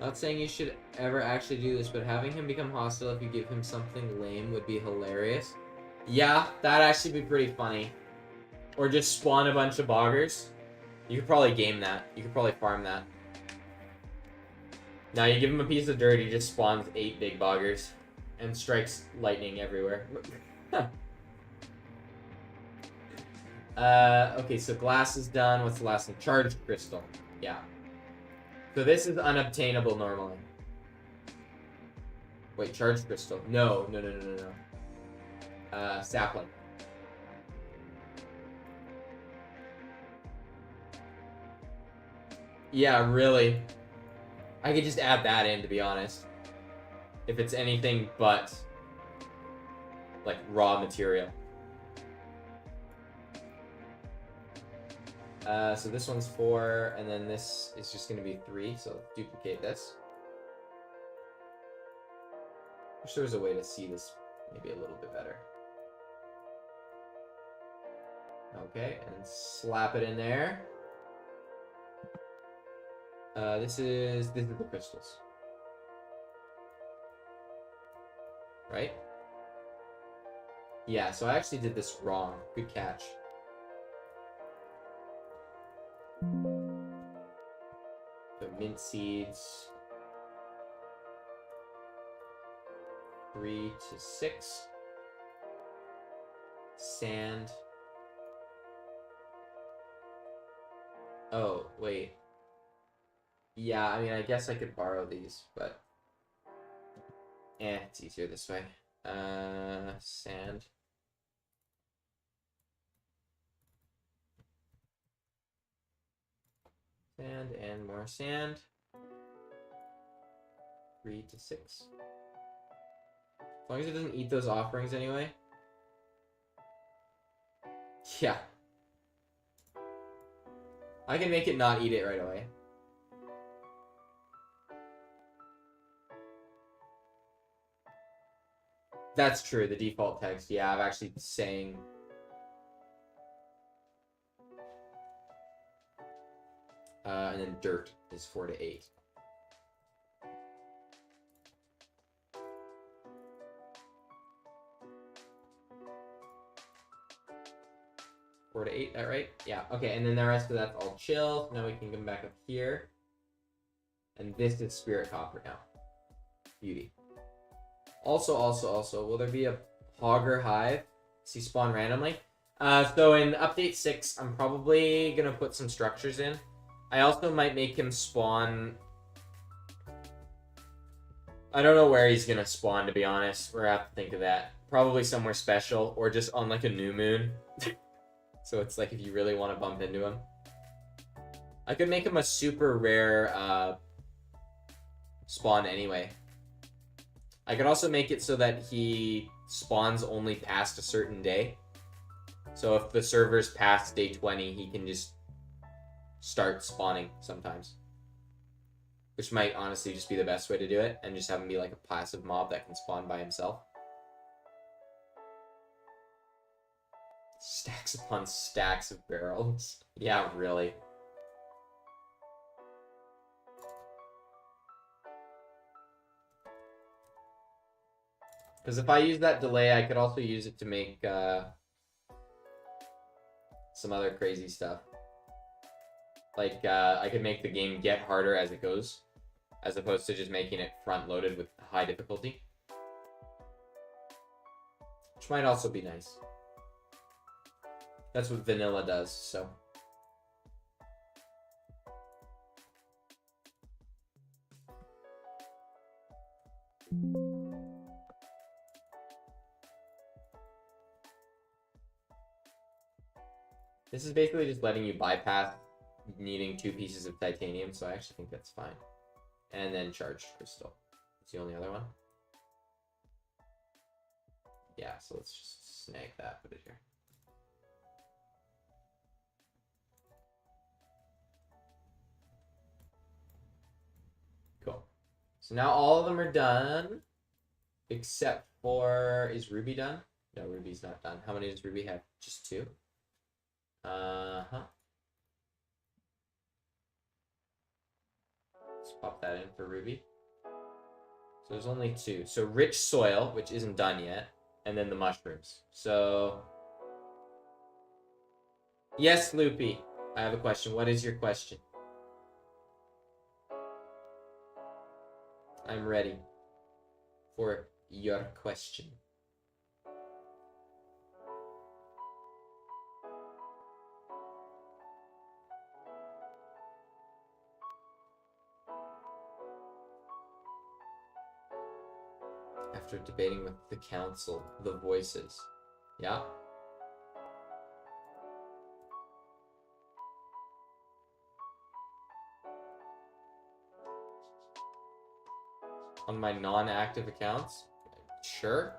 Not saying you should ever actually do this, but having him become hostile if you give him something lame would be hilarious. Yeah, that'd actually be pretty funny. Or just spawn a bunch of boggers. You could probably game that. You could probably farm that. Now you give him a piece of dirt, he just spawns 8 big boggers. And strikes lightning everywhere. Okay, so glass is done. What's the last one? Charged crystal. Yeah. So this is unobtainable normally. Wait, charged crystal. No. Sapling. Yeah, really. I could just add that in, to be honest. If it's anything but, like, raw material. So this one's 4, and then this is just going to be 3, so let's duplicate this. Wish there was a way to see this maybe a little bit better. Okay, and slap it in there. This is the crystals. Right? Yeah, so I actually did this wrong. Good catch. So mint seeds. 3 to 6. Sand. Oh, wait. Yeah, I mean, I guess I could borrow these, but... it's easier this way. Sand. Sand and more sand. 3 to 6. As long as it doesn't eat those offerings anyway. Yeah. I can make it not eat it right away. That's true, the default text. Yeah, I'm actually saying... and then dirt is 4 to 8. Four to 8, that right? Yeah, okay, and then the rest of that's all chill. So now we can come back up here. And this is Spirit Copper now. Beauty. Also, will there be a Hogger Hive? Does he spawn randomly? So in Update 6, I'm probably going to put some structures in. I also might make him spawn... I don't know where he's going to spawn, to be honest. We're going to have to think of that. Probably somewhere special, or just on, like, a new moon. So it's like if you really want to bump into him. I could make him a super rare spawn anyway. I could also make it so that he spawns only past a certain day. So if the server's past day 20, he can just start spawning sometimes. Which might honestly just be the best way to do it, and just have him be like a passive mob that can spawn by himself. Stacks upon stacks of barrels. Yeah, really. Because if I use that delay, I could also use it to make some other crazy stuff. Like, I could make the game get harder as it goes, as opposed to just making it front-loaded with high difficulty. Which might also be nice. That's what vanilla does, so. This is basically just letting you bypass needing 2 pieces of titanium, so I actually think that's fine. And then charged crystal. That's the only other one. Yeah, so let's just snag that, put it here. Cool. So now all of them are done, except for, is Ruby done? No, Ruby's not done. How many does Ruby have? Just 2? Let's pop that in for Ruby. So there's only 2. So rich soil, which isn't done yet, and then the mushrooms. So yes, Loopy, I have a question. What is your question? I'm ready for your question. After debating with the council, the voices. Yeah? On my non-active accounts? Sure.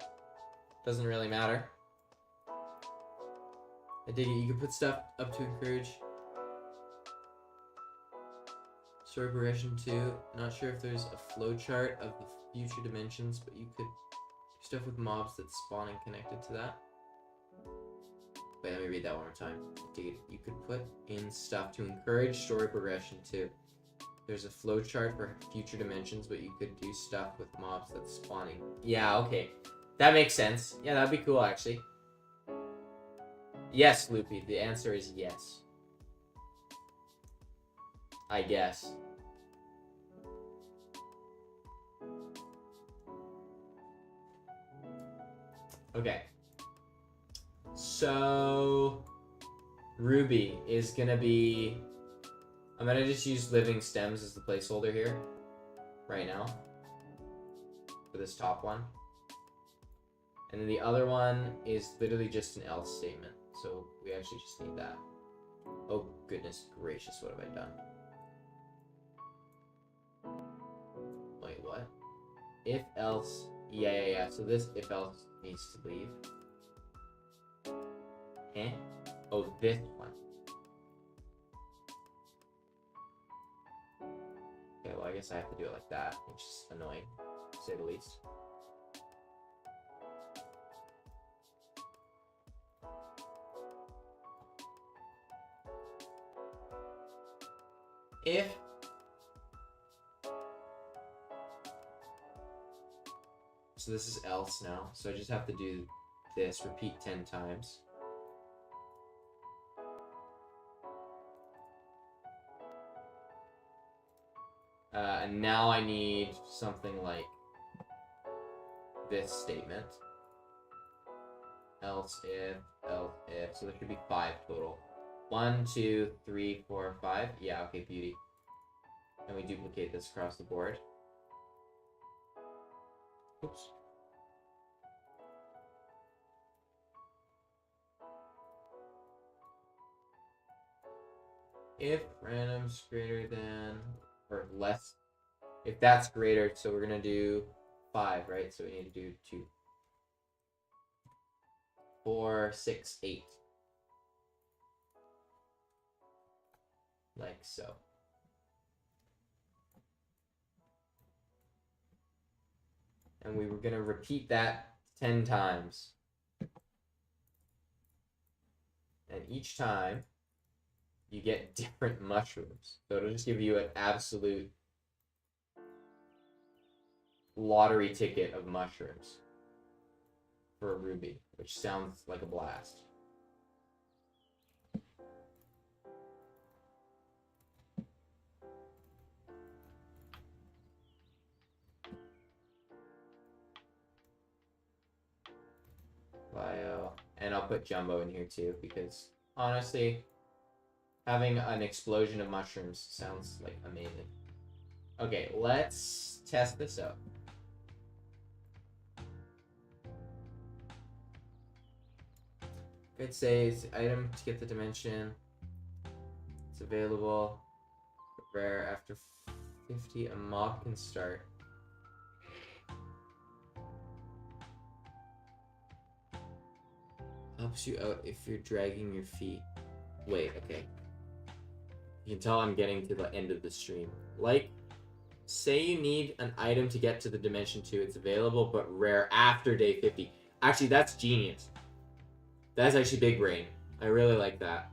Doesn't really matter. I dig it. You can put stuff up to encourage Story progression 2. Not sure if there's a flowchart of the future dimensions, but you could do stuff with mobs that spawn and connected to that. Wait, let me read that one more time. Dude, you could put in stuff to encourage story progression too. There's a flowchart for future dimensions, but you could do stuff with mobs that's spawning. Yeah, okay. That makes sense. Yeah, that'd be cool, actually. Yes, Loopy. The answer is yes. I guess. Okay. So... Ruby is gonna be... I'm gonna just use living stems as the placeholder here. Right now. For this top one. And then the other one is literally just an else statement. So we actually just need that. Oh goodness gracious, what have I done? Wait, what? If else... Yeah. So this if else needs to leave. Eh? Oh, this one. Okay, well I guess I have to do it like that, which is annoying, to say the least. If so this is else now, so I just have to do this, repeat 10 times. And now I need something like this statement. Else if, so there should be 5 total. 1, 2, 3, 4, 5. Yeah, okay, beauty. And we duplicate this across the board. Oops. If random's greater than, or less, if that's greater, so we're gonna do 5, right? So we need to do 2. 4, 6, 8. Like so. And we were gonna repeat that 10 times. And each time, you get different mushrooms. So it'll just give you an absolute lottery ticket of mushrooms for a ruby, which sounds like a blast. Bio. And I'll put Jumbo in here too, because honestly, having an explosion of mushrooms sounds like amazing. Okay, let's test this out. It says item to get the dimension. It's available. Rare after 50, a mob can start. Helps you out if you're dragging your feet. Wait, okay. You can tell I'm getting to the end of the stream. Like, say you need an item to get to the dimension 2. It's available, but rare after day 50. Actually, that's genius. That's actually big brain. I really like that.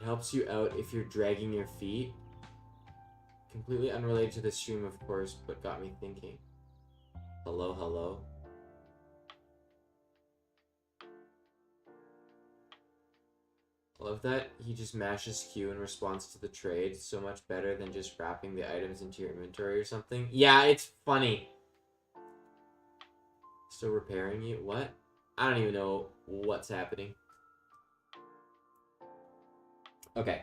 It helps you out if you're dragging your feet. Completely unrelated to the stream, of course, but got me thinking. Hello, hello. I love that he just mashes Q in response to the trade. So much better than just wrapping the items into your inventory or something. Yeah, it's funny. Still repairing you? What? I don't even know what's happening. Okay.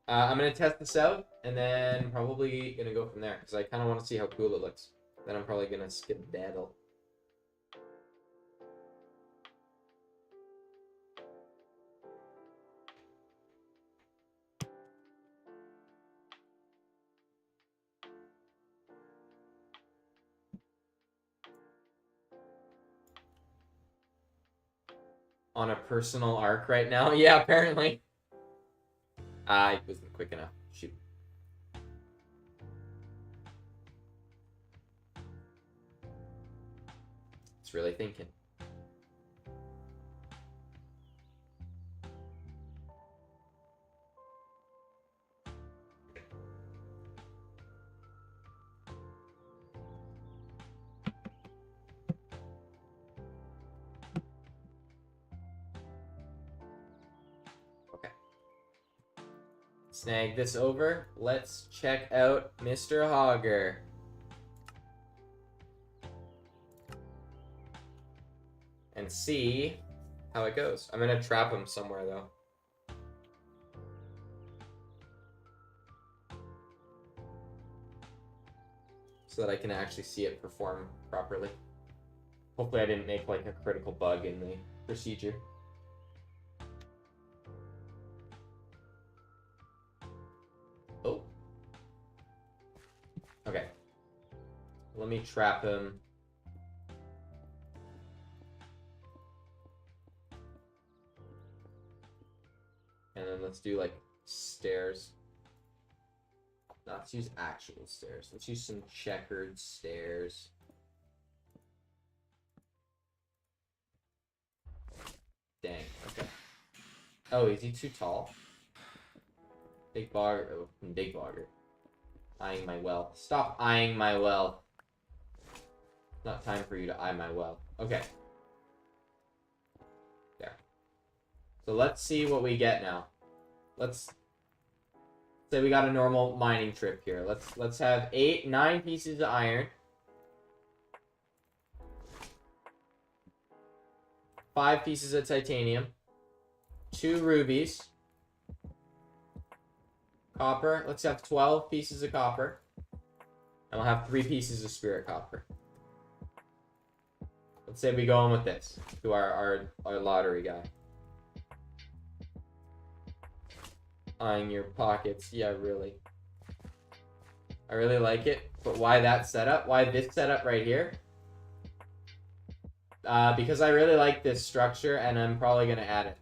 I'm going to test this out, and then probably going to go from there, because I kind of want to see how cool it looks. Then I'm probably going to skip daddle. on a personal arc right now. Yeah, apparently. I wasn't quick enough. Shoot. It's really thinking. Snag this over. Let's check out Mr. Hogger. And see how it goes. I'm gonna trap him somewhere though. So that I can actually see it perform properly. Hopefully I didn't make like a critical bug in the procedure. Oh. Okay. Let me trap him. And then let's do like stairs. No, let's use actual stairs. Let's use some checkered stairs. Dang, okay. Oh, is he too tall? Big bogger. Oh, big bogger. Eyeing my well. Stop eyeing my well. Not time for you to eye my well. Okay. There. So let's see what we get now. Let's say we got a normal mining trip here. Let's have 9 pieces of iron. 5 pieces of titanium. 2 rubies. Copper. Let's have 12 pieces of copper. And we'll have 3 pieces of spirit copper. Let's say we go in with this to our lottery guy. Eyeing your pockets. Yeah, really. I really like it. But why that setup? Why this setup right here? Because I really like this structure and I'm probably going to add it.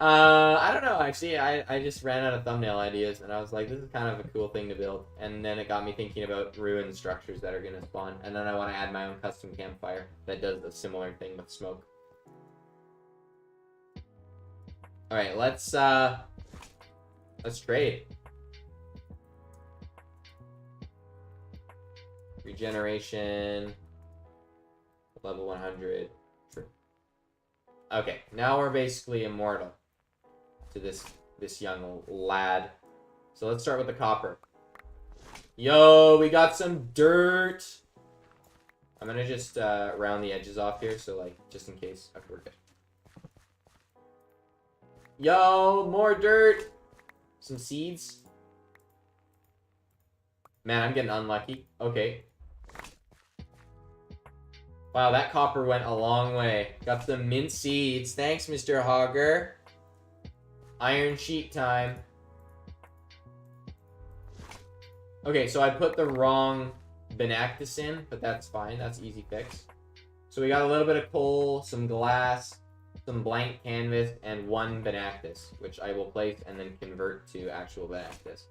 I don't know, actually. I just ran out of thumbnail ideas and I was like, this is kind of a cool thing to build. And then it got me thinking about ruined structures that are going to spawn. And then I want to add my own custom campfire that does a similar thing with smoke. Alright, let's trade. Regeneration. Level 100. True. Okay, now we're basically immortal to this young lad. So let's start with the copper. Yo, we got some dirt. I'm gonna just round the edges off here, so like just in case. Okay, we're good. Yo, more dirt. Some seeds. Man, I'm getting unlucky. Okay. Wow, that copper went a long way. Got some mint seeds. Thanks, Mr. Hogger. Iron sheet time. Okay, so I put the wrong Benactus in, but that's fine. That's easy fix. So we got a little bit of coal, some glass, some blank canvas, and 1 Benactus, which I will place and then convert to actual Benactus.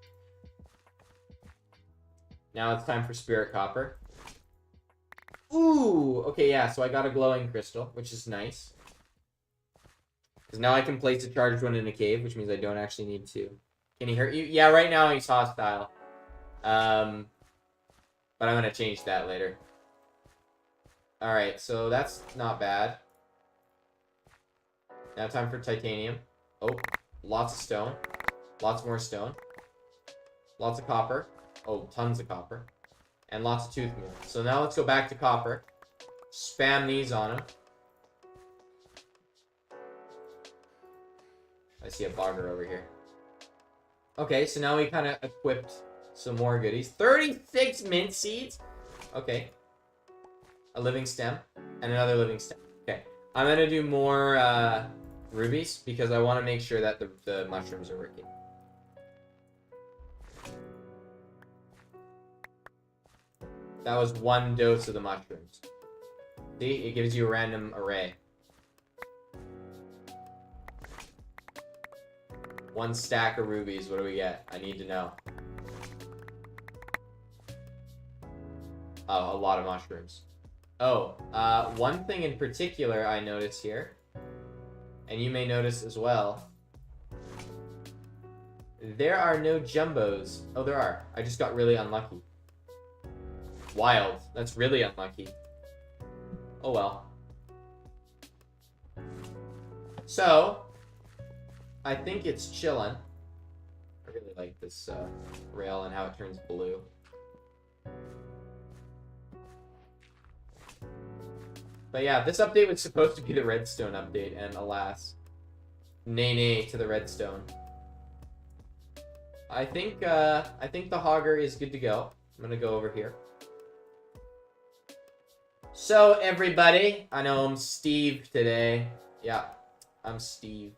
Now it's time for spirit copper. Ooh, okay, yeah, so I got a glowing crystal, which is nice. Because now I can place a charged one in a cave, which means I don't actually need to. Can he hurt you? Yeah, right now he's hostile. But I'm going to change that later. Alright, so that's not bad. Now time for titanium. Oh, lots of stone. Lots more stone. Lots of copper. Oh, tons of copper. And lots of tooth meal. So now let's go back to copper. Spam these on him. I see a bogger over here. Okay, so now we kind of equipped some more goodies. 36 mint seeds? Okay. A living stem. And another living stem. Okay. I'm going to do more rubies because I want to make sure that the mushrooms are working. That was 1 dose of the mushrooms. See? It gives you a random array. 1 stack of rubies. What do we get? I need to know. Oh, a lot of mushrooms. Oh, one thing in particular I noticed here, and you may notice as well, there are no jumbos. Oh, there are. I just got really unlucky. Wild. That's really unlucky. Oh well. So, I think it's chillin'. I really like this rail and how it turns blue. But yeah, this update was supposed to be the redstone update, and alas, nay to the redstone. I think the Hogger is good to go. I'm gonna go over here. So everybody, I know I'm Steve today. Yeah, I'm Steve.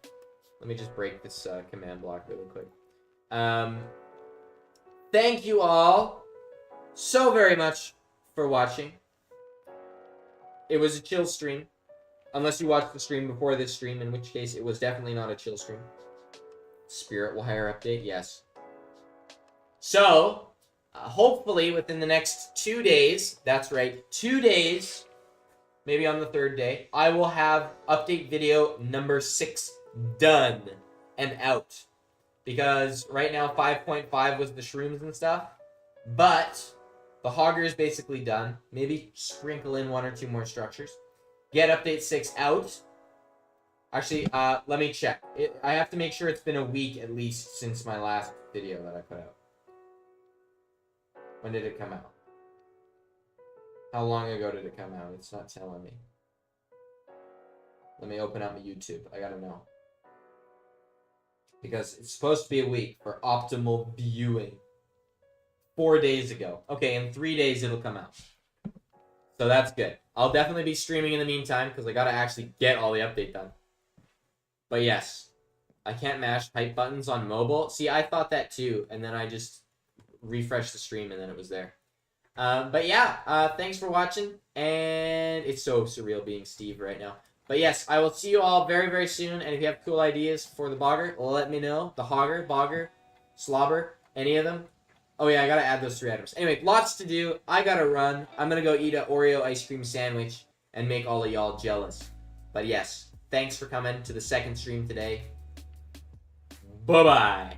Let me just break this command block really quick. Thank you all so very much for watching. It was a chill stream. Unless you watched the stream before this stream, in which case it was definitely not a chill stream. Spirit Wire update, yes. So, hopefully within the next 2 days, that's right, 2 days, maybe on the 3rd day, I will have update video number 6 done and out. Because right now 5.5 was the shrooms and stuff, but the Hogger is basically done. Maybe sprinkle in 1 or 2 more structures. Get update 6 out. Actually, let me check. I have to make sure it's been a week at least since my last video that I put out. When did it come out? How long ago did it come out? It's not telling me. Let me open up my YouTube. I gotta know. Because it's supposed to be a week for optimal viewing. 4 days ago. Okay, in 3 days it'll come out. So that's good. I'll definitely be streaming in the meantime because I gotta actually get all the update done. But yes, I can't mash type buttons on mobile. See, I thought that too, and then I just refreshed the stream and then it was there. But yeah, thanks for watching, and it's so surreal being Steve right now. But yes, I will see you all very, very soon, and if you have cool ideas for the Bogger, let me know. The Hogger, Bogger, Slobber, any of them. Oh yeah, I gotta add those 3 items. Anyway, lots to do. I gotta run. I'm gonna go eat an Oreo ice cream sandwich and make all of y'all jealous. But yes, thanks for coming to the 2nd stream today. Bye-bye.